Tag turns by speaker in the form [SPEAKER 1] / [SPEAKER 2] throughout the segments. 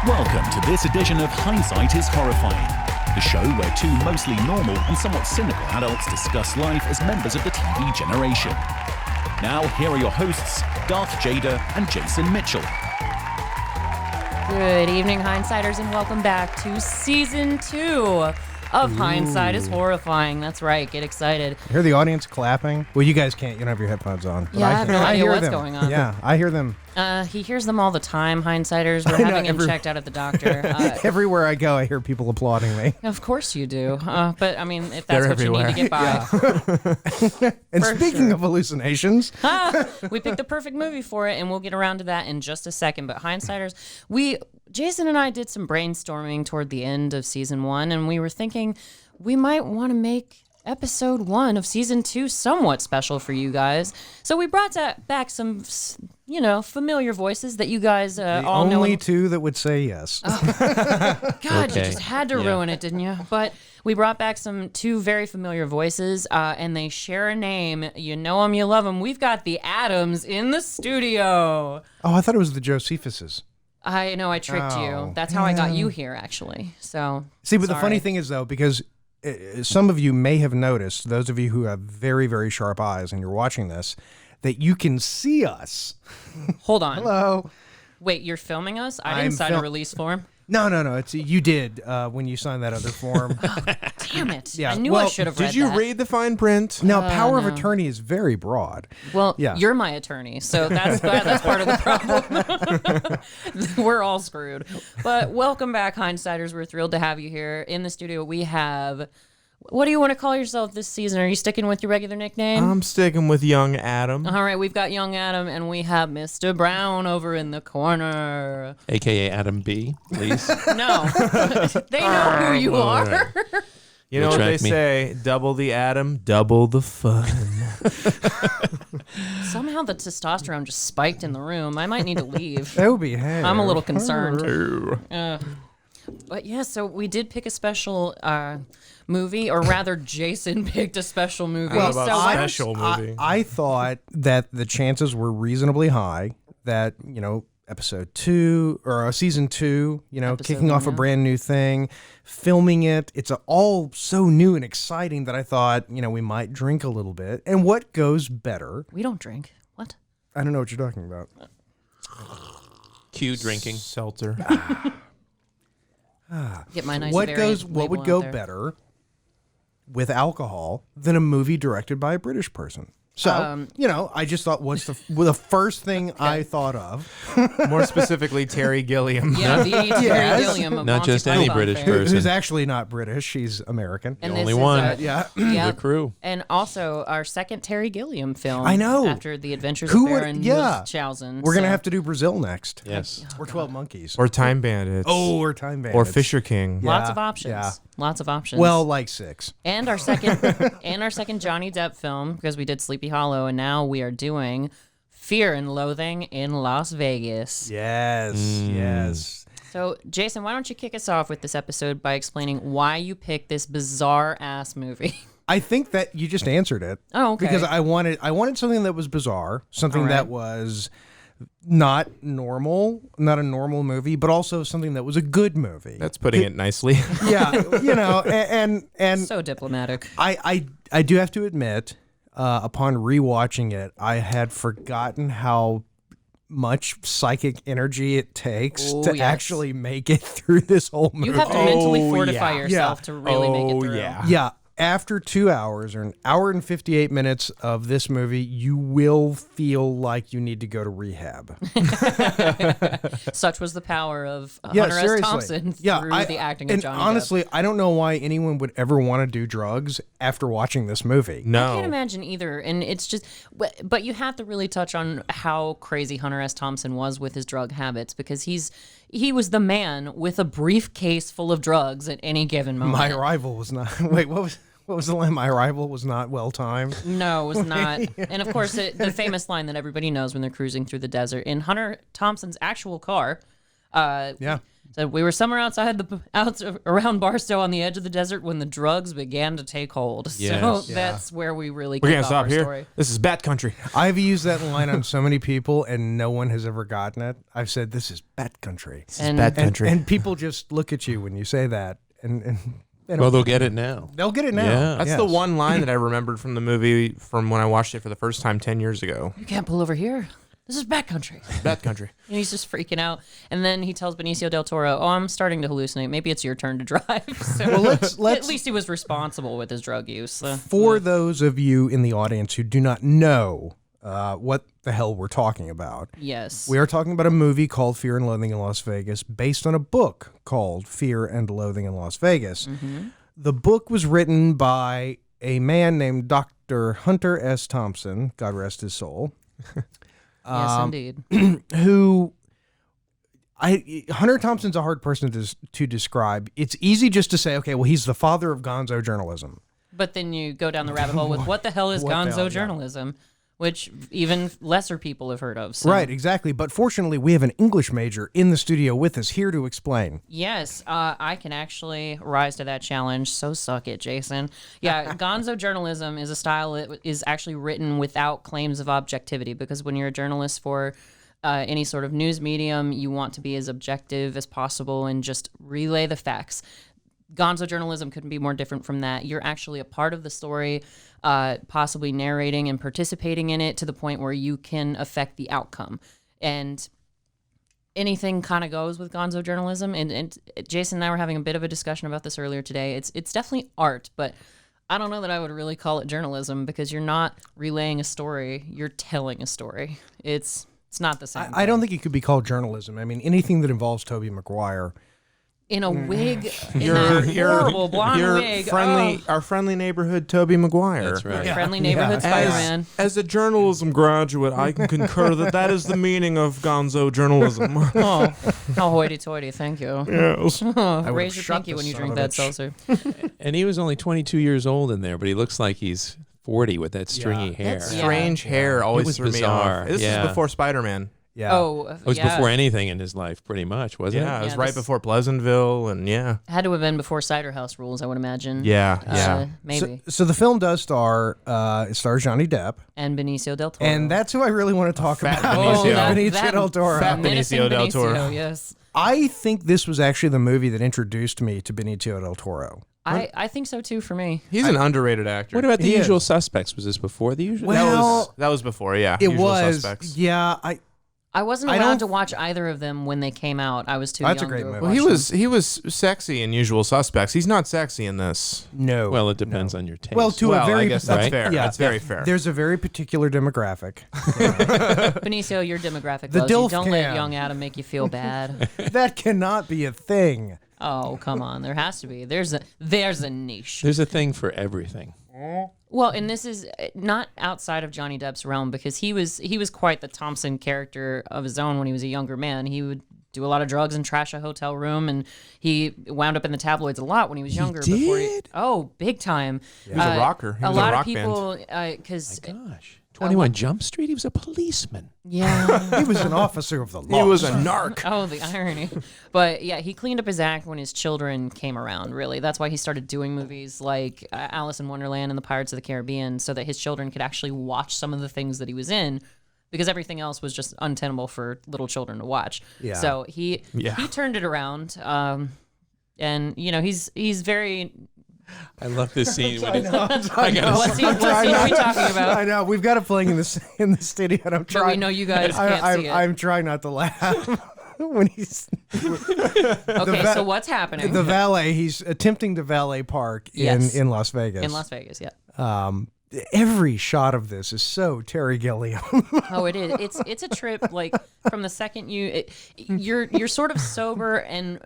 [SPEAKER 1] Welcome to this edition of Hindsight is Horrifying, the show where two mostly normal and somewhat cynical adults discuss life as members of the TV generation. Now, here are your hosts, Darth Jada and Jason Mitchell.
[SPEAKER 2] Good evening, Hindsighters, and welcome back to Season 2 of Hindsight is Horrifying. That's right, get excited.
[SPEAKER 3] I hear the audience clapping. Well, you guys can't. You don't have your headphones on. But
[SPEAKER 2] Yeah, I have no idea
[SPEAKER 3] hear
[SPEAKER 2] what's
[SPEAKER 3] them.
[SPEAKER 2] going on.
[SPEAKER 3] Yeah, I hear them.
[SPEAKER 2] He hears them all the time, Hindsighters. We're having him checked out at the doctor.
[SPEAKER 3] Everywhere I go, I hear people applauding me.
[SPEAKER 2] Of course you do. But, I mean, if that's what you need to get by.
[SPEAKER 3] And speaking of hallucinations,
[SPEAKER 2] We picked the perfect movie for it, and we'll get around to that in just a second. But Hindsighters, Jason and I did some brainstorming toward the end of Season 1, and we were thinking we might want to make Episode 1 of Season 2 somewhat special for you guys. So we brought back some, familiar voices that you guys all know.
[SPEAKER 3] only two that would say yes.
[SPEAKER 2] God, you just had to ruin it, didn't you? But we brought back two very familiar voices, and they share a name. You know them, you love them. We've got the Adams in the studio.
[SPEAKER 3] Oh, I thought it was the Josephuses.
[SPEAKER 2] I know, I tricked you. That's how I got you here, actually. So
[SPEAKER 3] See, but the funny thing is, though, because some of you may have noticed, those of you who have very, very sharp eyes and you're watching this, that you can see us.
[SPEAKER 2] Hold on.
[SPEAKER 3] Hello.
[SPEAKER 2] Wait, you're filming us? I didn't sign a release form.
[SPEAKER 3] No. It's you did when you signed that other form.
[SPEAKER 2] Damn it.
[SPEAKER 3] Yeah,
[SPEAKER 2] I knew I should have read that.
[SPEAKER 4] Did you read the fine print?
[SPEAKER 3] Now, power of attorney is very broad.
[SPEAKER 2] Well,
[SPEAKER 3] Yeah.
[SPEAKER 2] you're my attorney, so that's part of the problem. We're all screwed. But welcome back, Hindsighters. We're thrilled to have you here. In the studio, we have... What do you want to call yourself this season? Are you sticking with your regular nickname?
[SPEAKER 4] I'm sticking with young Adam.
[SPEAKER 2] All right, we've got young Adam, and we have Mr. Brown over in the corner.
[SPEAKER 5] AKA Adam B, please.
[SPEAKER 2] No. They know who you are.
[SPEAKER 4] You know what they say, double the Adam, double the fun.
[SPEAKER 2] Somehow the testosterone just spiked in the room. I might need to leave.
[SPEAKER 3] Hey.
[SPEAKER 2] I'm a little concerned. But yeah, so we did pick a special movie, or rather, Jason picked a special movie.
[SPEAKER 4] Well,
[SPEAKER 2] so
[SPEAKER 4] movie.
[SPEAKER 3] I thought that the chances were reasonably high that, episode 2 or season 2, kicking off a brand new thing, filming it. It's all so new and exciting that I thought, we might drink a little bit. And what goes better?
[SPEAKER 2] We don't drink. What?
[SPEAKER 3] I don't know what you're talking about.
[SPEAKER 5] Cue drinking.
[SPEAKER 4] Seltzer.
[SPEAKER 2] Get my nice
[SPEAKER 3] What
[SPEAKER 2] variant
[SPEAKER 3] would
[SPEAKER 2] label
[SPEAKER 3] go
[SPEAKER 2] out there.
[SPEAKER 3] better with alcohol than a movie directed by a British person? So, I just thought, what's the first thing I thought of?
[SPEAKER 4] More specifically, Terry Gilliam.
[SPEAKER 2] Yeah, the Terry Gilliam of
[SPEAKER 5] Not
[SPEAKER 2] Monty
[SPEAKER 5] just any
[SPEAKER 2] Python
[SPEAKER 5] British
[SPEAKER 2] fame.
[SPEAKER 5] person.
[SPEAKER 3] Who's actually not British. She's American.
[SPEAKER 2] And
[SPEAKER 5] The
[SPEAKER 2] this
[SPEAKER 5] only
[SPEAKER 2] is,
[SPEAKER 5] one.
[SPEAKER 3] Yeah.
[SPEAKER 2] yeah.
[SPEAKER 5] The crew.
[SPEAKER 2] And also our second Terry Gilliam film.
[SPEAKER 3] I know.
[SPEAKER 2] After the Adventures
[SPEAKER 3] Who
[SPEAKER 2] of
[SPEAKER 3] would-
[SPEAKER 2] Baron
[SPEAKER 3] yeah.
[SPEAKER 2] Munchausen.
[SPEAKER 3] We're going to have to do Brazil next.
[SPEAKER 5] Yes.
[SPEAKER 3] Or 12 Monkeys.
[SPEAKER 4] Or Time Bandits.
[SPEAKER 3] or Time Bandits.
[SPEAKER 4] Or Fisher King.
[SPEAKER 3] Yeah.
[SPEAKER 2] Lots of options.
[SPEAKER 3] Yeah.
[SPEAKER 2] Lots of options.
[SPEAKER 3] Well, like 6.
[SPEAKER 2] and our second Johnny Depp film, because we did Sleepy Hollow, and now we are doing Fear and Loathing in Las Vegas.
[SPEAKER 3] Yes.
[SPEAKER 2] So, Jason, why don't you kick us off with this episode by explaining why you picked this bizarre-ass movie?
[SPEAKER 3] I think that you just answered it.
[SPEAKER 2] Oh, okay.
[SPEAKER 3] Because I wanted something that was bizarre, something
[SPEAKER 2] All right.
[SPEAKER 3] that was not normal, not a normal movie, but also something that was a good movie.
[SPEAKER 4] That's putting it nicely.
[SPEAKER 3] Yeah, and
[SPEAKER 2] So diplomatic.
[SPEAKER 3] I do have to admit, upon rewatching it, I had forgotten how much psychic energy it takes to
[SPEAKER 2] yes.
[SPEAKER 3] actually make it through this whole movie.
[SPEAKER 2] You have to mentally
[SPEAKER 4] Oh,
[SPEAKER 2] fortify
[SPEAKER 4] yeah.
[SPEAKER 2] yourself
[SPEAKER 3] Yeah.
[SPEAKER 2] to really make it through.
[SPEAKER 4] yeah.
[SPEAKER 3] Yeah, after 2 hours or an hour and 58 minutes of this movie, you will feel like you need to go to rehab.
[SPEAKER 2] Such was the power of
[SPEAKER 3] Yeah,
[SPEAKER 2] Hunter S.
[SPEAKER 3] seriously.
[SPEAKER 2] Thompson
[SPEAKER 3] Yeah,
[SPEAKER 2] through the acting of
[SPEAKER 3] and
[SPEAKER 2] Johnny
[SPEAKER 3] honestly,
[SPEAKER 2] Depp.
[SPEAKER 3] I don't know why anyone would ever want to do drugs after watching this movie.
[SPEAKER 4] No.
[SPEAKER 2] I can't imagine either. And it's just, but you have to really touch on how crazy Hunter S. Thompson was with his drug habits, because he was the man with a briefcase full of drugs at any given moment.
[SPEAKER 3] My arrival was not. Wait, what was the line? My arrival was not well timed.
[SPEAKER 2] No, it was not. And of course, the famous line that everybody knows when they're cruising through the desert in Hunter Thompson's actual car.
[SPEAKER 3] Yeah.
[SPEAKER 2] Said we were somewhere around Barstow on the edge of the desert when the drugs began to take hold.
[SPEAKER 5] Yes.
[SPEAKER 2] So that's where we really
[SPEAKER 4] We're
[SPEAKER 2] kick
[SPEAKER 4] gonna
[SPEAKER 2] off
[SPEAKER 4] stop
[SPEAKER 2] our
[SPEAKER 4] here.
[SPEAKER 2] story.
[SPEAKER 4] This is Bat Country.
[SPEAKER 3] I've used that line on so many people, and no one has ever gotten it. I've said, this is Bat Country.
[SPEAKER 2] And-
[SPEAKER 4] Bat Country.
[SPEAKER 3] And people just look at you when you say that, and they don't-
[SPEAKER 5] Well, they'll get it now.
[SPEAKER 3] they'll get it now.
[SPEAKER 5] Yeah.
[SPEAKER 4] That's the one line that I remembered from the movie from when I watched it for the first time 10 years ago.
[SPEAKER 2] You can't pull over here. This is backcountry.
[SPEAKER 4] Bat Country.
[SPEAKER 2] And he's just freaking out. And then he tells Benicio del Toro, "Oh, I'm starting to hallucinate. Maybe it's your turn to drive." So
[SPEAKER 3] Well, let's
[SPEAKER 2] at least he was responsible with his drug use.
[SPEAKER 3] for those of you in the audience who do not know what the hell we're talking about.
[SPEAKER 2] Yes.
[SPEAKER 3] We are talking about a movie called Fear and Loathing in Las Vegas, based on a book called Fear and Loathing in Las Vegas.
[SPEAKER 2] Mm-hmm.
[SPEAKER 3] The book was written by a man named Dr. Hunter S. Thompson, God rest his soul.
[SPEAKER 2] Yes, indeed.
[SPEAKER 3] Who Hunter Thompson's a hard person to describe. It's easy just to say, okay, well, he's the father of gonzo journalism.
[SPEAKER 2] But then you go down the rabbit hole with what the hell is
[SPEAKER 3] What the
[SPEAKER 2] gonzo
[SPEAKER 3] hell, yeah.
[SPEAKER 2] journalism, which even lesser people have heard of. So.
[SPEAKER 3] Right, exactly. But fortunately, we have an English major in the studio with us here to explain.
[SPEAKER 2] Yes, I can actually rise to that challenge. So suck it, Jason. Yeah, gonzo journalism is a style that is actually written without claims of objectivity, because when you're a journalist for any sort of news medium, you want to be as objective as possible and just relay the facts. Gonzo journalism couldn't be more different from that. You're actually a part of the story, possibly narrating and participating in it to the point where you can affect the outcome. And anything kind of goes with gonzo journalism. And Jason and I were having a bit of a discussion about this earlier today. It's definitely art, but I don't know that I would really call it journalism, because you're not relaying a story, you're telling a story. It's not the same.
[SPEAKER 3] I don't think it could be called journalism. I mean, anything that involves Tobey Maguire.
[SPEAKER 2] In a wig, in that horrible blonde wig.
[SPEAKER 4] Our friendly neighborhood Toby Maguire.
[SPEAKER 5] That's right.
[SPEAKER 2] Friendly neighborhood Spider-Man.
[SPEAKER 4] As a journalism graduate, I can concur that is the meaning of gonzo journalism.
[SPEAKER 2] Oh, how hoity-toity! Thank you.
[SPEAKER 4] Yes.
[SPEAKER 2] Raise your pinky when you drink that seltzer.
[SPEAKER 5] And he was only 22 years old in there, but he looks like he's 40 with that stringy hair.
[SPEAKER 2] That's- Yeah.
[SPEAKER 4] Strange hair always
[SPEAKER 5] was
[SPEAKER 4] threw
[SPEAKER 5] bizarre.
[SPEAKER 4] me off. This
[SPEAKER 5] Yeah.
[SPEAKER 4] is before Spider-Man.
[SPEAKER 3] Yeah.
[SPEAKER 2] Oh,
[SPEAKER 5] It was
[SPEAKER 2] yeah.
[SPEAKER 5] before anything in his life, pretty much, wasn't
[SPEAKER 4] Yeah,
[SPEAKER 5] it?
[SPEAKER 4] it was
[SPEAKER 2] Yeah,
[SPEAKER 4] right
[SPEAKER 2] this-
[SPEAKER 4] before Pleasantville, and yeah.
[SPEAKER 2] Had to have been before Cider House Rules, I would imagine.
[SPEAKER 4] Yeah.
[SPEAKER 2] Maybe.
[SPEAKER 3] So the film does it stars Johnny Depp,
[SPEAKER 2] And Benicio del Toro.
[SPEAKER 3] and that's who I really want to talk
[SPEAKER 4] Fat
[SPEAKER 3] about.
[SPEAKER 4] Benicio.
[SPEAKER 3] Benicio del Toro.
[SPEAKER 4] Fat
[SPEAKER 2] Menacing
[SPEAKER 4] Benicio del Toro.
[SPEAKER 2] Benicio, yes.
[SPEAKER 3] I think this was actually the movie that introduced me to Benicio del Toro.
[SPEAKER 2] I think so too for me.
[SPEAKER 4] He's an underrated actor.
[SPEAKER 5] What about The
[SPEAKER 3] He is.
[SPEAKER 5] Usual Suspects? Was this before The Usual?
[SPEAKER 3] Well,
[SPEAKER 4] that was before, yeah.
[SPEAKER 3] It
[SPEAKER 4] Usual
[SPEAKER 3] was,
[SPEAKER 4] Suspects.
[SPEAKER 3] yeah.
[SPEAKER 2] I wasn't
[SPEAKER 3] I
[SPEAKER 2] allowed
[SPEAKER 3] don't-
[SPEAKER 2] to watch either of them when they came out. I was too
[SPEAKER 3] That's a
[SPEAKER 2] young
[SPEAKER 3] great
[SPEAKER 2] to have
[SPEAKER 3] movie.
[SPEAKER 4] Well,
[SPEAKER 2] watched
[SPEAKER 4] he was sexy in Usual Suspects. He's not sexy in this.
[SPEAKER 3] No.
[SPEAKER 5] Well, it depends on your taste.
[SPEAKER 3] Well, to
[SPEAKER 4] Well,
[SPEAKER 3] a very
[SPEAKER 4] I guess that's
[SPEAKER 5] right?
[SPEAKER 4] fair.
[SPEAKER 3] Yeah,
[SPEAKER 4] That's very fair.
[SPEAKER 3] There's a very particular demographic
[SPEAKER 2] them. Benicio, your demographic
[SPEAKER 3] The
[SPEAKER 2] loves you.
[SPEAKER 3] DILF
[SPEAKER 2] Don't let
[SPEAKER 3] cam.
[SPEAKER 2] young Adam make you feel bad.
[SPEAKER 3] that cannot be a thing.
[SPEAKER 2] Oh, come on. There has to be. There's a niche.
[SPEAKER 5] There's a thing for everything.
[SPEAKER 2] Well, and this is not outside of Johnny Depp's realm, because he was quite the Thompson character of his own when he was a younger man. He would do a lot of drugs and trash a hotel room, and he wound up in the tabloids a lot when he was younger.
[SPEAKER 5] did?
[SPEAKER 2] Oh, big time.
[SPEAKER 4] He was a rocker. He
[SPEAKER 2] a
[SPEAKER 4] was a
[SPEAKER 2] lot
[SPEAKER 4] rock
[SPEAKER 2] of people, because
[SPEAKER 5] Gosh. 21 Jump Street? He was a policeman.
[SPEAKER 2] yeah.
[SPEAKER 3] He was an officer of the law.
[SPEAKER 4] He was a narc.
[SPEAKER 2] Oh, the irony. But yeah, he cleaned up his act when his children came around, really. That's why he started doing movies like Alice in Wonderland and the Pirates of the Caribbean, so that his children could actually watch some of the things that he was in, because everything else was just untenable for little children to watch.
[SPEAKER 3] Yeah.
[SPEAKER 2] So he turned it around. And, you know, he's very...
[SPEAKER 5] I love this scene. When
[SPEAKER 2] What scene are we talking about?
[SPEAKER 3] I know we've got it playing in the studio, and I'm
[SPEAKER 2] But
[SPEAKER 3] trying.
[SPEAKER 2] we know you guys can't see it.
[SPEAKER 3] I'm trying not to laugh when he's
[SPEAKER 2] Okay, so what's happening?
[SPEAKER 3] the valet. He's attempting to valet park
[SPEAKER 2] Yes.
[SPEAKER 3] in Las Vegas.
[SPEAKER 2] in Las Vegas, yeah.
[SPEAKER 3] Every shot of this is so Terry Gilliam.
[SPEAKER 2] Oh, it is. It's a trip. Like from the second you're sort of sober and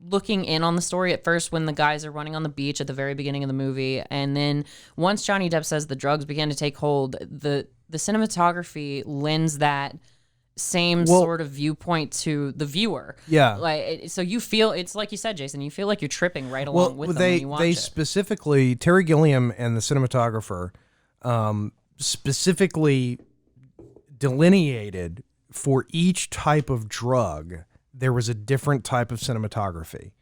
[SPEAKER 2] looking in on the story at first when the guys are running on the beach at the very beginning of the movie, and then once Johnny Depp says the drugs began to take hold, the cinematography lends that same sort of viewpoint to the viewer.
[SPEAKER 3] Yeah.
[SPEAKER 2] So you feel, it's like you said, Jason, you feel like you're tripping right along with them when you watch
[SPEAKER 3] they
[SPEAKER 2] it.
[SPEAKER 3] specifically, Terry Gilliam and the cinematographer specifically delineated for each type of drug there was a different type of cinematography.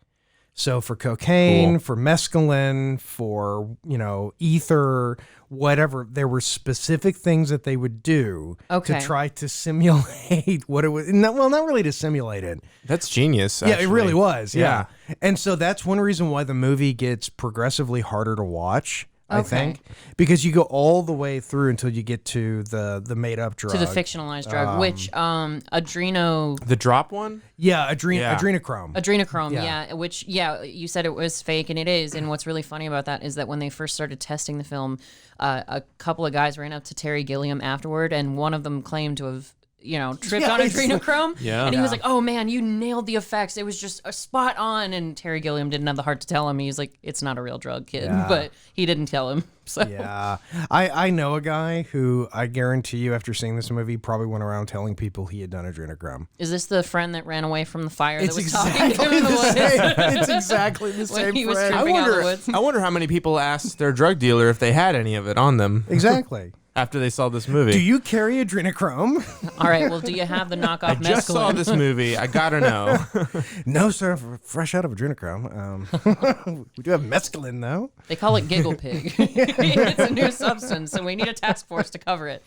[SPEAKER 3] So for cocaine, for mescaline, for, ether, whatever, there were specific things that they would do to try to simulate what it was. Not really to simulate it.
[SPEAKER 4] That's genius.
[SPEAKER 3] Yeah, it really was. Yeah. And so that's one reason why the movie gets progressively harder to watch. I think, because you go all the way through until you get to the made up drug,
[SPEAKER 2] to the fictionalized drug, which
[SPEAKER 4] the drop one,
[SPEAKER 3] adrenochrome,
[SPEAKER 2] which you said it was fake, and it is. And what's really funny about that is that when they first started testing the film, a couple of guys ran up to Terry Gilliam afterward, and one of them claimed to have tripped on adrenochrome.
[SPEAKER 5] Yeah.
[SPEAKER 2] And he was like, "Oh man, you nailed the effects. It was just a spot on." And Terry Gilliam didn't have the heart to tell him. He's like, "It's not a real drug, kid."
[SPEAKER 3] Yeah.
[SPEAKER 2] But he didn't tell him. So
[SPEAKER 3] yeah, I know a guy who I guarantee you, after seeing this movie, probably went around telling people he had done adrenochrome.
[SPEAKER 2] Is this the friend that ran away from the fire that was
[SPEAKER 3] exactly
[SPEAKER 2] talking to him in the woods?
[SPEAKER 3] It's exactly the same
[SPEAKER 2] he was
[SPEAKER 3] friend.
[SPEAKER 2] tripping out of the woods.
[SPEAKER 4] I wonder how many people asked their drug dealer if they had any of it on them.
[SPEAKER 3] Exactly.
[SPEAKER 4] After they saw this movie.
[SPEAKER 3] Do you carry adrenochrome?
[SPEAKER 2] All right. Well, do you have the knockoff
[SPEAKER 4] I just saw
[SPEAKER 2] mescaline?
[SPEAKER 4] this movie. I gotta know.
[SPEAKER 3] No, sir. Fresh out of adrenochrome. We do have mescaline, though.
[SPEAKER 2] They call it giggle pig. It's a new substance, and we need a task force to cover it.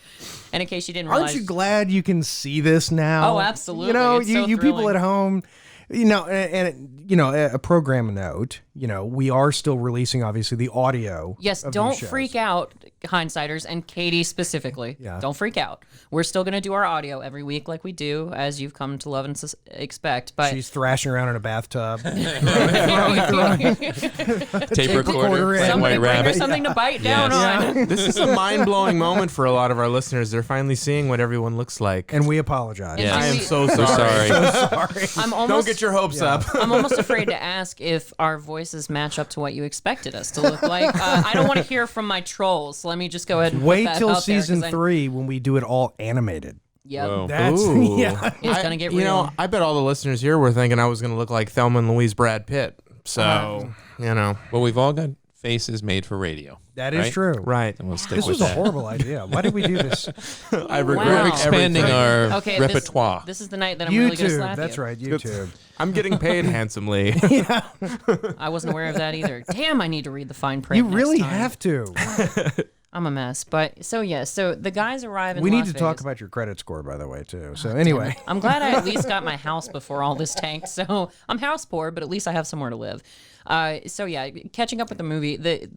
[SPEAKER 2] And in case you didn't realize,
[SPEAKER 3] Aren't you glad you can see this now?
[SPEAKER 2] Oh, absolutely.
[SPEAKER 3] It's
[SPEAKER 2] so
[SPEAKER 3] you people
[SPEAKER 2] thrilling.
[SPEAKER 3] at home, a program note, we are still releasing, obviously, the audio.
[SPEAKER 2] Yes,
[SPEAKER 3] of
[SPEAKER 2] don't
[SPEAKER 3] these shows.
[SPEAKER 2] freak out, Hindsighters, and Katie specifically.
[SPEAKER 3] Yeah.
[SPEAKER 2] Don't freak out. We're still going to do our audio every week like we do, as you've come to love and expect. But
[SPEAKER 3] She's thrashing around in a bathtub.
[SPEAKER 5] Tape
[SPEAKER 3] recorder
[SPEAKER 5] recorder,
[SPEAKER 3] in.
[SPEAKER 5] Fat
[SPEAKER 2] somebody
[SPEAKER 5] White
[SPEAKER 2] bring her
[SPEAKER 5] Rabbit.
[SPEAKER 2] something to bite down
[SPEAKER 3] Yes.
[SPEAKER 2] on.
[SPEAKER 4] This is a mind-blowing moment for a lot of our listeners. They're finally seeing what everyone looks like.
[SPEAKER 3] And we apologize.
[SPEAKER 2] Yeah.
[SPEAKER 4] I am so
[SPEAKER 5] We're
[SPEAKER 4] sorry.
[SPEAKER 5] sorry.
[SPEAKER 2] I'm
[SPEAKER 4] Don't
[SPEAKER 2] almost,
[SPEAKER 4] get your hopes up.
[SPEAKER 2] I'm almost afraid to ask if our voices match up to what you expected us to look like. I don't want to hear from my trolls, so let me just go ahead and
[SPEAKER 3] Wait
[SPEAKER 2] put that
[SPEAKER 3] till
[SPEAKER 2] out there,
[SPEAKER 3] season
[SPEAKER 2] 'cause
[SPEAKER 3] 3 when we do it all animated.
[SPEAKER 2] Yep.
[SPEAKER 5] Whoa.
[SPEAKER 3] That's
[SPEAKER 4] Ooh.
[SPEAKER 3] yeah.
[SPEAKER 2] It's going to get real.
[SPEAKER 4] I bet all the listeners here were thinking I was going to look like Thelma and Louise Brad Pitt. So,
[SPEAKER 5] Well, we've all got faces made for radio.
[SPEAKER 3] That is
[SPEAKER 5] right?
[SPEAKER 3] true.
[SPEAKER 4] Right.
[SPEAKER 5] And we'll stick
[SPEAKER 3] This
[SPEAKER 5] with
[SPEAKER 3] was a
[SPEAKER 5] that.
[SPEAKER 3] horrible idea. Why did we do this?
[SPEAKER 4] I regret
[SPEAKER 2] Wow.
[SPEAKER 5] We're expanding
[SPEAKER 4] everything.
[SPEAKER 5] our
[SPEAKER 2] Okay,
[SPEAKER 5] repertoire.
[SPEAKER 2] This is the night that I'm really going to
[SPEAKER 3] YouTube.
[SPEAKER 2] slap
[SPEAKER 3] That's
[SPEAKER 2] you.
[SPEAKER 3] right. YouTube.
[SPEAKER 4] I'm getting paid handsomely.
[SPEAKER 2] I wasn't aware of that either. Damn, I need to read the fine print.
[SPEAKER 3] You
[SPEAKER 2] next
[SPEAKER 3] really
[SPEAKER 2] time.
[SPEAKER 3] have to.
[SPEAKER 2] I'm a mess. But so the guys arrive in
[SPEAKER 3] We need
[SPEAKER 2] Las
[SPEAKER 3] to talk
[SPEAKER 2] Vegas.
[SPEAKER 3] about your credit score, by the way, too. So anyway,
[SPEAKER 2] I'm glad I at least got my house before all this tanked. So I'm house poor, but at least I have somewhere to live. Catching up with the movie, the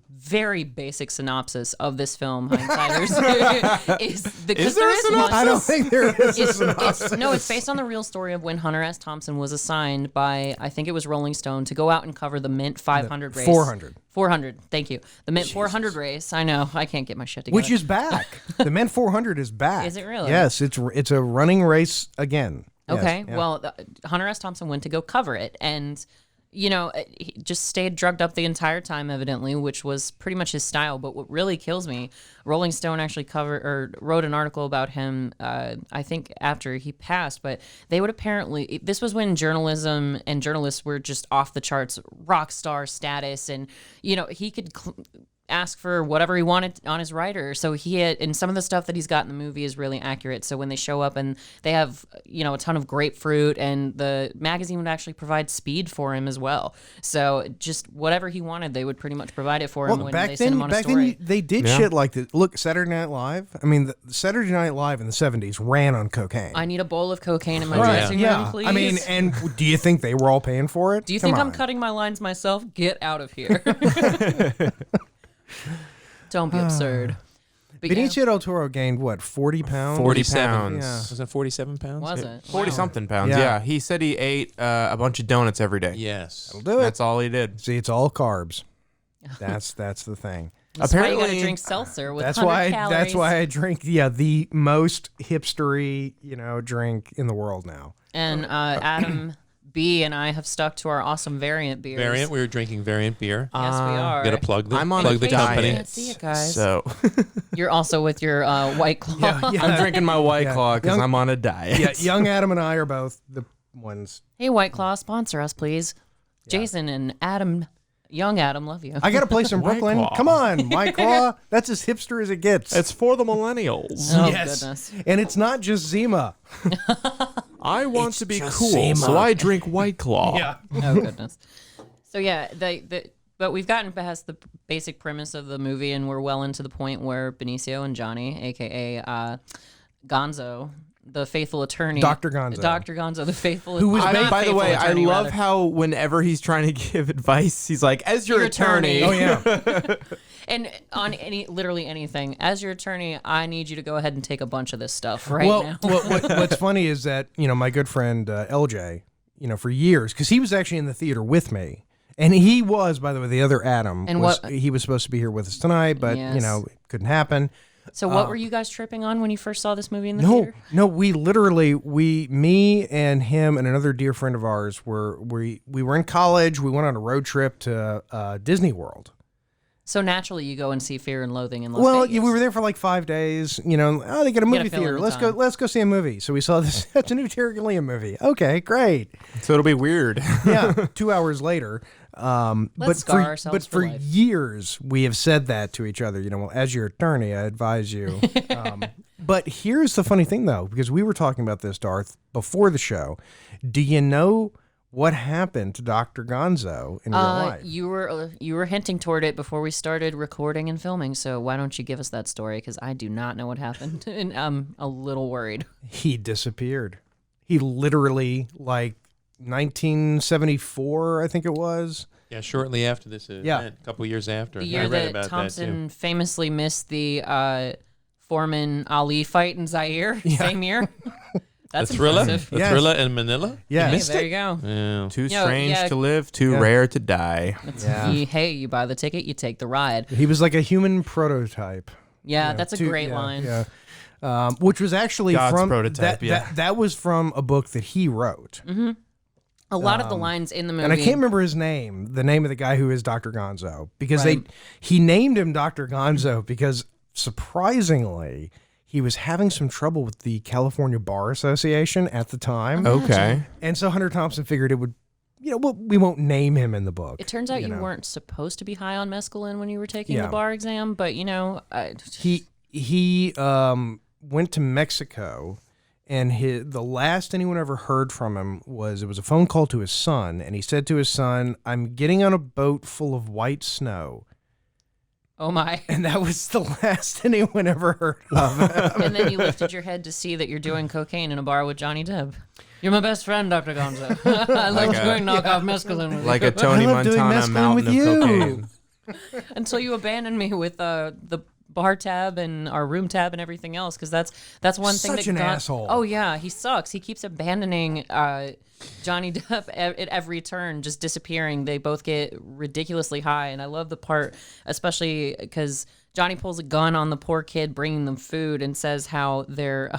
[SPEAKER 2] very basic synopsis of this film, Hindsighters, is because there is one.
[SPEAKER 3] I don't think there is a synopsis.
[SPEAKER 2] It's based on the real story of when Hunter S. Thompson was assigned by, I think it was Rolling Stone, to go out and cover the Mint 500 race.
[SPEAKER 3] 400.
[SPEAKER 2] 400, thank you. The Mint 400 race. I know, I can't get my shit together.
[SPEAKER 3] Which is back. The Mint 400 is back.
[SPEAKER 2] Is it really?
[SPEAKER 3] Yes, it's a running race again. Yes,
[SPEAKER 2] Okay,
[SPEAKER 3] yeah.
[SPEAKER 2] well, Hunter S. Thompson went to go cover it, and he just stayed drugged up the entire time, evidently, which was pretty much his style. But what really kills me, Rolling Stone actually wrote an article about him, I think after he passed, but they would apparently, this was when journalism and journalists were just off the charts, rock star status, and, he could ask for whatever he wanted on his writer. So and some of the stuff that he's got in the movie is really accurate. So when they show up and they have, a ton of grapefruit, and the magazine would actually provide speed for him as well. So just whatever he wanted, they would pretty much provide it for him when they sent him on a story.
[SPEAKER 3] They did shit like this. Look, Saturday Night Live. I mean, the Saturday Night Live in the 70s ran on cocaine.
[SPEAKER 2] I need a bowl of cocaine in my
[SPEAKER 3] Right,
[SPEAKER 2] dressing
[SPEAKER 3] yeah.
[SPEAKER 2] room, please.
[SPEAKER 3] I mean, and do you think they were all paying for it?
[SPEAKER 2] do you
[SPEAKER 3] Come
[SPEAKER 2] think I'm
[SPEAKER 3] on.
[SPEAKER 2] cutting my lines myself? Get out of here. Don't be absurd. But yeah,
[SPEAKER 3] Benicio del Toro gained what, 40 pounds?
[SPEAKER 5] 47
[SPEAKER 4] pounds.
[SPEAKER 3] Yeah.
[SPEAKER 5] Was it 47 pounds?
[SPEAKER 2] was it?
[SPEAKER 4] 40-something pounds,
[SPEAKER 3] Yeah.
[SPEAKER 4] yeah. He said he ate a bunch of donuts every day.
[SPEAKER 5] Yes.
[SPEAKER 3] That'll do it.
[SPEAKER 4] That's all he did.
[SPEAKER 3] See, it's all carbs. That's the thing.
[SPEAKER 2] That's why you
[SPEAKER 4] Apparently-
[SPEAKER 2] gotta drink seltzer with
[SPEAKER 3] That's
[SPEAKER 2] 100
[SPEAKER 3] why.
[SPEAKER 2] calories.
[SPEAKER 3] That's why I drink. Yeah, the most hipstery, drink in the world now.
[SPEAKER 2] And Adam B and I have stuck to our awesome variant beers.
[SPEAKER 5] Variant. We were drinking variant beer.
[SPEAKER 2] Yes, we are.
[SPEAKER 5] Got to plug the
[SPEAKER 4] I'm on
[SPEAKER 5] plug
[SPEAKER 4] a
[SPEAKER 5] the
[SPEAKER 2] Hey, I
[SPEAKER 5] company.
[SPEAKER 2] can't see it, guys.
[SPEAKER 4] So
[SPEAKER 2] You're also with your White Claw.
[SPEAKER 4] I'm drinking my White
[SPEAKER 3] Yeah.
[SPEAKER 4] Claw because
[SPEAKER 3] Young-
[SPEAKER 4] I'm on a diet.
[SPEAKER 3] Yeah, young Adam and I are both the ones.
[SPEAKER 2] Hey, White Claw, sponsor us, please. Jason and Adam, young Adam, love you.
[SPEAKER 3] I got a place in
[SPEAKER 4] White
[SPEAKER 3] Brooklyn.
[SPEAKER 4] Claw.
[SPEAKER 3] Come on, White Claw. That's as hipster as it gets.
[SPEAKER 4] It's for the millennials.
[SPEAKER 2] Oh,
[SPEAKER 3] yes.
[SPEAKER 2] goodness.
[SPEAKER 3] And it's not just Zima.
[SPEAKER 4] I want
[SPEAKER 3] It's
[SPEAKER 4] to be
[SPEAKER 3] just
[SPEAKER 4] cool,
[SPEAKER 3] Seema.
[SPEAKER 4] so I drink White Claw.
[SPEAKER 3] Yeah.
[SPEAKER 2] Oh goodness. So yeah, but we've gotten past the basic premise of the movie, and we're well into the point where Benicio and Johnny, aka Gonzo, the faithful attorney,
[SPEAKER 3] Dr. Gonzo,
[SPEAKER 2] the faithful.
[SPEAKER 3] Who was
[SPEAKER 4] By the way, I
[SPEAKER 2] attorney,
[SPEAKER 4] love
[SPEAKER 2] rather.
[SPEAKER 4] how whenever he's trying to give advice, he's like, as your attorney.
[SPEAKER 3] Oh yeah.
[SPEAKER 2] And on literally anything, as your attorney, I need you to go ahead and take a bunch of this stuff now.
[SPEAKER 3] What's funny is that my good friend LJ, for years, because he was actually in the theater with me, and he was, by the way, the other Adam.
[SPEAKER 2] And
[SPEAKER 3] he was supposed to be here with us tonight, but
[SPEAKER 2] Yes.
[SPEAKER 3] it couldn't happen.
[SPEAKER 2] So what were you guys tripping on when you first saw this movie in the theater?
[SPEAKER 3] No, we literally, me and him and another dear friend of ours we were in college. We went on a road trip to Disney World.
[SPEAKER 2] So naturally, you go and see Fear and Loathing in Las
[SPEAKER 3] Well,
[SPEAKER 2] Vegas.
[SPEAKER 3] we were there for like 5 days. They got a movie
[SPEAKER 2] fill in
[SPEAKER 3] theater.
[SPEAKER 2] the
[SPEAKER 3] Let's
[SPEAKER 2] time.
[SPEAKER 3] go see a movie. So we saw this. That's a new Terry Gilliam movie. Okay, great.
[SPEAKER 4] So it'll be weird.
[SPEAKER 3] Yeah, 2 hours later.
[SPEAKER 2] Let's scar ourselves
[SPEAKER 3] but
[SPEAKER 2] for
[SPEAKER 3] for
[SPEAKER 2] life.
[SPEAKER 3] years we have said that to each other. Well, as your attorney, I advise you. But here's the funny thing, though, because we were talking about this, Darth, before the show. Do you know what happened to Dr. Gonzo in real life?
[SPEAKER 2] You were hinting toward it before we started recording and filming. So why don't you give us that story? Because I do not know what happened, and I'm a little worried.
[SPEAKER 3] He disappeared. He literally, 1974, I think it was.
[SPEAKER 5] Yeah, shortly after this event, a couple years after.
[SPEAKER 2] The
[SPEAKER 5] I
[SPEAKER 2] year
[SPEAKER 5] read
[SPEAKER 2] that
[SPEAKER 5] about
[SPEAKER 2] Thompson famously missed the Foreman Ali fight in Zaire, same year. That's
[SPEAKER 5] the thriller?
[SPEAKER 2] impressive.
[SPEAKER 5] The
[SPEAKER 3] Yes.
[SPEAKER 5] thriller in Manila?
[SPEAKER 3] Yeah.
[SPEAKER 2] Hey,
[SPEAKER 3] Missed
[SPEAKER 2] there
[SPEAKER 3] it?
[SPEAKER 2] you go.
[SPEAKER 5] Yeah.
[SPEAKER 4] Too
[SPEAKER 2] No,
[SPEAKER 4] strange
[SPEAKER 2] yeah.
[SPEAKER 4] to live, too
[SPEAKER 3] Yeah.
[SPEAKER 4] rare to die.
[SPEAKER 2] You buy the ticket, you take the ride.
[SPEAKER 3] He was like a human prototype.
[SPEAKER 2] Yeah, that's a great line.
[SPEAKER 3] Yeah. Which was actually
[SPEAKER 4] God's
[SPEAKER 3] from
[SPEAKER 4] prototype,
[SPEAKER 3] that was from a book that he wrote.
[SPEAKER 2] A lot of the lines in the movie.
[SPEAKER 3] And I can't remember his name, the name of the guy who is Dr. Gonzo, because
[SPEAKER 2] Right.
[SPEAKER 3] he named him Dr. Gonzo because surprisingly he was having some trouble with the California Bar Association at the time.
[SPEAKER 4] Okay.
[SPEAKER 3] And so Hunter Thompson figured it would, we won't name him in the book.
[SPEAKER 2] It turns out you
[SPEAKER 3] know.
[SPEAKER 2] weren't supposed to be high on mescaline when you were taking
[SPEAKER 3] Yeah.
[SPEAKER 2] the bar exam, but
[SPEAKER 3] He went to Mexico, and the last anyone ever heard from him was a phone call to his son, and he said to his son, "I'm getting on a boat full of white snow."
[SPEAKER 2] oh my.
[SPEAKER 3] And that was the last anyone ever heard of him.
[SPEAKER 2] And then you lifted your head to see that you're doing cocaine in a bar with Johnny Depp. You're my best friend, Dr. Gonzo. I love doing knockoff mescaline with
[SPEAKER 4] Like
[SPEAKER 2] you.
[SPEAKER 4] a Tony
[SPEAKER 3] I love doing
[SPEAKER 4] Montana
[SPEAKER 3] mescaline
[SPEAKER 4] mountain
[SPEAKER 3] with
[SPEAKER 4] of
[SPEAKER 3] you.
[SPEAKER 4] cocaine.
[SPEAKER 2] Until you abandoned me with the bar tab and our room tab and everything else, because that's one thing
[SPEAKER 3] Such
[SPEAKER 2] that
[SPEAKER 3] an asshole.
[SPEAKER 2] Oh yeah, he sucks. He keeps abandoning Johnny Depp at every turn, just disappearing. They both get ridiculously high, and I love the part, especially because Johnny pulls a gun on the poor kid bringing them food and says how they're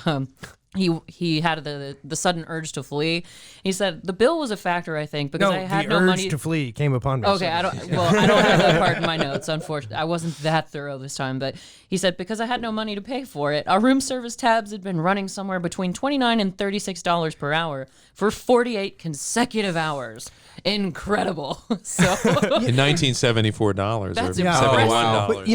[SPEAKER 2] he had the sudden urge to flee. He said the bill was a factor, I think, because I had no
[SPEAKER 3] urge
[SPEAKER 2] money
[SPEAKER 3] to flee came upon me.
[SPEAKER 2] Okay, I don't have that part in my notes, unfortunately. I wasn't that thorough this time, but he said, because I had no money to pay for it, our room service tabs had been running somewhere between $29 and $36 per hour for 48 consecutive hours. Incredible. So
[SPEAKER 5] In $1974
[SPEAKER 2] That's
[SPEAKER 5] or
[SPEAKER 2] impressive.
[SPEAKER 5] $71.
[SPEAKER 2] Wow.
[SPEAKER 3] But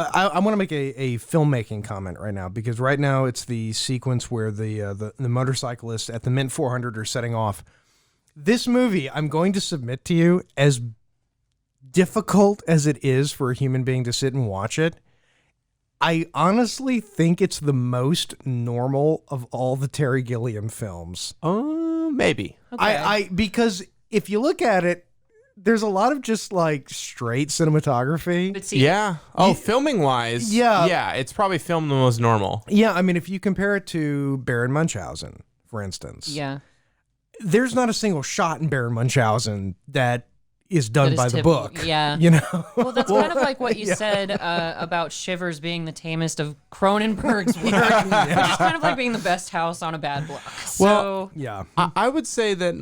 [SPEAKER 3] I want to make a filmmaking comment right now, because right now it's the sequence where the motorcyclists at the Mint 400 are setting off. This movie, I'm going to submit to you, as difficult as it is for a human being to sit and watch it, I honestly think it's the most normal of all the Terry Gilliam films.
[SPEAKER 4] Maybe.
[SPEAKER 2] Okay.
[SPEAKER 3] Because if you look at it, there's a lot of just like straight cinematography.
[SPEAKER 2] but see,
[SPEAKER 4] Yeah. Oh, filming wise.
[SPEAKER 3] Yeah.
[SPEAKER 4] Yeah. It's probably filmed the most normal.
[SPEAKER 3] Yeah, I mean, if you compare it to Baron Munchausen, for instance,
[SPEAKER 2] yeah.
[SPEAKER 3] there's not a single shot in Baron Munchausen that is done
[SPEAKER 2] That is
[SPEAKER 3] by the
[SPEAKER 2] typical.
[SPEAKER 3] book.
[SPEAKER 2] Yeah.
[SPEAKER 3] You know?
[SPEAKER 2] Well, that's kind of like what you said about Shivers being the tamest of Cronenberg's work, which is kind of like being the best house on a bad block. So,
[SPEAKER 3] Yeah.
[SPEAKER 4] I would say that,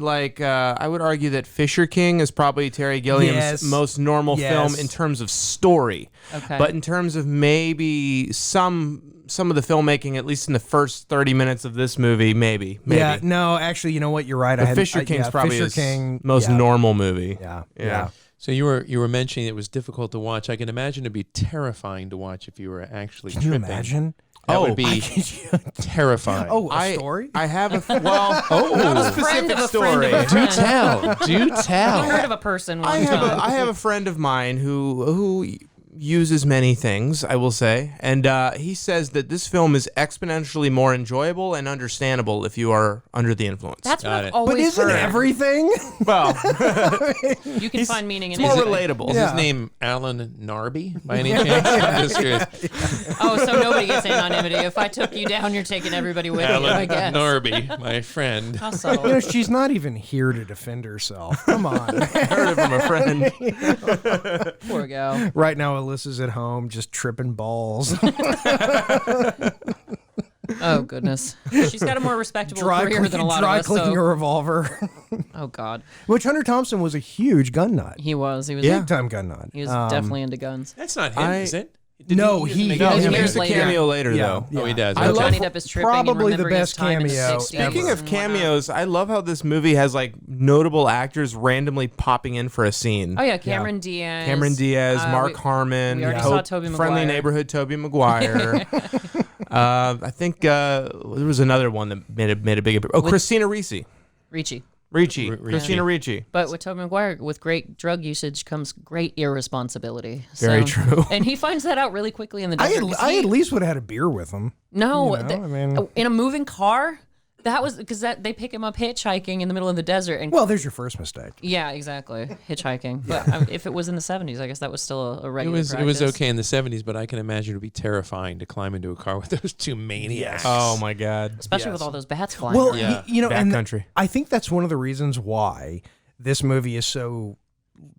[SPEAKER 4] I would argue that Fisher King is probably Terry Gilliam's
[SPEAKER 3] Yes.
[SPEAKER 4] most normal
[SPEAKER 3] Yes.
[SPEAKER 4] film in terms of story.
[SPEAKER 2] Okay.
[SPEAKER 4] But in terms of maybe some of the filmmaking, at least in the first 30 minutes of this movie, maybe.
[SPEAKER 3] Yeah, no, actually, you know what? You're right.
[SPEAKER 4] The Fisher King's probably
[SPEAKER 3] Fisher
[SPEAKER 4] his
[SPEAKER 3] King,
[SPEAKER 4] most
[SPEAKER 3] yeah.
[SPEAKER 4] normal movie.
[SPEAKER 3] Yeah.
[SPEAKER 5] So you were mentioning it was difficult to watch. I can imagine it'd be terrifying to watch if you were actually
[SPEAKER 3] Can you
[SPEAKER 5] tripping.
[SPEAKER 3] imagine?
[SPEAKER 5] That would be
[SPEAKER 3] I-
[SPEAKER 5] terrifying.
[SPEAKER 3] Oh, a story?
[SPEAKER 4] I have a not a
[SPEAKER 2] Friend of
[SPEAKER 4] specific
[SPEAKER 2] a
[SPEAKER 4] story.
[SPEAKER 2] friend of a
[SPEAKER 5] do
[SPEAKER 2] friend.
[SPEAKER 5] tell. Do
[SPEAKER 2] I
[SPEAKER 5] tell.
[SPEAKER 2] heard of a person one
[SPEAKER 4] I
[SPEAKER 2] time.
[SPEAKER 4] have a friend of mine who uses many things, I will say, and he says that this film is exponentially more enjoyable and understandable if you are under the influence.
[SPEAKER 2] That's what
[SPEAKER 5] Got
[SPEAKER 2] I've
[SPEAKER 5] it.
[SPEAKER 2] always
[SPEAKER 3] But isn't
[SPEAKER 2] heard.
[SPEAKER 3] everything?
[SPEAKER 4] well,
[SPEAKER 2] You can find meaning in
[SPEAKER 4] it's more
[SPEAKER 2] anything.
[SPEAKER 4] relatable.
[SPEAKER 5] Is
[SPEAKER 3] Yeah.
[SPEAKER 5] his name Alan Narby by any chance? I'm just curious.
[SPEAKER 2] Oh, so nobody gets anonymity. If I took you down, you're taking everybody with you, I
[SPEAKER 5] Alan
[SPEAKER 2] guess.
[SPEAKER 5] Narby, my friend.
[SPEAKER 2] How
[SPEAKER 3] You
[SPEAKER 2] subtle.
[SPEAKER 3] know, she's not even here to defend herself. Come on.
[SPEAKER 4] I heard it from a friend.
[SPEAKER 2] Poor gal.
[SPEAKER 3] Right now, Alyssa's at home just tripping balls.
[SPEAKER 2] Oh, goodness. She's got a more respectable career than a lot of us.
[SPEAKER 3] cleaning
[SPEAKER 2] So.
[SPEAKER 3] a revolver.
[SPEAKER 2] Oh, God.
[SPEAKER 3] Which Hunter Thompson was a huge gun nut.
[SPEAKER 2] He was. He was,
[SPEAKER 3] Big time gun nut.
[SPEAKER 2] he was definitely into guns.
[SPEAKER 5] That's not him,
[SPEAKER 4] I-
[SPEAKER 5] is it?
[SPEAKER 3] No,
[SPEAKER 5] doesn't
[SPEAKER 3] he-
[SPEAKER 5] make
[SPEAKER 3] no,
[SPEAKER 5] any
[SPEAKER 2] he
[SPEAKER 5] sense.
[SPEAKER 2] years
[SPEAKER 4] makes a
[SPEAKER 2] later.
[SPEAKER 4] cameo later,
[SPEAKER 3] Yeah.
[SPEAKER 4] though.
[SPEAKER 5] Oh, he does.
[SPEAKER 4] I
[SPEAKER 5] Okay.
[SPEAKER 4] love-
[SPEAKER 2] Johnny Depp is tripping
[SPEAKER 3] probably
[SPEAKER 2] and
[SPEAKER 3] the
[SPEAKER 2] remembering
[SPEAKER 3] best
[SPEAKER 2] his time in the
[SPEAKER 3] cameo
[SPEAKER 2] 60s.
[SPEAKER 4] Speaking of
[SPEAKER 2] and whatnot.
[SPEAKER 4] cameos, I love how this movie has like notable actors randomly popping in for a scene.
[SPEAKER 2] Oh, yeah. Cameron Diaz.
[SPEAKER 4] Cameron Diaz, Mark
[SPEAKER 2] we-
[SPEAKER 4] Harmon,
[SPEAKER 2] we already saw Tobey
[SPEAKER 4] Friendly
[SPEAKER 2] Maguire.
[SPEAKER 4] Neighborhood Tobey Maguire. I think there was another one that made a big. Oh, Christina Ricci.
[SPEAKER 2] Ricci.
[SPEAKER 4] Ricci.
[SPEAKER 5] Ricci.
[SPEAKER 4] Christina Ricci.
[SPEAKER 2] But with Tobey Maguire, with great drug usage comes great irresponsibility.
[SPEAKER 4] Very true.
[SPEAKER 2] And he finds that out really quickly in the
[SPEAKER 3] I
[SPEAKER 2] desert.
[SPEAKER 3] at,
[SPEAKER 2] 'cause
[SPEAKER 3] I
[SPEAKER 2] he-
[SPEAKER 3] at least would have had a beer with him.
[SPEAKER 2] No,
[SPEAKER 3] You know, I mean-
[SPEAKER 2] in a moving car. That was because they pick him up hitchhiking in the middle of the desert, and
[SPEAKER 3] Well, there's your first mistake.
[SPEAKER 2] yeah, exactly, hitchhiking. But if it was in the 70s, I guess that was still a
[SPEAKER 5] It
[SPEAKER 2] regular.
[SPEAKER 5] was
[SPEAKER 2] practice.
[SPEAKER 5] okay in the 70s, but I can imagine it would be terrifying to climb into a car with those two maniacs.
[SPEAKER 4] Oh my God.
[SPEAKER 2] especially with all those bats flying.
[SPEAKER 3] Well,
[SPEAKER 2] around.
[SPEAKER 5] Yeah.
[SPEAKER 3] you know, and
[SPEAKER 4] Backcountry.
[SPEAKER 3] I think that's one of the reasons why this movie is so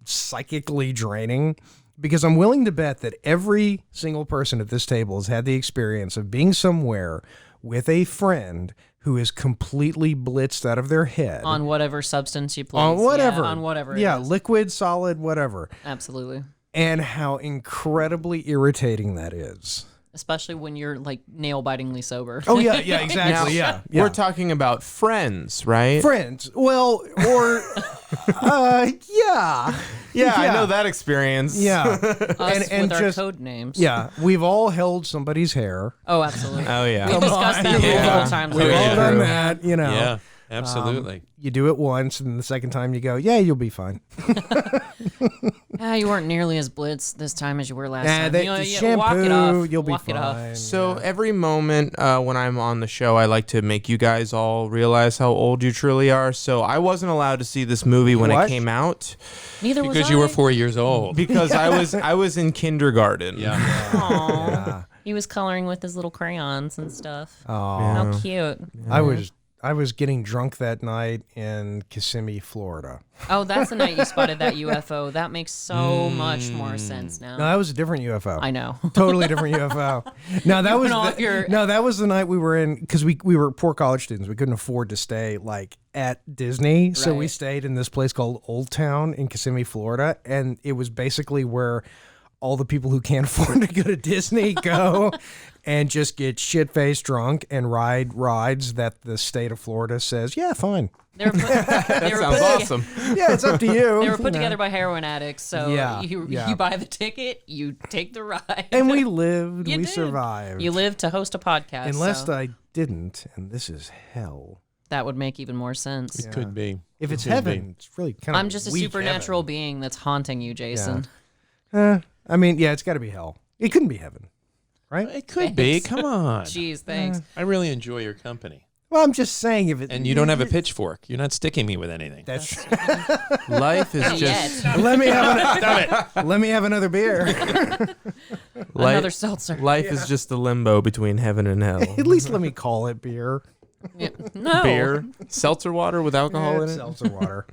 [SPEAKER 3] psychically draining. Because I'm willing to bet that every single person at this table has had the experience of being somewhere with a friend who is completely blitzed out of their head.
[SPEAKER 2] on whatever substance you please.
[SPEAKER 3] On whatever.
[SPEAKER 2] Yeah, on whatever. it
[SPEAKER 3] Yeah,
[SPEAKER 2] is.
[SPEAKER 3] liquid, solid, whatever.
[SPEAKER 2] Absolutely.
[SPEAKER 3] And how incredibly irritating that is.
[SPEAKER 2] Especially when you're like nail bitingly sober.
[SPEAKER 3] Oh, yeah, yeah, exactly.
[SPEAKER 4] Now,
[SPEAKER 3] yeah.
[SPEAKER 4] We're talking about friends, right?
[SPEAKER 3] Friends. Well, or, yeah.
[SPEAKER 4] Yeah, I
[SPEAKER 3] Yeah.
[SPEAKER 4] know that experience.
[SPEAKER 3] Yeah.
[SPEAKER 2] Us
[SPEAKER 3] and
[SPEAKER 2] with our
[SPEAKER 3] just-
[SPEAKER 2] code names.
[SPEAKER 3] Yeah. We've all held somebody's hair.
[SPEAKER 2] Oh, absolutely.
[SPEAKER 4] Oh yeah.
[SPEAKER 2] We've discussed that
[SPEAKER 4] Yeah.
[SPEAKER 2] multiple times.
[SPEAKER 3] We've
[SPEAKER 5] yeah.
[SPEAKER 3] all
[SPEAKER 2] already.
[SPEAKER 3] done
[SPEAKER 5] True.
[SPEAKER 3] that, you know.
[SPEAKER 5] Yeah, absolutely.
[SPEAKER 3] You do it once, and the second time you go, yeah, you'll be fine.
[SPEAKER 2] You weren't nearly as blitz this time as you were last
[SPEAKER 3] Nah,
[SPEAKER 2] time.
[SPEAKER 3] that
[SPEAKER 2] You know,
[SPEAKER 3] shampoo,
[SPEAKER 2] walk it off.
[SPEAKER 3] you'll be
[SPEAKER 2] walk it off.
[SPEAKER 3] fine.
[SPEAKER 4] So every moment when I'm on the show, I like to make you guys all realize how old you truly are. So I wasn't allowed to see this movie when
[SPEAKER 3] What?
[SPEAKER 4] it came out
[SPEAKER 2] Neither was
[SPEAKER 5] Because you were
[SPEAKER 2] I.
[SPEAKER 5] 4 years old.
[SPEAKER 4] because I was in kindergarten.
[SPEAKER 5] Yeah.
[SPEAKER 2] Aw.
[SPEAKER 3] Yeah.
[SPEAKER 2] He was coloring with his little crayons and stuff.
[SPEAKER 3] Oh,
[SPEAKER 2] How cute.
[SPEAKER 3] I was getting drunk that night in Kissimmee, Florida.
[SPEAKER 2] Oh, that's the night you spotted that UFO. That makes so much more sense now.
[SPEAKER 3] No, that was a different UFO.
[SPEAKER 2] I know.
[SPEAKER 3] Totally different UFO. No, that was
[SPEAKER 2] went off your-
[SPEAKER 3] no, that was the night we were in because we were poor college students. We couldn't afford to stay like at Disney, so we
[SPEAKER 2] Right.
[SPEAKER 3] stayed in this place called Old Town in Kissimmee, Florida, and it was basically where all the people who can't afford to go to Disney go and just get shit-faced drunk and ride rides that the state of Florida says, yeah, fine.
[SPEAKER 2] They were put, they were
[SPEAKER 4] Sounds
[SPEAKER 2] put,
[SPEAKER 4] awesome.
[SPEAKER 3] Yeah, it's up to you.
[SPEAKER 2] They were put
[SPEAKER 3] you know.
[SPEAKER 2] together by heroin addicts. So
[SPEAKER 3] Yeah,
[SPEAKER 2] you
[SPEAKER 3] yeah.
[SPEAKER 2] you buy the ticket, you take the ride.
[SPEAKER 3] And we lived,
[SPEAKER 2] You
[SPEAKER 3] we
[SPEAKER 2] did.
[SPEAKER 3] survived.
[SPEAKER 2] You lived to host a podcast.
[SPEAKER 3] Unless
[SPEAKER 2] so
[SPEAKER 3] I didn't, and this is hell.
[SPEAKER 2] that would make even more sense.
[SPEAKER 5] It could be.
[SPEAKER 3] If it's
[SPEAKER 5] It could be.
[SPEAKER 3] heaven, it's really kind of
[SPEAKER 2] I'm just a
[SPEAKER 3] weak
[SPEAKER 2] supernatural being that's haunting you, Jason.
[SPEAKER 3] heaven. I mean, yeah, it's got to be hell. It couldn't be heaven, right?
[SPEAKER 5] It could be. Come on.
[SPEAKER 2] Jeez, thanks.
[SPEAKER 5] I really enjoy your company.
[SPEAKER 3] Well, I'm just saying if it.
[SPEAKER 5] And you don't have a pitchfork. You're not sticking me with anything.
[SPEAKER 3] That's.
[SPEAKER 4] Life is just
[SPEAKER 2] Yet.
[SPEAKER 3] let me have let me have another beer.
[SPEAKER 2] Another seltzer.
[SPEAKER 4] life is just a limbo between heaven and hell.
[SPEAKER 3] At least let me call it beer.
[SPEAKER 2] Yeah. No.
[SPEAKER 4] Beer, seltzer water with alcohol in
[SPEAKER 3] It's
[SPEAKER 4] it.
[SPEAKER 3] seltzer water.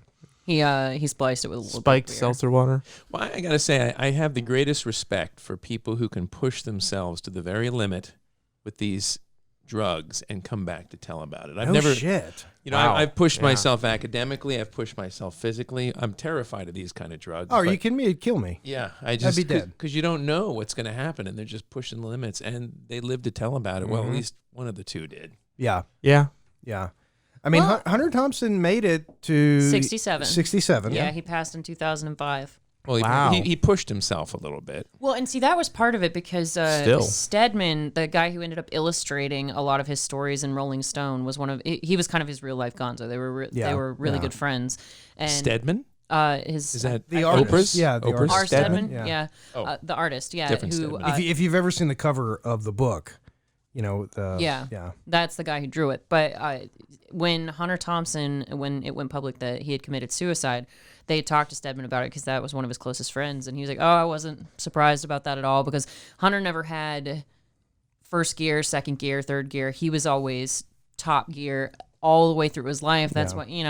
[SPEAKER 2] He spliced it with a little
[SPEAKER 4] Spiked
[SPEAKER 2] bit of beer.
[SPEAKER 4] seltzer water.
[SPEAKER 5] Well, I got to say, I have the greatest respect for people who can push themselves to the very limit with these drugs and come back to tell about it. I've
[SPEAKER 3] No
[SPEAKER 5] never,
[SPEAKER 3] shit.
[SPEAKER 5] you know,
[SPEAKER 4] Wow.
[SPEAKER 5] I've pushed
[SPEAKER 4] Yeah.
[SPEAKER 5] myself academically. I've pushed myself physically. I'm terrified of these kind of drugs.
[SPEAKER 3] Oh, are you
[SPEAKER 5] but-
[SPEAKER 3] kidding me? It'd kill me.
[SPEAKER 5] Yeah, I just
[SPEAKER 3] be dead.
[SPEAKER 5] because you don't know what's going to happen, and they're just pushing the limits, and they live to tell about it. Well, at least one of the two did.
[SPEAKER 3] Yeah,
[SPEAKER 4] Yeah.
[SPEAKER 3] yeah. I mean,
[SPEAKER 2] Well-
[SPEAKER 3] Hunter Thompson made it to
[SPEAKER 2] 67.
[SPEAKER 3] 67.
[SPEAKER 2] Yeah, he passed in 2005.
[SPEAKER 5] Well,
[SPEAKER 4] Wow.
[SPEAKER 5] he pushed himself a little bit.
[SPEAKER 2] Well, and see, that was part of it because
[SPEAKER 4] Still.
[SPEAKER 2] Stedman, the guy who ended up illustrating a lot of his stories in Rolling Stone, was he was kind of his real life Gonzo. They were really good friends. And
[SPEAKER 5] Stedman?
[SPEAKER 2] Is
[SPEAKER 5] that
[SPEAKER 3] the
[SPEAKER 5] Oprah's?
[SPEAKER 3] artist? Yeah, the
[SPEAKER 5] Oprah's
[SPEAKER 3] artist.
[SPEAKER 2] R. Stedman?
[SPEAKER 3] Yeah.
[SPEAKER 2] Yeah.
[SPEAKER 5] Oh.
[SPEAKER 2] The artist, yeah.
[SPEAKER 5] Different
[SPEAKER 2] Who,
[SPEAKER 5] Stedman.
[SPEAKER 3] If you've ever seen the cover of the book,
[SPEAKER 2] yeah, that's the guy who drew it. But when Hunter Thompson, when it went public that he had committed suicide, they talked to Stedman about it because that was one of his closest friends, and he was like, "Oh, I wasn't surprised about that at all because Hunter never had first gear, second gear, third gear. He was always top gear all the way through his life. That's what he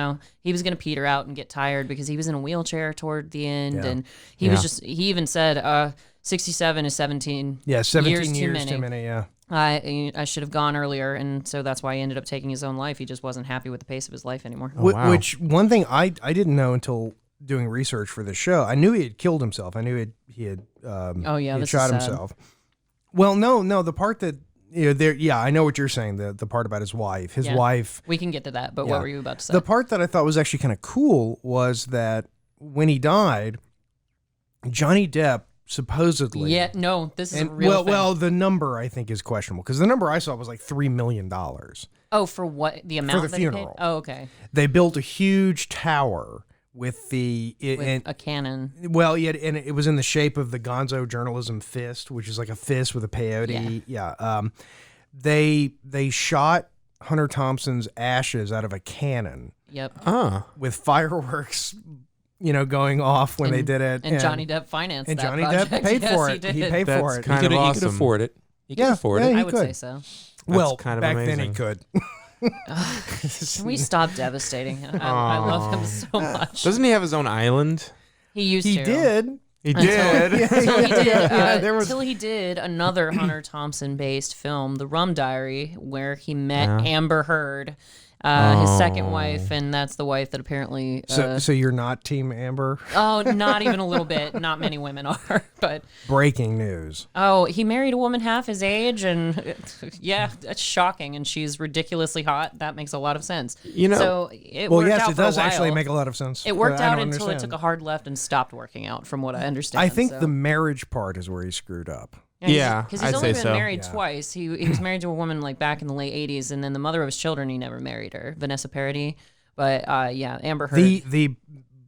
[SPEAKER 2] was going to peter out and get tired because he was in a wheelchair toward the end, and he was just. He even said, 67 is 17.
[SPEAKER 3] Yeah, 17
[SPEAKER 2] years
[SPEAKER 3] too many. Yeah.
[SPEAKER 2] I should have gone earlier, and so that's why he ended up taking his own life. He just wasn't happy with the pace of his life anymore.
[SPEAKER 4] wow.
[SPEAKER 3] Which one thing I didn't know until doing research for the show. I knew he had killed himself. I knew he had he had
[SPEAKER 2] this
[SPEAKER 3] shot
[SPEAKER 2] is sad.
[SPEAKER 3] himself. Well, no, the part that there. Yeah, I know what you're saying. The part about his wife. His
[SPEAKER 2] Yeah.
[SPEAKER 3] wife.
[SPEAKER 2] We can get to that, but what were you about to say?
[SPEAKER 3] The part that I thought was actually kind of cool was that when he died, Johnny Depp supposedly.
[SPEAKER 2] Yeah, no, this is a real thing.
[SPEAKER 3] Well, the number I think is questionable because the number I saw was like $3 million.
[SPEAKER 2] Oh, for what? The amount
[SPEAKER 3] the
[SPEAKER 2] that he paid?
[SPEAKER 3] funeral.
[SPEAKER 2] Oh, okay.
[SPEAKER 3] They built a huge tower with
[SPEAKER 2] With a cannon.
[SPEAKER 3] Well, yeah, and it was in the shape of the Gonzo journalism fist, which is like a fist with a peyote. Yeah. They shot Hunter Thompson's ashes out of a cannon
[SPEAKER 2] Yep.
[SPEAKER 3] with fireworks, going off when they did it.
[SPEAKER 2] And Johnny Depp financed
[SPEAKER 3] and
[SPEAKER 2] that
[SPEAKER 3] Johnny
[SPEAKER 2] project.
[SPEAKER 3] Depp paid
[SPEAKER 2] Yes,
[SPEAKER 3] for
[SPEAKER 2] he
[SPEAKER 3] it.
[SPEAKER 2] did.
[SPEAKER 3] He paid
[SPEAKER 4] That's
[SPEAKER 3] for it.
[SPEAKER 4] kind
[SPEAKER 5] He could
[SPEAKER 4] awesome.
[SPEAKER 5] afford it. He could
[SPEAKER 3] Yeah,
[SPEAKER 5] afford
[SPEAKER 3] yeah,
[SPEAKER 5] it.
[SPEAKER 3] he
[SPEAKER 2] I would
[SPEAKER 3] could.
[SPEAKER 2] say so.
[SPEAKER 3] Well,
[SPEAKER 4] kind of
[SPEAKER 3] back then he
[SPEAKER 4] amazing.
[SPEAKER 3] could.
[SPEAKER 2] Can we stop devastating? I love him so much.
[SPEAKER 4] Doesn't he have his own island?
[SPEAKER 2] He used
[SPEAKER 3] He
[SPEAKER 2] to.
[SPEAKER 3] did.
[SPEAKER 4] He did.
[SPEAKER 2] Until he did,
[SPEAKER 3] there was-
[SPEAKER 2] till he did another Hunter Thompson-based film, The Rum Diary, where he met Amber Heard, his second wife, and that's the wife that apparently.
[SPEAKER 3] So you're not Team Amber?
[SPEAKER 2] Oh, not even a little bit. Not many women are, but
[SPEAKER 3] Breaking news.
[SPEAKER 2] oh, he married a woman half his age, and yeah, that's shocking. And she's ridiculously hot. That makes a lot of sense. So it
[SPEAKER 3] Well,
[SPEAKER 2] worked
[SPEAKER 3] yes,
[SPEAKER 2] out
[SPEAKER 3] it
[SPEAKER 2] for a
[SPEAKER 3] does actually
[SPEAKER 2] while.
[SPEAKER 3] make a lot of sense.
[SPEAKER 2] It worked
[SPEAKER 3] I
[SPEAKER 2] out
[SPEAKER 3] don't
[SPEAKER 2] until it
[SPEAKER 3] understand.
[SPEAKER 2] took a hard left and stopped working out, from what I understand.
[SPEAKER 3] I think
[SPEAKER 2] so.
[SPEAKER 3] the marriage part is where he screwed up.
[SPEAKER 4] Yeah,
[SPEAKER 2] because
[SPEAKER 4] I'd
[SPEAKER 2] he's only
[SPEAKER 4] say
[SPEAKER 2] been
[SPEAKER 4] so.
[SPEAKER 2] married twice. He was married to a woman like back in the late '80s, and then the mother of his children, he never married her, Vanessa Paradis. But yeah, Amber Heard.
[SPEAKER 3] The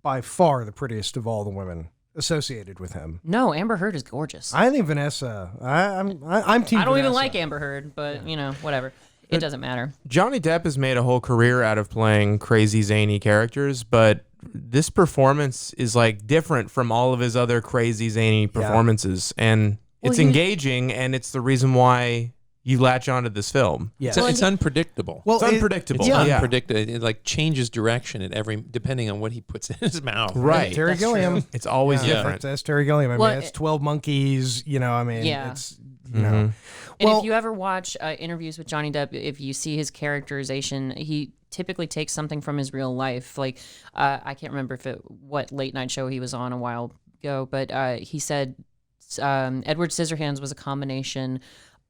[SPEAKER 3] by far the prettiest of all the women associated with him.
[SPEAKER 2] No, Amber Heard is gorgeous.
[SPEAKER 3] I think Vanessa. I'm Team.
[SPEAKER 2] I don't even
[SPEAKER 3] Vanessa.
[SPEAKER 2] like Amber Heard, but whatever. It doesn't matter.
[SPEAKER 4] Johnny Depp has made a whole career out of playing crazy zany characters, but this performance is like different from all of his other crazy zany performances, and it's engaging, and it's the reason why you latch onto this film.
[SPEAKER 3] Yeah.
[SPEAKER 5] It's unpredictable.
[SPEAKER 3] Well,
[SPEAKER 4] It's unpredictable.
[SPEAKER 5] It's
[SPEAKER 4] Yeah.
[SPEAKER 5] unpredictable. It like changes direction at depending on what he puts in his mouth.
[SPEAKER 4] Right.
[SPEAKER 3] Terry
[SPEAKER 2] That's
[SPEAKER 3] Gilliam.
[SPEAKER 4] It's always
[SPEAKER 5] Yeah.
[SPEAKER 4] different.
[SPEAKER 3] That's Terry Gilliam. I
[SPEAKER 2] Well,
[SPEAKER 3] mean, it's 12 Monkeys.
[SPEAKER 2] Yeah.
[SPEAKER 3] It's know.
[SPEAKER 2] And
[SPEAKER 3] Well,
[SPEAKER 2] if you ever watch interviews with Johnny Depp, if you see his characterization, he typically takes something from his real life. Like I can't remember what late night show he was on a while ago, but he said Edward Scissorhands was a combination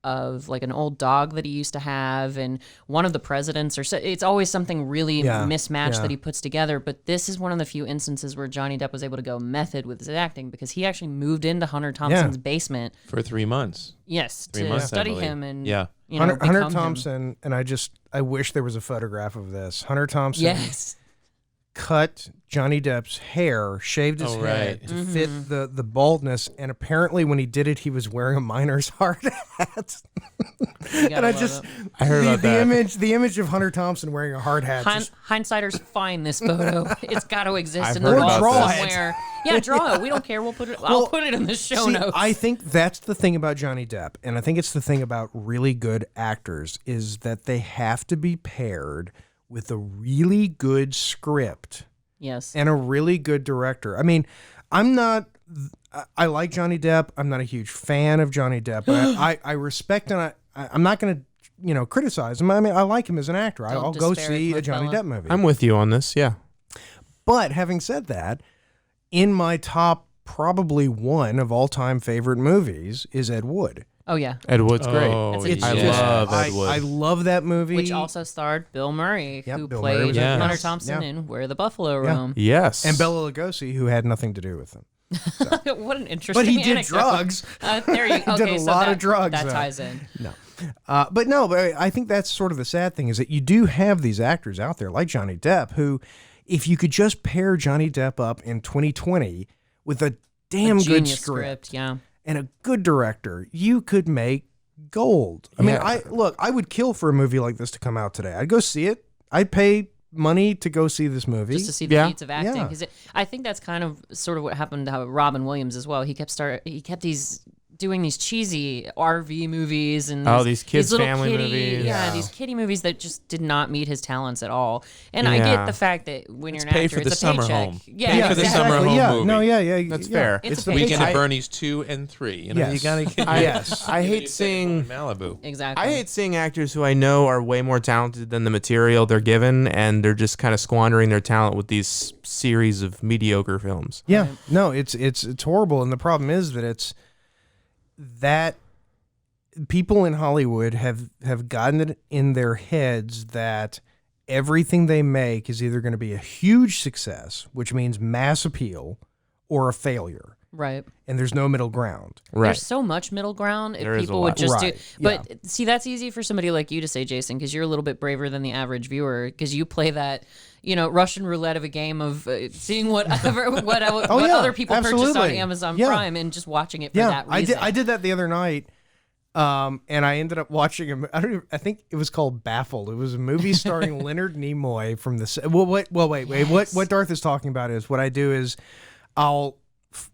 [SPEAKER 2] of like an old dog that he used to have and one of the presidents, or so. It's always something really mismatched that he puts together. But this is one of the few instances where Johnny Depp was able to go method with his acting, because he actually moved into Hunter Thompson's basement.
[SPEAKER 5] For 3 months.
[SPEAKER 2] Yes,
[SPEAKER 5] 3
[SPEAKER 2] to
[SPEAKER 5] months, I
[SPEAKER 2] study
[SPEAKER 5] believe.
[SPEAKER 2] him and
[SPEAKER 5] Yeah.
[SPEAKER 3] Hunter
[SPEAKER 2] become him.
[SPEAKER 3] Thompson, and I wish there was a photograph of this. Hunter Thompson
[SPEAKER 2] Yes.
[SPEAKER 3] cut Johnny Depp's hair, shaved his head
[SPEAKER 5] right.
[SPEAKER 3] to fit the baldness, and apparently when he did it, he was wearing a miner's hard hat.
[SPEAKER 2] You gotta
[SPEAKER 3] And I
[SPEAKER 2] love
[SPEAKER 3] just
[SPEAKER 2] it.
[SPEAKER 4] I heard about
[SPEAKER 3] the
[SPEAKER 4] that.
[SPEAKER 3] image of Hunter Thompson wearing a hard hat. just-
[SPEAKER 2] Hindsighters find this photo. It's got to exist
[SPEAKER 4] I've
[SPEAKER 2] in the
[SPEAKER 4] heard
[SPEAKER 2] vault
[SPEAKER 4] about
[SPEAKER 3] this. Draw it.
[SPEAKER 2] somewhere. Yeah, draw it. We don't care. We'll put it. I'll put it in the show
[SPEAKER 3] See,
[SPEAKER 2] notes.
[SPEAKER 3] I think that's the thing about Johnny Depp, and I think it's the thing about really good actors, is that they have to be paired with a really good script
[SPEAKER 2] Yes.
[SPEAKER 3] and a really good director. I mean, I like Johnny Depp. I'm not a huge fan of Johnny Depp, but I respect and I'm not going to criticize him. I mean, I like him as an actor.
[SPEAKER 2] Don't
[SPEAKER 3] I'll go
[SPEAKER 2] disparage
[SPEAKER 3] see
[SPEAKER 2] my
[SPEAKER 3] a Johnny
[SPEAKER 2] fella.
[SPEAKER 3] Depp movie.
[SPEAKER 4] I'm with you on this. Yeah.
[SPEAKER 3] But having said that, in my top probably one of all-time favorite movies is Ed Wood.
[SPEAKER 2] Oh yeah.
[SPEAKER 4] Ed Wood's great.
[SPEAKER 5] Oh,
[SPEAKER 2] It's
[SPEAKER 4] I
[SPEAKER 2] just-
[SPEAKER 4] love Ed Wood.
[SPEAKER 3] I love that movie.
[SPEAKER 2] Which also starred Bill Murray,
[SPEAKER 3] Yep,
[SPEAKER 2] who
[SPEAKER 3] Bill Murray
[SPEAKER 2] played
[SPEAKER 3] was
[SPEAKER 5] in it.
[SPEAKER 2] Hunter
[SPEAKER 5] Yes.
[SPEAKER 2] Thompson
[SPEAKER 3] Yeah.
[SPEAKER 2] in Where the Buffalo Roam.
[SPEAKER 4] yes.
[SPEAKER 3] and Bela Lugosi, who had nothing to do with him.
[SPEAKER 2] What an interesting
[SPEAKER 3] But he did
[SPEAKER 2] anecdote.
[SPEAKER 3] drugs.
[SPEAKER 2] There you go.
[SPEAKER 3] He did
[SPEAKER 2] Okay,
[SPEAKER 3] a
[SPEAKER 2] so
[SPEAKER 3] lot
[SPEAKER 2] that,
[SPEAKER 3] of drugs.
[SPEAKER 2] That ties in.
[SPEAKER 3] No. But I think that's sort of the sad thing is that you do have these actors out there like Johnny Depp who, if you could just pair Johnny Depp up in 2020 with a damn good
[SPEAKER 2] Genius
[SPEAKER 3] script
[SPEAKER 2] yeah.
[SPEAKER 3] and a good director, you could make gold. I mean, I would kill for a movie like this to come out today. I'd go see it. I'd pay money to go see this movie.
[SPEAKER 2] Just to see the feats of acting.
[SPEAKER 3] Yeah.
[SPEAKER 2] 'Cause I think that's kind of sort of what happened to Robin Williams as well. He kept doing these cheesy RV movies and
[SPEAKER 4] these kids'
[SPEAKER 2] little
[SPEAKER 4] family
[SPEAKER 2] kiddie,
[SPEAKER 4] movies.
[SPEAKER 2] Yeah, these kiddie movies that just did not meet his talents at all. And I get the fact that when you're an
[SPEAKER 5] pay
[SPEAKER 2] actor,
[SPEAKER 5] for the
[SPEAKER 2] it's a
[SPEAKER 5] summer
[SPEAKER 2] paycheck.
[SPEAKER 5] home.
[SPEAKER 2] Yeah,
[SPEAKER 5] Pay for the
[SPEAKER 2] exactly.
[SPEAKER 5] summer home movie.
[SPEAKER 3] No, yeah.
[SPEAKER 4] That's fair.
[SPEAKER 2] It's a
[SPEAKER 5] Weekend
[SPEAKER 2] paycheck.
[SPEAKER 5] at Bernie's 2 and 3. You know,
[SPEAKER 3] Yes.
[SPEAKER 5] you gotta get.
[SPEAKER 3] Yes.
[SPEAKER 4] I hate seeing
[SPEAKER 5] Malibu.
[SPEAKER 2] Exactly.
[SPEAKER 4] I hate seeing actors who I know are way more talented than the material they're given, and they're just kind of squandering their talent with these series of mediocre films.
[SPEAKER 3] Yeah. No, it's horrible. And the problem is that it's that people in Hollywood have gotten it in their heads that everything they make is either going to be a huge success, which means mass appeal, or a failure.
[SPEAKER 2] Right.
[SPEAKER 3] And there's no middle ground.
[SPEAKER 4] Right.
[SPEAKER 2] There's so much middle ground if
[SPEAKER 4] There is a
[SPEAKER 2] people
[SPEAKER 4] lot.
[SPEAKER 2] would just do.
[SPEAKER 3] Right,
[SPEAKER 2] But see, that's easy for somebody like you to say, Jason, because you're a little bit braver than the average viewer because you play that, Russian roulette of a game of seeing what other people purchased on
[SPEAKER 3] absolutely.
[SPEAKER 2] Amazon
[SPEAKER 3] Yeah.
[SPEAKER 2] Prime and just watching it for that reason.
[SPEAKER 3] I did that the other night. And I ended up watching I think it was called Baffled. It was a movie starring Leonard Nimoy from the. Wait. What Darth is talking about is what I do is I'll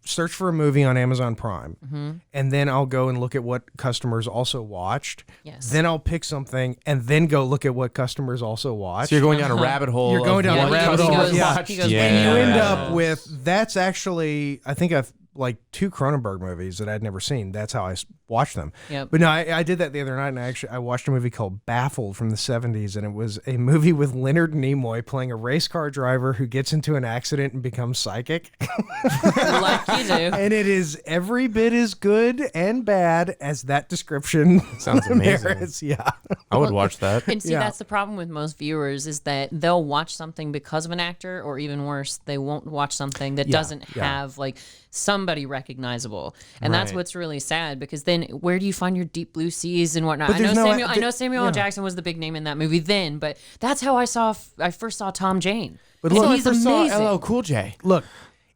[SPEAKER 3] search for a movie on Amazon Prime, and then I'll go and look at what customers also watched.
[SPEAKER 2] Yes.
[SPEAKER 3] Then I'll pick something and then go look at what customers also watched.
[SPEAKER 4] So you're going down a rabbit hole.
[SPEAKER 3] You're going down
[SPEAKER 2] Yeah,
[SPEAKER 3] a rabbit
[SPEAKER 2] he
[SPEAKER 3] hole.
[SPEAKER 2] goes-
[SPEAKER 3] Yeah.
[SPEAKER 2] he goes
[SPEAKER 5] Yeah.
[SPEAKER 3] And you end up
[SPEAKER 2] Yeah.
[SPEAKER 3] with that's actually I think I've like 2 Cronenberg movies that I'd never seen. That's how I watched them.
[SPEAKER 2] Yep.
[SPEAKER 3] But no, I did that the other night, and I watched a movie called Baffled from the 70s, and it was a movie with Leonard Nimoy playing a race car driver who gets into an accident and becomes psychic.
[SPEAKER 2] like you do.
[SPEAKER 3] And it is every bit as good and bad as that description
[SPEAKER 4] Sounds amazing.
[SPEAKER 3] merits. Yeah.
[SPEAKER 4] I would watch that.
[SPEAKER 2] And see,
[SPEAKER 3] Yeah.
[SPEAKER 2] that's the problem with most viewers is that they'll watch something because of an actor, or even worse, they won't watch something that doesn't have like somebody recognizable. And that's
[SPEAKER 4] Right.
[SPEAKER 2] what's really sad because then where do you find your deep blue seas and whatnot?
[SPEAKER 3] But there's no-
[SPEAKER 2] I know Samuel L. Jackson was the big name in that movie then, but that's how I first saw Tom Jane.
[SPEAKER 3] But
[SPEAKER 2] And
[SPEAKER 3] look,
[SPEAKER 2] he's amazing.
[SPEAKER 4] LL Cool J.
[SPEAKER 3] Look,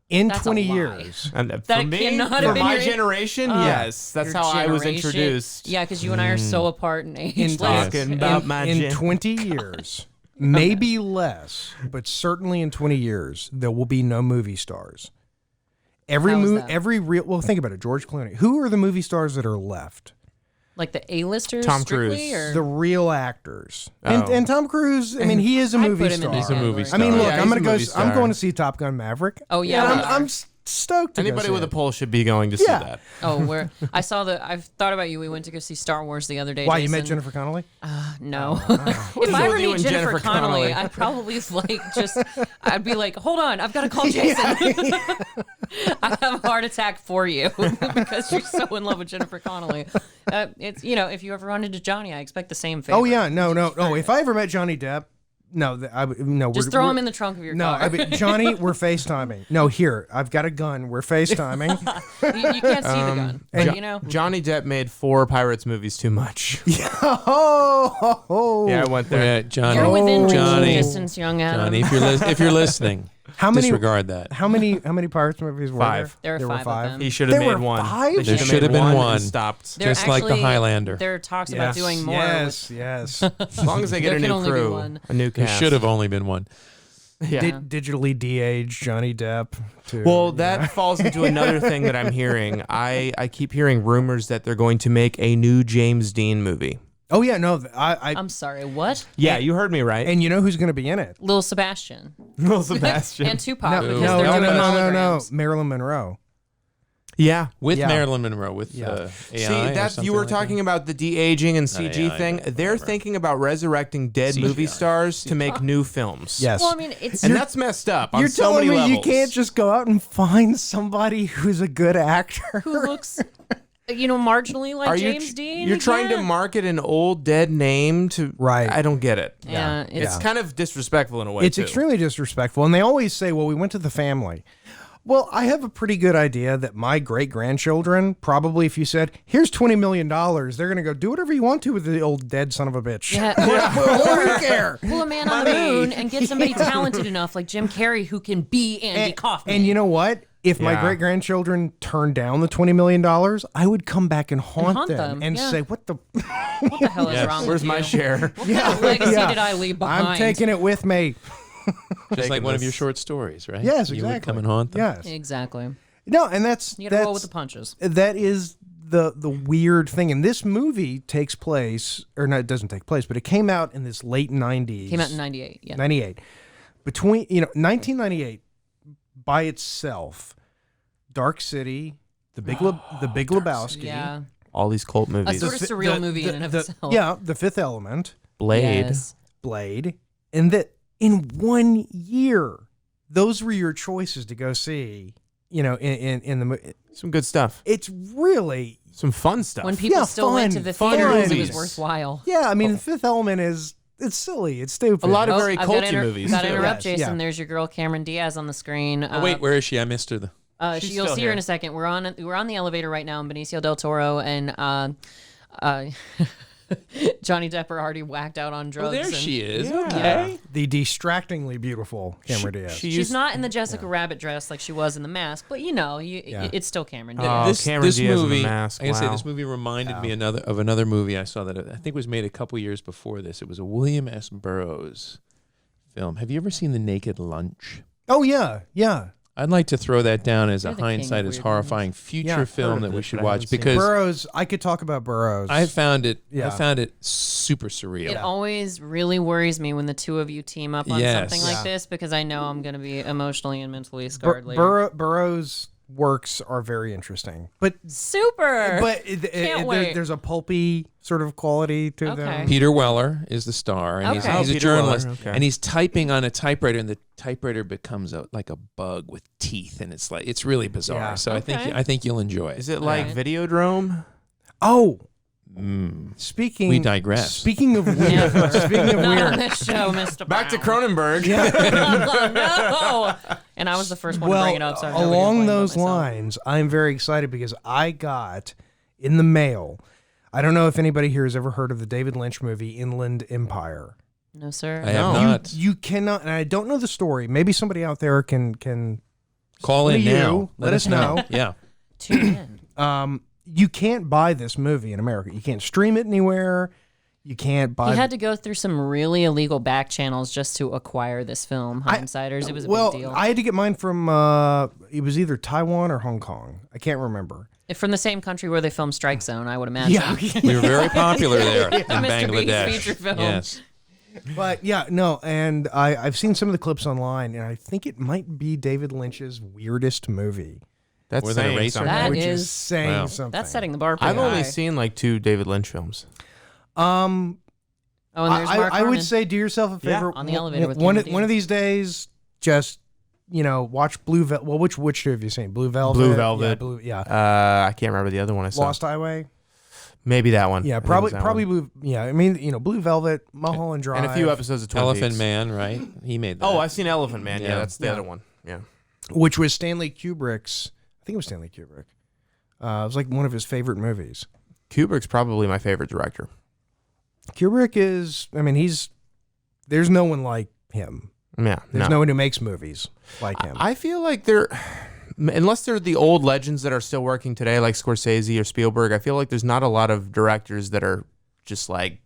[SPEAKER 3] in
[SPEAKER 2] That's a
[SPEAKER 3] 20
[SPEAKER 2] lie.
[SPEAKER 3] years.
[SPEAKER 4] And
[SPEAKER 2] That
[SPEAKER 4] for me,
[SPEAKER 2] cannot have
[SPEAKER 4] for
[SPEAKER 2] been
[SPEAKER 4] my
[SPEAKER 2] your-
[SPEAKER 4] generation, yes, that's
[SPEAKER 2] Your
[SPEAKER 4] how I was
[SPEAKER 2] generation.
[SPEAKER 4] introduced.
[SPEAKER 2] Yeah, because you and I are so apart in age.
[SPEAKER 3] In
[SPEAKER 2] Like,
[SPEAKER 4] talking about my
[SPEAKER 3] in
[SPEAKER 4] gen-
[SPEAKER 3] 20 years, maybe less, but certainly in 20 years, there will be no movie stars.
[SPEAKER 2] How is that?
[SPEAKER 3] Every real, well, think about it. George Clooney. Who are the movie stars that are left?
[SPEAKER 2] like the A-listers,
[SPEAKER 4] Tom
[SPEAKER 2] strictly,
[SPEAKER 4] Cruise.
[SPEAKER 2] or
[SPEAKER 3] The real actors.
[SPEAKER 4] Oh.
[SPEAKER 3] And Tom Cruise, I mean, he is a
[SPEAKER 2] I'd
[SPEAKER 3] movie
[SPEAKER 2] put him in
[SPEAKER 3] star.
[SPEAKER 2] that
[SPEAKER 5] He's a movie
[SPEAKER 2] category.
[SPEAKER 5] star.
[SPEAKER 3] I mean, look,
[SPEAKER 4] Yeah,
[SPEAKER 3] I'm
[SPEAKER 4] he's
[SPEAKER 3] going
[SPEAKER 4] a
[SPEAKER 3] to go.
[SPEAKER 4] movie
[SPEAKER 3] I'm
[SPEAKER 4] star.
[SPEAKER 3] going to see Top Gun Maverick.
[SPEAKER 2] Oh, yeah,
[SPEAKER 3] And
[SPEAKER 2] we
[SPEAKER 3] I'm
[SPEAKER 2] are.
[SPEAKER 3] stoked to go
[SPEAKER 4] Anybody
[SPEAKER 3] see
[SPEAKER 4] with a
[SPEAKER 3] it.
[SPEAKER 4] pulse should be going to see
[SPEAKER 3] Yeah.
[SPEAKER 4] that.
[SPEAKER 2] Oh, I've thought about you. We went to go see Star Wars the other day.
[SPEAKER 3] Why,
[SPEAKER 2] Jason.
[SPEAKER 3] you met Jennifer Connelly?
[SPEAKER 2] No.
[SPEAKER 4] is
[SPEAKER 2] If
[SPEAKER 4] it
[SPEAKER 2] I
[SPEAKER 4] with
[SPEAKER 2] ever
[SPEAKER 4] you
[SPEAKER 2] meet
[SPEAKER 4] and
[SPEAKER 2] Jennifer
[SPEAKER 4] Jennifer
[SPEAKER 2] Connelly,
[SPEAKER 4] Connelly?
[SPEAKER 2] I'd probably I'd be like, hold on, I've got to call Jason. I have a heart attack for you because you're so in love with Jennifer Connelly. It's if you ever run into Johnny, I expect the same favor.
[SPEAKER 3] Oh, yeah. No. If I ever met Johnny Depp, no, no.
[SPEAKER 2] Just throw him in the trunk of your
[SPEAKER 3] No,
[SPEAKER 2] car.
[SPEAKER 3] Johnny, we're FaceTiming. No, here, I've got a gun. We're FaceTiming.
[SPEAKER 2] you can't see the gun, but
[SPEAKER 4] Johnny Depp made 4 Pirates movies too much.
[SPEAKER 3] Oh,
[SPEAKER 4] Yeah, I went there.
[SPEAKER 5] Yeah, Johnny.
[SPEAKER 2] you're within reaching
[SPEAKER 5] Johnny.
[SPEAKER 2] distance, young Adam.
[SPEAKER 5] Johnny, if you're listening,
[SPEAKER 3] How many?
[SPEAKER 5] disregard that.
[SPEAKER 3] How many Pirates movies were
[SPEAKER 4] 5.
[SPEAKER 3] there?
[SPEAKER 2] There were 5 of them.
[SPEAKER 4] He should have
[SPEAKER 3] There
[SPEAKER 4] made
[SPEAKER 3] were
[SPEAKER 4] one.
[SPEAKER 3] 5?
[SPEAKER 4] They
[SPEAKER 3] There
[SPEAKER 4] should
[SPEAKER 5] should
[SPEAKER 4] have
[SPEAKER 5] have been
[SPEAKER 4] made
[SPEAKER 5] one.
[SPEAKER 4] and stopped.
[SPEAKER 2] There
[SPEAKER 5] Just like the
[SPEAKER 2] actually-
[SPEAKER 5] Highlander.
[SPEAKER 2] There are talks about doing more.
[SPEAKER 3] Yes,
[SPEAKER 2] with-
[SPEAKER 3] yes.
[SPEAKER 4] As long as they get
[SPEAKER 2] There
[SPEAKER 4] a
[SPEAKER 2] can
[SPEAKER 4] new
[SPEAKER 2] only be
[SPEAKER 4] crew,
[SPEAKER 2] one.
[SPEAKER 4] a new
[SPEAKER 5] There
[SPEAKER 4] cast.
[SPEAKER 5] should have only been one.
[SPEAKER 4] Yeah.
[SPEAKER 3] Digitally de-aged Johnny Depp.
[SPEAKER 4] Well, that falls into another thing that I'm hearing. I keep hearing rumors that they're going to make a new James Dean movie.
[SPEAKER 3] Oh yeah, no, I
[SPEAKER 2] I'm sorry, what?
[SPEAKER 4] Yeah, you heard me right.
[SPEAKER 3] and you know who's going to be in it?
[SPEAKER 2] Lil Sebastian
[SPEAKER 4] Will Sebastian.
[SPEAKER 2] and Tupac
[SPEAKER 3] No,
[SPEAKER 2] because
[SPEAKER 3] no,
[SPEAKER 2] they're
[SPEAKER 3] no,
[SPEAKER 2] doing
[SPEAKER 3] no,
[SPEAKER 2] holograms.
[SPEAKER 3] Marilyn Monroe.
[SPEAKER 4] Yeah.
[SPEAKER 5] With
[SPEAKER 3] Yeah.
[SPEAKER 5] Marilyn Monroe, with
[SPEAKER 3] Yeah.
[SPEAKER 5] AI.
[SPEAKER 4] See,
[SPEAKER 5] or
[SPEAKER 4] that's
[SPEAKER 5] something
[SPEAKER 4] you were
[SPEAKER 5] like
[SPEAKER 4] talking
[SPEAKER 5] that?
[SPEAKER 4] about the de-aging and
[SPEAKER 5] Not
[SPEAKER 4] CG
[SPEAKER 5] AI,
[SPEAKER 4] thing.
[SPEAKER 5] but
[SPEAKER 4] They're
[SPEAKER 5] whatever.
[SPEAKER 4] thinking about resurrecting dead
[SPEAKER 5] CGI.
[SPEAKER 4] movie stars to make new films.
[SPEAKER 3] Yes.
[SPEAKER 2] Well, I mean, it's
[SPEAKER 4] And that's messed up on
[SPEAKER 3] You're
[SPEAKER 4] so
[SPEAKER 3] telling
[SPEAKER 4] many
[SPEAKER 3] me
[SPEAKER 4] levels.
[SPEAKER 3] you can't just go out and find somebody who's a good actor?
[SPEAKER 2] who looks, marginally like
[SPEAKER 4] Are
[SPEAKER 2] James
[SPEAKER 4] you
[SPEAKER 2] Dean.
[SPEAKER 4] You're
[SPEAKER 2] You
[SPEAKER 4] trying to
[SPEAKER 2] can't.
[SPEAKER 4] market an old dead name to
[SPEAKER 3] Right.
[SPEAKER 4] I don't get it.
[SPEAKER 2] Yeah,
[SPEAKER 4] It's kind of disrespectful in a way.
[SPEAKER 3] It's
[SPEAKER 4] too.
[SPEAKER 3] extremely disrespectful. And they always say, well, we went to the family. Well, I have a pretty good idea that my great-grandchildren, probably if you said, here's $20 million, they're going to go do whatever you want to with the old dead son of a bitch.
[SPEAKER 2] Yeah.
[SPEAKER 3] What do you care?
[SPEAKER 2] Pull a man on the moon and get somebody talented enough like Jim Carrey who can be Andy Kaufman.
[SPEAKER 3] And you know what? If my great-grandchildren turned down the $20 million, I would come back and haunt them and say, what the
[SPEAKER 2] hell is wrong
[SPEAKER 4] Where's
[SPEAKER 2] with
[SPEAKER 4] my
[SPEAKER 2] you?
[SPEAKER 4] share?
[SPEAKER 2] What kind of legacy did I leave behind?
[SPEAKER 3] I'm taking it with me.
[SPEAKER 5] Just like one of your short stories, right?
[SPEAKER 3] Yes,
[SPEAKER 5] You
[SPEAKER 3] exactly.
[SPEAKER 5] would come and haunt them.
[SPEAKER 3] Yes.
[SPEAKER 2] Exactly.
[SPEAKER 3] No, and that's
[SPEAKER 2] You gotta roll with the punches.
[SPEAKER 3] That is the weird thing. And this movie takes place, or no, it doesn't take place, but it came out in this late 90s.
[SPEAKER 2] Came out in 98. Yeah.
[SPEAKER 3] 98. Between 1998 by itself, Dark City, The Big Lebowski,
[SPEAKER 2] Yeah.
[SPEAKER 4] All these cult
[SPEAKER 2] A
[SPEAKER 4] movies.
[SPEAKER 2] sort of surreal movie in and of itself.
[SPEAKER 3] Yeah, The Fifth Element,
[SPEAKER 4] Blade.
[SPEAKER 2] Yes.
[SPEAKER 3] Blade, and that in 1 year, those were your choices to go see. In the movie.
[SPEAKER 4] Some good stuff.
[SPEAKER 3] It's really
[SPEAKER 4] Some fun stuff.
[SPEAKER 2] When people still went to the
[SPEAKER 4] fun
[SPEAKER 2] theaters, it was
[SPEAKER 4] movies.
[SPEAKER 2] worthwhile.
[SPEAKER 3] I mean, The Fifth Element it's silly, it's stupid.
[SPEAKER 4] A lot of very
[SPEAKER 2] I've gotta
[SPEAKER 4] culty movies.
[SPEAKER 2] Got to
[SPEAKER 4] too.
[SPEAKER 2] interrupt,
[SPEAKER 3] Yes,
[SPEAKER 2] Jason.
[SPEAKER 3] yeah.
[SPEAKER 2] There's your girl Cameron Diaz on the screen.
[SPEAKER 5] Oh, wait, where is she? I missed her.
[SPEAKER 4] She's
[SPEAKER 2] You'll
[SPEAKER 4] still
[SPEAKER 2] see her
[SPEAKER 4] here.
[SPEAKER 2] in a second. We're on the elevator right now, and Benicio del Toro and Johnny Depp are already whacked out on drugs.
[SPEAKER 5] Oh, there
[SPEAKER 2] and
[SPEAKER 5] she is.
[SPEAKER 4] Yeah.
[SPEAKER 5] Okay.
[SPEAKER 3] The distractingly beautiful Cameron Diaz.
[SPEAKER 2] She's not in the Jessica Rabbit dress like she was in The Mask, but it's still Cameron Diaz.
[SPEAKER 4] Oh, Cameron Diaz in The
[SPEAKER 5] movie,
[SPEAKER 4] Mask,
[SPEAKER 5] I gotta say,
[SPEAKER 4] wow.
[SPEAKER 5] this movie reminded me of another movie I saw that I think was made a couple years before this. It was a William S. Burroughs film. Have you ever seen The Naked Lunch?
[SPEAKER 3] Oh yeah.
[SPEAKER 5] I'd like to throw that down as
[SPEAKER 2] You're
[SPEAKER 5] a
[SPEAKER 2] the king of
[SPEAKER 5] Hindsight is
[SPEAKER 2] weird
[SPEAKER 5] Horrifying
[SPEAKER 3] Yeah,
[SPEAKER 5] future
[SPEAKER 3] I've
[SPEAKER 5] film
[SPEAKER 4] heard
[SPEAKER 5] that
[SPEAKER 4] of
[SPEAKER 5] we
[SPEAKER 4] it,
[SPEAKER 5] should
[SPEAKER 4] but I
[SPEAKER 5] watch
[SPEAKER 4] haven't seen it.
[SPEAKER 5] because
[SPEAKER 3] Burroughs. I could talk about Burroughs.
[SPEAKER 5] I found it
[SPEAKER 3] Yeah.
[SPEAKER 5] super surreal.
[SPEAKER 2] It always really worries me when the two of you team up on
[SPEAKER 5] Yes.
[SPEAKER 2] something like
[SPEAKER 3] Yeah.
[SPEAKER 2] this because I know I'm going to be emotionally and mentally scarred later.
[SPEAKER 3] Burroughs' works are very interesting, but
[SPEAKER 2] Super. Can't wait.
[SPEAKER 3] there's a pulpy sort of quality to
[SPEAKER 2] Okay.
[SPEAKER 3] them.
[SPEAKER 5] Peter Weller is the star, and
[SPEAKER 2] Okay.
[SPEAKER 5] he's a
[SPEAKER 4] Peter
[SPEAKER 5] journalist,
[SPEAKER 4] Weller, okay.
[SPEAKER 5] and he's typing on a typewriter, and the typewriter becomes like a bug with teeth, and it's really bizarre.
[SPEAKER 3] Yeah.
[SPEAKER 5] So
[SPEAKER 2] Okay.
[SPEAKER 5] I think you'll enjoy it.
[SPEAKER 4] Is it like
[SPEAKER 2] Alright.
[SPEAKER 4] Videodrome?
[SPEAKER 3] Oh,
[SPEAKER 5] Mm.
[SPEAKER 3] speaking.
[SPEAKER 5] We digress.
[SPEAKER 3] Speaking of weird.
[SPEAKER 2] Never.
[SPEAKER 3] Speaking of
[SPEAKER 2] Not on
[SPEAKER 3] weird.
[SPEAKER 2] this show, Mr.
[SPEAKER 4] Back to
[SPEAKER 2] Brown.
[SPEAKER 4] Cronenberg.
[SPEAKER 2] No. And I was the first one to bring it up. So I have nobody to
[SPEAKER 3] along
[SPEAKER 2] blame but
[SPEAKER 3] those
[SPEAKER 2] myself.
[SPEAKER 3] lines, I'm very excited because I got in the mail. I don't know if anybody here has ever heard of the David Lynch movie Inland Empire.
[SPEAKER 2] No, sir.
[SPEAKER 5] I have
[SPEAKER 4] No.
[SPEAKER 5] not.
[SPEAKER 3] You cannot, and I don't know the story. Maybe somebody out there can
[SPEAKER 5] Call in
[SPEAKER 3] you,
[SPEAKER 5] now.
[SPEAKER 3] let us know.
[SPEAKER 5] Yeah.
[SPEAKER 2] Tune in.
[SPEAKER 3] You can't buy this movie in America. You can't stream it anywhere. You can't buy.
[SPEAKER 2] He had to go through some really illegal back channels just to acquire this film. Hindsighters. It was a big deal.
[SPEAKER 3] I had to get mine from. It was either Taiwan or Hong Kong. I can't remember.
[SPEAKER 2] From the same country where they filmed Strike Zone, I would imagine.
[SPEAKER 5] We were very popular there in
[SPEAKER 2] Mr. Beast
[SPEAKER 5] Bangladesh.
[SPEAKER 2] feature film.
[SPEAKER 5] Yes.
[SPEAKER 3] But yeah, no, and I've seen some of the clips online, and I think it might be David Lynch's weirdest movie,
[SPEAKER 4] That's
[SPEAKER 5] More than a
[SPEAKER 4] saying
[SPEAKER 5] racer?
[SPEAKER 4] something.
[SPEAKER 2] That
[SPEAKER 3] which is
[SPEAKER 2] is-
[SPEAKER 3] saying
[SPEAKER 5] Wow.
[SPEAKER 3] something.
[SPEAKER 2] That's setting the bar pretty
[SPEAKER 4] I've only
[SPEAKER 2] high.
[SPEAKER 4] seen like 2 David Lynch films.
[SPEAKER 3] Um,
[SPEAKER 2] Oh, and there's Mark
[SPEAKER 3] I would
[SPEAKER 2] Harmon.
[SPEAKER 3] say do yourself a
[SPEAKER 4] Yeah,
[SPEAKER 3] favor.
[SPEAKER 2] on the elevator with
[SPEAKER 3] one
[SPEAKER 2] Cameron
[SPEAKER 3] one of
[SPEAKER 2] Diaz.
[SPEAKER 3] these days, just watch Blue Velvet. Well, which two have you seen? Blue Velvet.
[SPEAKER 4] Blue Velvet.
[SPEAKER 3] Yeah, yeah.
[SPEAKER 4] I can't remember the other one I saw.
[SPEAKER 3] Lost Highway.
[SPEAKER 4] Maybe that one.
[SPEAKER 3] Yeah,
[SPEAKER 4] I think it was that
[SPEAKER 3] probably
[SPEAKER 4] one.
[SPEAKER 3] Blue. Yeah, I mean, Blue Velvet, Mulholland Drive,
[SPEAKER 4] And a few episodes of Twin
[SPEAKER 5] Elephant
[SPEAKER 4] Peaks.
[SPEAKER 5] Man, right? He made that.
[SPEAKER 4] Oh, I've seen Elephant Man. Yeah,
[SPEAKER 5] Yeah.
[SPEAKER 4] that's the
[SPEAKER 3] Yeah.
[SPEAKER 4] other one. Yeah.
[SPEAKER 3] which was Stanley Kubrick's. I think it was Stanley Kubrick. It was like one of his favorite movies.
[SPEAKER 4] Kubrick's probably my favorite director.
[SPEAKER 3] Kubrick is. I mean, there's no one like him.
[SPEAKER 4] Yeah.
[SPEAKER 3] There's no one who makes movies like him.
[SPEAKER 4] I feel like unless they're the old legends that are still working today, like Scorsese or Spielberg, I feel like there's not a lot of directors that are just like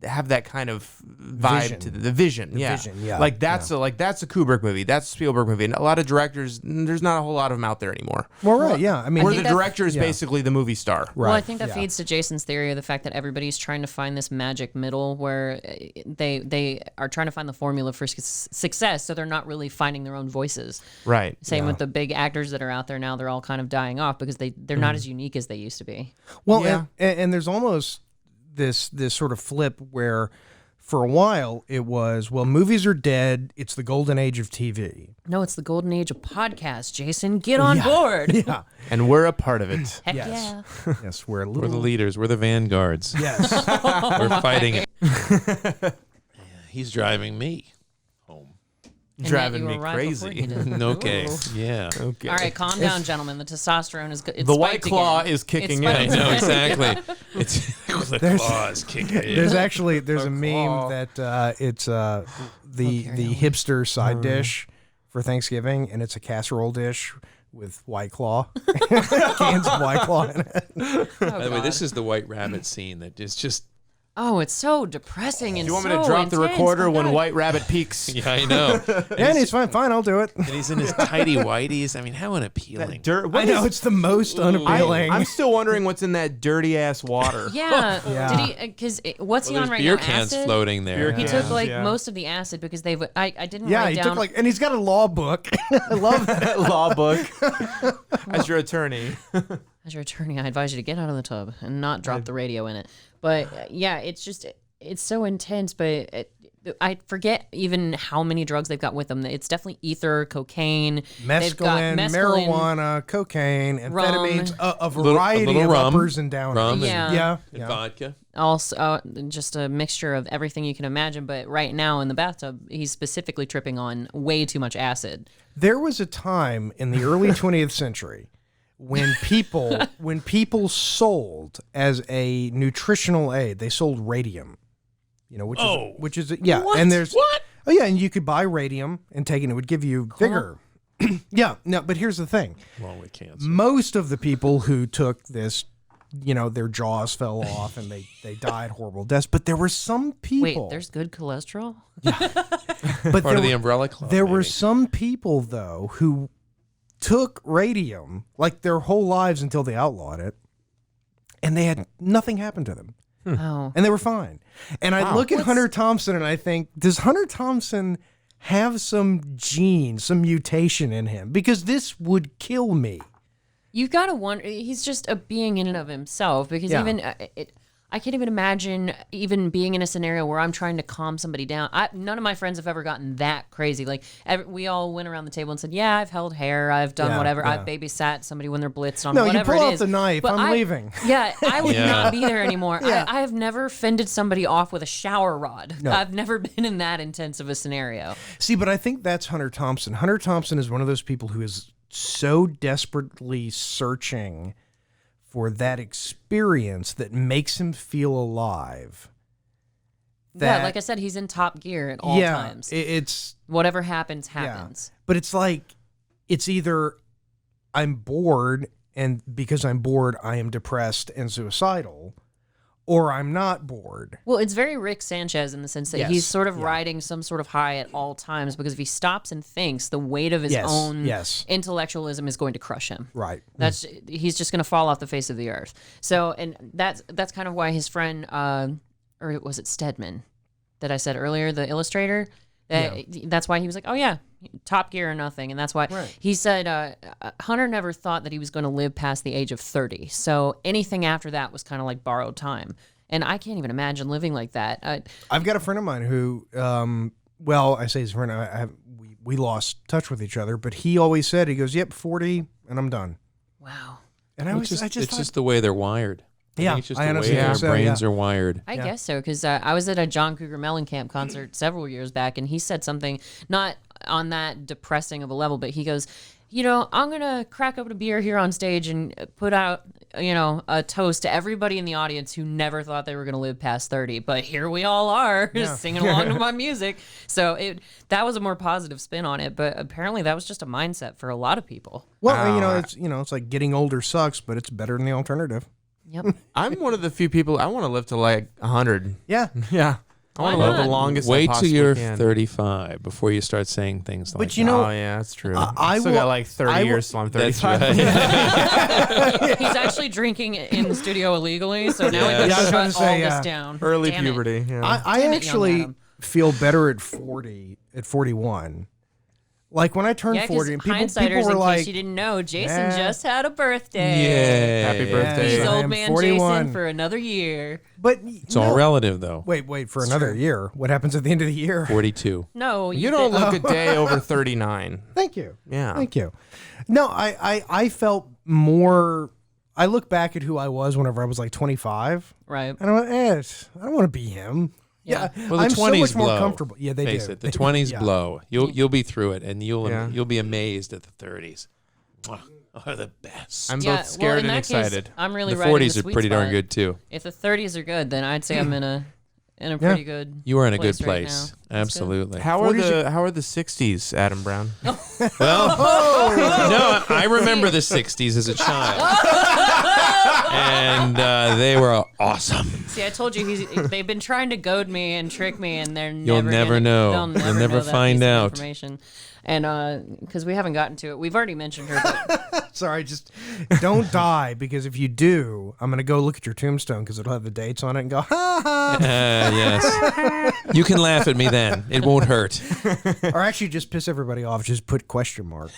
[SPEAKER 4] have that kind of vibe
[SPEAKER 3] Vision.
[SPEAKER 4] to the vision.
[SPEAKER 3] The
[SPEAKER 4] yeah.
[SPEAKER 3] vision, yeah,
[SPEAKER 4] Like that's a Kubrick movie. That's a Spielberg movie. And a lot of directors, there's not a whole lot of them out there anymore.
[SPEAKER 3] well, right, yeah. I mean,
[SPEAKER 4] Where
[SPEAKER 2] think
[SPEAKER 4] the
[SPEAKER 2] that-
[SPEAKER 4] director is
[SPEAKER 3] yeah.
[SPEAKER 4] basically the movie star.
[SPEAKER 3] right,
[SPEAKER 2] Well, I think that
[SPEAKER 3] yeah.
[SPEAKER 2] feeds to Jason's theory of the fact that everybody's trying to find this magic middle where they are trying to find the formula for success, so they're not really finding their own voices.
[SPEAKER 4] Right.
[SPEAKER 2] Same with the big actors that are out there now; they're all kind of dying off because they're not as unique as they used to be.
[SPEAKER 3] Well,
[SPEAKER 4] Yeah.
[SPEAKER 3] and there's almost this sort of flip where, for a while, it was, well, movies are dead. It's the golden age of TV.
[SPEAKER 2] No, it's the golden age of podcasts. Jason, get on board.
[SPEAKER 3] Yeah.
[SPEAKER 4] And we're a part of it.
[SPEAKER 2] Heck
[SPEAKER 3] Yes.
[SPEAKER 2] yeah.
[SPEAKER 3] Yes, we're a
[SPEAKER 5] We're
[SPEAKER 3] little.
[SPEAKER 5] the leaders. We're the vanguards.
[SPEAKER 3] Yes.
[SPEAKER 5] We're fighting it. He's driving me home.
[SPEAKER 2] And yet
[SPEAKER 4] Driving
[SPEAKER 2] you
[SPEAKER 4] me
[SPEAKER 2] arrived before
[SPEAKER 4] crazy.
[SPEAKER 2] he did.
[SPEAKER 5] Okay.
[SPEAKER 2] Ooh.
[SPEAKER 5] Yeah.
[SPEAKER 4] Okay.
[SPEAKER 2] All right, calm down, gentlemen. The testosterone is good. It's
[SPEAKER 4] The White
[SPEAKER 2] spiked
[SPEAKER 4] Claw
[SPEAKER 2] again.
[SPEAKER 4] is kicking
[SPEAKER 2] It's
[SPEAKER 4] in.
[SPEAKER 5] I
[SPEAKER 2] spiked
[SPEAKER 5] know
[SPEAKER 2] again.
[SPEAKER 5] exactly. It's the
[SPEAKER 3] There's-
[SPEAKER 5] claws kicking in.
[SPEAKER 3] There's a meme
[SPEAKER 4] claw.
[SPEAKER 3] that it's the hipster side dish for Thanksgiving, and it's a casserole dish with White Claw, cans of White Claw in it.
[SPEAKER 5] By the way, this is the White Rabbit scene that is just.
[SPEAKER 2] Oh, it's so depressing and
[SPEAKER 4] Do you want me
[SPEAKER 2] so
[SPEAKER 4] to drop the
[SPEAKER 2] intense.
[SPEAKER 4] recorder
[SPEAKER 2] Oh,
[SPEAKER 4] when
[SPEAKER 2] God.
[SPEAKER 4] White Rabbit peaks?
[SPEAKER 5] Yeah, I know.
[SPEAKER 3] And he's fine, I'll do it.
[SPEAKER 5] And he's in his tidy whities. I mean, how unappealing.
[SPEAKER 4] Dirt.
[SPEAKER 3] I know it's the most unappealing.
[SPEAKER 4] I'm still wondering what's in that dirty ass water.
[SPEAKER 2] Yeah.
[SPEAKER 3] Yeah.
[SPEAKER 2] Did he? Because what's he
[SPEAKER 5] Well,
[SPEAKER 2] on
[SPEAKER 5] there's
[SPEAKER 2] right
[SPEAKER 5] beer
[SPEAKER 2] now?
[SPEAKER 5] cans
[SPEAKER 2] Acid?
[SPEAKER 5] floating there.
[SPEAKER 4] Beer
[SPEAKER 2] He
[SPEAKER 4] cans.
[SPEAKER 2] took like
[SPEAKER 4] Yeah.
[SPEAKER 2] most of the acid because they. I didn't
[SPEAKER 3] Yeah,
[SPEAKER 2] write
[SPEAKER 3] he
[SPEAKER 2] down.
[SPEAKER 3] took and he's got a law book. I love that.
[SPEAKER 4] Law book. As your attorney.
[SPEAKER 2] As your attorney, I advise you to get out of the tub and not drop the radio in it. But yeah, it's just it's so intense. But I forget even how many drugs they've got with them. It's definitely ether, cocaine, they've got
[SPEAKER 3] Mescaline,
[SPEAKER 2] mescaline,
[SPEAKER 3] marijuana, cocaine,
[SPEAKER 2] Rum.
[SPEAKER 3] amphetamines, a
[SPEAKER 5] little
[SPEAKER 3] variety of
[SPEAKER 5] rum,
[SPEAKER 3] uppers and downers.
[SPEAKER 5] rum and-
[SPEAKER 2] Yeah.
[SPEAKER 5] And vodka.
[SPEAKER 2] also just a mixture of everything you can imagine. But right now in the bathtub, he's specifically tripping on way too much acid.
[SPEAKER 3] There was a time in the early 20th century when people sold as a nutritional aid, they sold radium. You know, which is yeah, and there's
[SPEAKER 5] What?
[SPEAKER 3] Oh yeah, and you could buy radium and take it, and it would give you vigor. Yeah, no, but here's the thing.
[SPEAKER 5] Along with cancer.
[SPEAKER 3] Most of the people who took this, you know, their jaws fell off and they died horrible deaths. But there were some people.
[SPEAKER 2] Wait, there's good cholesterol?
[SPEAKER 3] but
[SPEAKER 5] Part of the umbrella club.
[SPEAKER 3] there were
[SPEAKER 5] maybe.
[SPEAKER 3] some people though who took radium like their whole lives until they outlawed it, and they had nothing happen to them.
[SPEAKER 2] Oh.
[SPEAKER 3] And they were fine. And I look at Hunter Thompson and I think, does Hunter Thompson have some gene, some mutation in him? Because this would kill me.
[SPEAKER 2] You've got to wonder. He's just a being in and of himself. Because
[SPEAKER 3] Yeah.
[SPEAKER 2] even I can't even imagine even being in a scenario where I'm trying to calm somebody down. None of my friends have ever gotten that crazy. Like we all went around the table and said, "Yeah, I've held hair, I've done
[SPEAKER 3] Yeah,
[SPEAKER 2] whatever,
[SPEAKER 3] yeah.
[SPEAKER 2] I've babysat somebody when they're blitzed on
[SPEAKER 3] No, you
[SPEAKER 2] whatever
[SPEAKER 3] pull
[SPEAKER 2] it
[SPEAKER 3] out
[SPEAKER 2] is."
[SPEAKER 3] the knife,
[SPEAKER 2] But
[SPEAKER 3] I'm leaving.
[SPEAKER 2] Yeah, I would
[SPEAKER 5] Yeah.
[SPEAKER 2] not be there anymore.
[SPEAKER 3] Yeah.
[SPEAKER 2] I have never fended somebody off with a shower rod.
[SPEAKER 3] No.
[SPEAKER 2] I've never been in that intense of a scenario.
[SPEAKER 3] See, but I think that's Hunter Thompson. Hunter Thompson is one of those people who is so desperately searching for that experience that makes him feel alive.
[SPEAKER 2] Yeah, like I said, he's in top gear at all times.
[SPEAKER 3] It's
[SPEAKER 2] Whatever happens, happens.
[SPEAKER 3] but it's like it's either I'm bored, and because I'm bored, I am depressed and suicidal, or I'm not bored.
[SPEAKER 2] Well, it's very Rick Sanchez in the sense that
[SPEAKER 3] Yes,
[SPEAKER 2] he's sort of
[SPEAKER 3] yeah.
[SPEAKER 2] riding some sort of high at all times, because if he stops and thinks, the weight of his
[SPEAKER 3] Yes,
[SPEAKER 2] own
[SPEAKER 3] yes.
[SPEAKER 2] intellectualism is going to crush him.
[SPEAKER 3] Right.
[SPEAKER 2] He's just going to fall off the face of the earth. So, and that's kind of why his friend, or was it Stedman, that I said earlier, the illustrator. That's why he was like, "Oh yeah, Top Gear or nothing," and that's why he said Hunter never thought that he was going to live past the age of 30. So anything after that was kind of like borrowed time, and I can't even imagine living like that.
[SPEAKER 3] I've got a friend of mine who, well, I say his friend. We lost touch with each other, but he always said, he goes, "Yep, 40, and I'm done."
[SPEAKER 2] Wow.
[SPEAKER 3] And I
[SPEAKER 5] It's
[SPEAKER 3] was,
[SPEAKER 5] just,
[SPEAKER 3] I
[SPEAKER 5] it's
[SPEAKER 3] thought,
[SPEAKER 5] just the way they're wired.
[SPEAKER 3] Yeah,
[SPEAKER 5] think it's just
[SPEAKER 3] I
[SPEAKER 5] the way
[SPEAKER 3] honestly
[SPEAKER 5] their
[SPEAKER 3] think so,
[SPEAKER 5] brains
[SPEAKER 3] yeah.
[SPEAKER 5] are wired.
[SPEAKER 2] I guess so, because I was at a John Cougar Mellencamp concert several years back, and he said something not on that depressing of a level, but he goes, "You know, I'm gonna crack open a beer here on stage and put out, you know, a toast to everybody in the audience who never thought they were gonna live past 30, but here we all are singing along to my music." So that was a more positive spin on it, but apparently that was just a mindset for a lot of people.
[SPEAKER 3] well, it's like getting older sucks, but it's better than the alternative.
[SPEAKER 2] Yep.
[SPEAKER 4] I'm one of the few people, I want to live to like 100.
[SPEAKER 3] Yeah.
[SPEAKER 4] Yeah. I want to
[SPEAKER 2] Why
[SPEAKER 4] live the
[SPEAKER 2] not?
[SPEAKER 4] longest I
[SPEAKER 5] Wait till
[SPEAKER 4] possibly
[SPEAKER 5] you're
[SPEAKER 4] can.
[SPEAKER 5] 35 before you start saying things like
[SPEAKER 3] But you know,
[SPEAKER 4] Oh, yeah, that's true.
[SPEAKER 3] I
[SPEAKER 4] I still
[SPEAKER 3] will-
[SPEAKER 4] got like 30
[SPEAKER 3] I will-
[SPEAKER 4] years till I'm
[SPEAKER 5] That's
[SPEAKER 4] 35.
[SPEAKER 5] right.
[SPEAKER 2] He's actually drinking in the studio illegally, so now we
[SPEAKER 5] Yeah.
[SPEAKER 2] can
[SPEAKER 3] Yeah, I was
[SPEAKER 2] shut
[SPEAKER 3] gonna
[SPEAKER 2] all
[SPEAKER 3] say,
[SPEAKER 2] this down.
[SPEAKER 4] Early
[SPEAKER 2] Damn it.
[SPEAKER 4] puberty. Yeah.
[SPEAKER 3] I
[SPEAKER 2] Damn it, young
[SPEAKER 3] actually
[SPEAKER 2] Adam.
[SPEAKER 3] feel better at 40, at 41. Like when I turned
[SPEAKER 2] Yeah,
[SPEAKER 3] 40, and people
[SPEAKER 2] hindsighters,
[SPEAKER 3] were
[SPEAKER 2] in
[SPEAKER 3] like,
[SPEAKER 2] case you didn't know, Jason
[SPEAKER 3] Yeah.
[SPEAKER 2] just had a birthday.
[SPEAKER 5] Yeah.
[SPEAKER 4] Happy birthday.
[SPEAKER 2] He's
[SPEAKER 3] I
[SPEAKER 2] old
[SPEAKER 3] am
[SPEAKER 2] man
[SPEAKER 3] 41.
[SPEAKER 2] Jason for another year.
[SPEAKER 3] but
[SPEAKER 5] It's all relative, though.
[SPEAKER 3] Wait for another year. What happens at the end of the year?
[SPEAKER 5] 42.
[SPEAKER 2] No,
[SPEAKER 4] You don't look a day over 39.
[SPEAKER 3] Thank you.
[SPEAKER 4] Yeah.
[SPEAKER 3] Thank you. No, I felt more. I look back at who I was whenever I was like 25,
[SPEAKER 2] right.
[SPEAKER 3] and I went, I don't want to be him. Yeah,
[SPEAKER 5] Well, the
[SPEAKER 3] I'm so
[SPEAKER 5] 20s
[SPEAKER 3] much more
[SPEAKER 5] blow.
[SPEAKER 3] comfortable. Yeah, they
[SPEAKER 5] Face
[SPEAKER 3] do.
[SPEAKER 5] it, the 20s
[SPEAKER 3] Yeah.
[SPEAKER 5] blow. You'll be through it, and you'll be amazed at the 30s. Are the best.
[SPEAKER 4] I'm
[SPEAKER 2] Yeah,
[SPEAKER 4] both scared
[SPEAKER 2] well, in
[SPEAKER 4] and
[SPEAKER 2] that
[SPEAKER 4] excited.
[SPEAKER 2] Case, I'm really
[SPEAKER 5] The
[SPEAKER 2] right in
[SPEAKER 5] 40s
[SPEAKER 2] the
[SPEAKER 5] are
[SPEAKER 2] sweet
[SPEAKER 5] pretty darn
[SPEAKER 2] spot.
[SPEAKER 5] good too.
[SPEAKER 2] If the 30s are good, then I'd say I'm in a pretty good.
[SPEAKER 5] You are in a good
[SPEAKER 2] place right
[SPEAKER 5] place.
[SPEAKER 2] now. That's good.
[SPEAKER 5] Absolutely.
[SPEAKER 4] How are the 60s, Adam Brown?
[SPEAKER 5] Well, no, I remember the 60s as a child. And they were awesome.
[SPEAKER 2] See, I told you they've been trying to goad me and trick me, and they're
[SPEAKER 5] You'll
[SPEAKER 2] never
[SPEAKER 5] never
[SPEAKER 2] gonna,
[SPEAKER 5] know.
[SPEAKER 2] They'll
[SPEAKER 5] You'll
[SPEAKER 2] never
[SPEAKER 5] never
[SPEAKER 2] know that
[SPEAKER 5] find
[SPEAKER 2] piece of
[SPEAKER 5] out.
[SPEAKER 2] Information. And because we haven't gotten to it, we've already mentioned her. But
[SPEAKER 3] Sorry, just don't die, because if you do, I'm gonna go look at your tombstone because it'll have the dates on it and go, ha ha.
[SPEAKER 5] Yes. You can laugh at me then. It won't hurt.
[SPEAKER 3] Or actually, just piss everybody off. Just put question mark.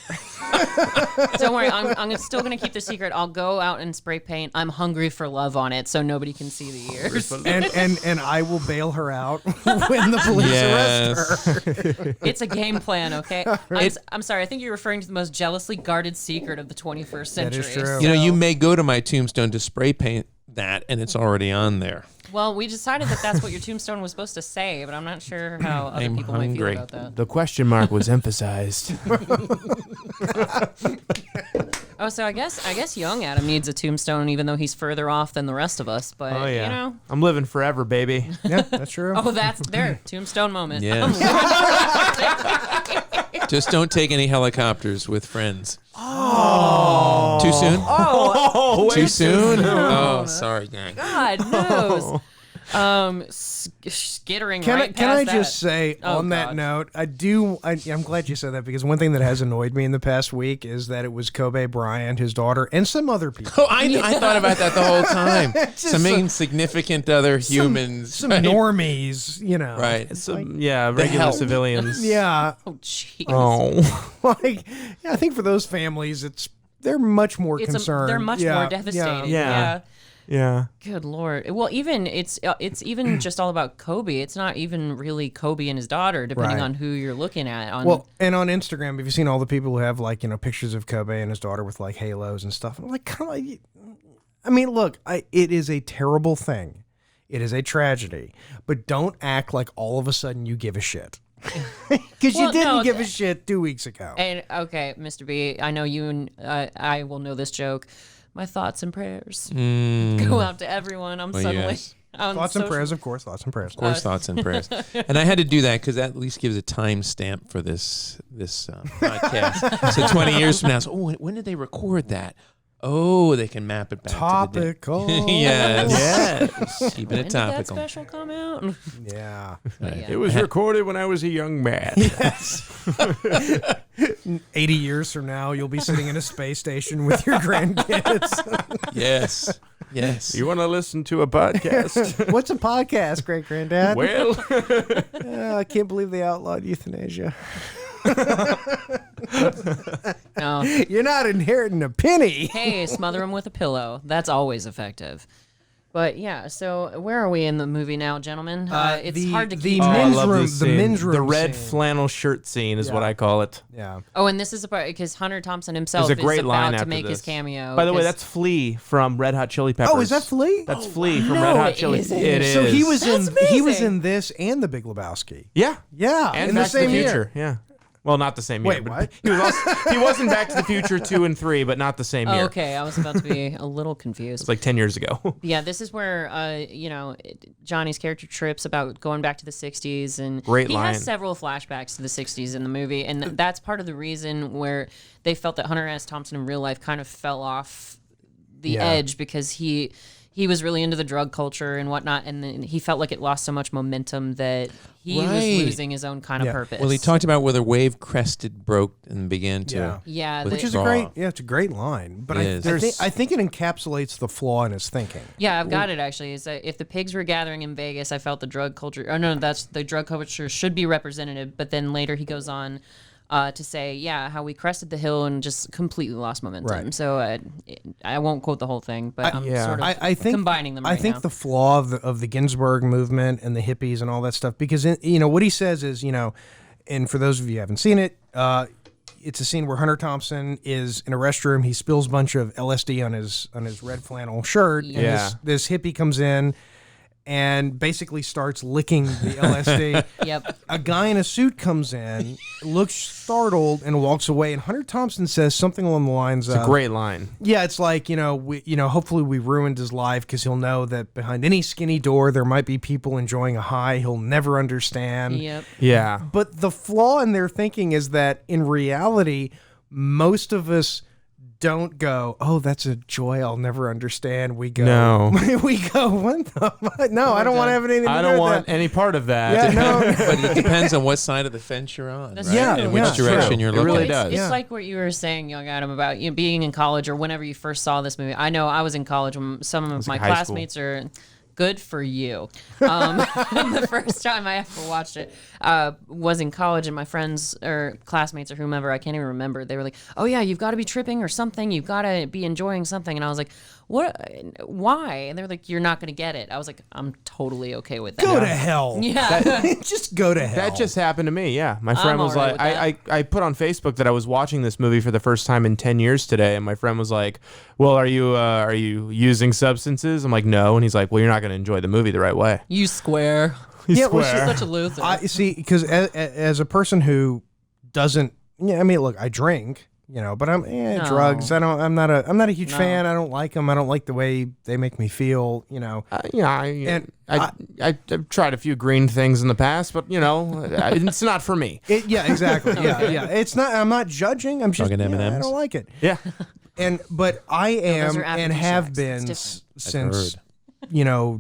[SPEAKER 2] don't worry, I'm still gonna keep the secret. I'll go out and spray paint "I'm hungry for love" on it, so nobody can see the ears.
[SPEAKER 3] and I will bail her out when the police arrest her.
[SPEAKER 2] It's a game plan, okay? I'm sorry. I think you're referring to the most jealously guarded secret of the 21st century.
[SPEAKER 3] That is true.
[SPEAKER 5] You know, you
[SPEAKER 2] so-
[SPEAKER 5] may go to my tombstone to spray paint that, and it's already on there.
[SPEAKER 2] Well, we decided that that's what your tombstone was supposed to say, but I'm not sure how other
[SPEAKER 5] I'm
[SPEAKER 2] people
[SPEAKER 5] hungry.
[SPEAKER 2] might feel about that.
[SPEAKER 4] The question mark was emphasized.
[SPEAKER 2] Oh, so I guess young Adam needs a tombstone, even though he's further off than the rest of us. But
[SPEAKER 4] Oh yeah,
[SPEAKER 2] you know,
[SPEAKER 4] I'm living forever, baby.
[SPEAKER 3] Yeah, that's true.
[SPEAKER 2] oh, that's their tombstone moment.
[SPEAKER 5] Yes. Just don't take any helicopters with friends.
[SPEAKER 3] Oh.
[SPEAKER 5] Too soon?
[SPEAKER 4] Oh,
[SPEAKER 5] Too soon? Oh, sorry, gang.
[SPEAKER 2] God knows. Skittering
[SPEAKER 3] Can
[SPEAKER 2] right
[SPEAKER 3] I, can I
[SPEAKER 2] past that.
[SPEAKER 3] just say
[SPEAKER 2] Oh,
[SPEAKER 3] on that
[SPEAKER 2] God.
[SPEAKER 3] note, I'm glad you said that, because one thing that has annoyed me in the past week is that it was Kobe Bryant, his daughter, and some other people.
[SPEAKER 5] Oh, I thought about that the whole time.
[SPEAKER 3] Just
[SPEAKER 5] Some insignificant other humans.
[SPEAKER 3] Some
[SPEAKER 5] right?
[SPEAKER 3] normies, you know.
[SPEAKER 5] Right.
[SPEAKER 4] Regular
[SPEAKER 5] help.
[SPEAKER 4] civilians.
[SPEAKER 3] Yeah.
[SPEAKER 2] Oh, jeez.
[SPEAKER 4] Oh,
[SPEAKER 3] Like, yeah, I think for those families, they're much more concerned.
[SPEAKER 2] They're much
[SPEAKER 3] Yeah,
[SPEAKER 2] more devastating.
[SPEAKER 4] Yeah. yeah.
[SPEAKER 2] Good Lord. Well, even it's even just all about Kobe. It's not even really Kobe and his daughter, depending
[SPEAKER 3] Right.
[SPEAKER 2] on who you're looking at.
[SPEAKER 3] Well, and on Instagram, have you seen all the people who have, like, pictures of Kobe and his daughter with, like, halos and stuff? I'm like, come on. I mean, look, it is a terrible thing. It is a tragedy. But don't act like all of a sudden you give a shit. Because
[SPEAKER 2] Well,
[SPEAKER 3] you didn't
[SPEAKER 2] no,
[SPEAKER 3] give a shit 2 weeks ago.
[SPEAKER 2] And okay, Mr. B, I know you and I will know this joke. My thoughts and prayers go out to everyone. I'm
[SPEAKER 5] Well,
[SPEAKER 2] suddenly
[SPEAKER 5] yes.
[SPEAKER 2] on
[SPEAKER 3] Thoughts and
[SPEAKER 2] social-
[SPEAKER 3] prayers, of course. Thoughts and prayers.
[SPEAKER 5] Of course, thoughts and prayers. And I had to do that because that at least gives a time stamp for this podcast. So 20 years from now, when did they record that? Oh, they can map it back
[SPEAKER 3] Topical.
[SPEAKER 5] to the day. Yes.
[SPEAKER 4] Yes.
[SPEAKER 5] Keeping
[SPEAKER 2] When
[SPEAKER 5] it
[SPEAKER 2] did that
[SPEAKER 5] topical.
[SPEAKER 2] special come out?
[SPEAKER 3] Yeah.
[SPEAKER 2] Yeah.
[SPEAKER 4] It was recorded when I was a young man.
[SPEAKER 3] 80 years from now, you'll be sitting in a space station with your grandkids.
[SPEAKER 5] Yes. Yes.
[SPEAKER 4] You want to listen to a podcast?
[SPEAKER 3] What's a podcast, great granddad?
[SPEAKER 4] Well,
[SPEAKER 3] I can't believe they outlawed euthanasia.
[SPEAKER 2] No.
[SPEAKER 3] You're not inheriting a penny.
[SPEAKER 2] Hey, smother him with a pillow. That's always effective. But yeah, so where are we in the movie now, gentlemen? It's hard to keep
[SPEAKER 4] I
[SPEAKER 3] men's
[SPEAKER 4] love
[SPEAKER 3] room-
[SPEAKER 4] this
[SPEAKER 3] the
[SPEAKER 4] scene.
[SPEAKER 3] men's room
[SPEAKER 4] The red
[SPEAKER 3] scene.
[SPEAKER 4] flannel shirt scene is what
[SPEAKER 3] Yeah.
[SPEAKER 4] I call it.
[SPEAKER 3] Yeah.
[SPEAKER 2] Oh, and this is the part because Hunter Thompson himself
[SPEAKER 4] There's a great
[SPEAKER 2] is
[SPEAKER 4] line
[SPEAKER 2] about to
[SPEAKER 4] after
[SPEAKER 2] make his
[SPEAKER 4] this.
[SPEAKER 2] cameo.
[SPEAKER 4] By the way,
[SPEAKER 2] 'cause-
[SPEAKER 4] that's Flea from Red Hot Chili Peppers.
[SPEAKER 3] Oh, is that Flea?
[SPEAKER 4] That's Flea from
[SPEAKER 2] no,
[SPEAKER 4] Red Hot
[SPEAKER 2] it
[SPEAKER 4] Chili.
[SPEAKER 2] isn't.
[SPEAKER 4] It is.
[SPEAKER 3] So he was
[SPEAKER 2] That's
[SPEAKER 3] he was
[SPEAKER 2] amazing.
[SPEAKER 3] in this and The Big Lebowski.
[SPEAKER 4] Yeah.
[SPEAKER 3] Yeah,
[SPEAKER 4] And
[SPEAKER 3] in the
[SPEAKER 4] Back
[SPEAKER 3] same
[SPEAKER 4] to the
[SPEAKER 3] year.
[SPEAKER 4] Future. Yeah. Well, not the same year.
[SPEAKER 3] Wait,
[SPEAKER 4] but
[SPEAKER 3] what?
[SPEAKER 4] He wasn't Back to the Future 2 and 3, but not the same
[SPEAKER 2] Oh,
[SPEAKER 4] year.
[SPEAKER 2] okay, I was about to be a little confused.
[SPEAKER 4] It's like 10 years ago.
[SPEAKER 2] Yeah, this is where Johnny's character trips about going back to the 60s, and
[SPEAKER 4] Great
[SPEAKER 2] he
[SPEAKER 4] line.
[SPEAKER 2] has several flashbacks to the 60s in the movie, and that's part of the reason where they felt that Hunter S. Thompson in real life kind of fell off the
[SPEAKER 3] Yeah.
[SPEAKER 2] edge because he was really into the drug culture and whatnot, and then he felt like it lost so much momentum that he was
[SPEAKER 5] Right.
[SPEAKER 2] losing his own kind of
[SPEAKER 3] Yeah.
[SPEAKER 2] purpose.
[SPEAKER 5] Well, he talked about where the wave crested, broke, and began to.
[SPEAKER 3] Yeah.
[SPEAKER 2] yeah,
[SPEAKER 5] Which
[SPEAKER 3] Which
[SPEAKER 2] they-
[SPEAKER 3] is a
[SPEAKER 5] Raw.
[SPEAKER 3] great, it's a great line. But
[SPEAKER 5] It is.
[SPEAKER 3] I think it encapsulates the flaw in his thinking.
[SPEAKER 2] Yeah, I've got it actually. Is that if the pigs were gathering in Vegas, I felt the drug culture. Oh no, that's the drug culture should be representative. But then later he goes on to say, yeah, how we crested the hill and just completely lost momentum.
[SPEAKER 3] Right.
[SPEAKER 2] So I won't quote the whole thing, but I'm
[SPEAKER 4] yeah.
[SPEAKER 2] sort of
[SPEAKER 3] I think
[SPEAKER 2] combining them. Right
[SPEAKER 3] I think
[SPEAKER 2] now.
[SPEAKER 3] the flaw of the Ginsburg movement and the hippies and all that stuff, because what he says is, and for those of you who haven't seen it, it's a scene where Hunter Thompson is in a restroom. He spills a bunch of LSD on his red flannel shirt. And
[SPEAKER 4] Yeah.
[SPEAKER 3] this hippie comes in and basically starts licking the LSD.
[SPEAKER 2] Yep.
[SPEAKER 3] A guy in a suit comes in, looks startled, and walks away. And Hunter Thompson says something along the lines of,
[SPEAKER 4] It's a great line.
[SPEAKER 3] yeah, it's like, hopefully we ruined his life because he'll know that behind any skinny door there might be people enjoying a high he'll never understand.
[SPEAKER 2] Yep.
[SPEAKER 4] Yeah.
[SPEAKER 3] But the flaw in their thinking is that in reality, most of us don't go, oh, that's a joy I'll never understand. We go,
[SPEAKER 4] No.
[SPEAKER 3] we go, what the? No, I don't want to have anything to do
[SPEAKER 4] I don't
[SPEAKER 3] with
[SPEAKER 4] want
[SPEAKER 3] that.
[SPEAKER 4] any part of that.
[SPEAKER 3] Yeah, no.
[SPEAKER 5] But it depends on what side of the fence you're on,
[SPEAKER 2] That's
[SPEAKER 5] right?
[SPEAKER 3] Yeah,
[SPEAKER 5] and
[SPEAKER 3] yeah,
[SPEAKER 5] which direction
[SPEAKER 3] true.
[SPEAKER 5] you're
[SPEAKER 4] It
[SPEAKER 5] looking.
[SPEAKER 4] really
[SPEAKER 2] It's,
[SPEAKER 4] does.
[SPEAKER 2] it's
[SPEAKER 3] Yeah.
[SPEAKER 2] like what you were saying, young Adam, about being in college or whenever you first saw this movie. I know I was in college when some of my
[SPEAKER 4] like high school.
[SPEAKER 2] classmates are good for you. The first time I ever watched it was in college, and my friends or classmates or whomever, I can't even remember, they were like, oh yeah, you've got to be tripping or something. You've got to be enjoying something. And I was like, what? Why? And they were like, you're not going to get it. I was like, I'm totally okay with that.
[SPEAKER 3] Go to hell.
[SPEAKER 2] Yeah.
[SPEAKER 3] Just go to hell.
[SPEAKER 4] That just happened to me. Yeah, my friend was
[SPEAKER 2] alright
[SPEAKER 4] like,
[SPEAKER 2] with
[SPEAKER 4] I put on Facebook that I was watching this movie for the first time in 10 years today, and my friend was like, "Well, are you using substances?" I'm like, "No," and he's like, "Well, you're not going to enjoy the movie the right way."
[SPEAKER 2] You square.
[SPEAKER 3] Yeah, well,
[SPEAKER 4] Square.
[SPEAKER 2] Such a loser.
[SPEAKER 3] I see, because as a person who doesn't, I mean, look, I drink, but I'm
[SPEAKER 2] No.
[SPEAKER 3] drugs. I'm not a huge fan. I don't like them. I don't like the way they make me feel.
[SPEAKER 4] I've tried a few green things in the past, but it's not for me.
[SPEAKER 3] Yeah, exactly. Yeah. It's not. I'm not judging. I'm just.
[SPEAKER 5] Talking
[SPEAKER 3] I
[SPEAKER 5] M&Ms?
[SPEAKER 3] don't like it.
[SPEAKER 4] Yeah,
[SPEAKER 3] But I
[SPEAKER 2] those
[SPEAKER 3] am
[SPEAKER 2] are
[SPEAKER 3] and have
[SPEAKER 2] aphrodisiacs.
[SPEAKER 3] been
[SPEAKER 2] It's
[SPEAKER 3] since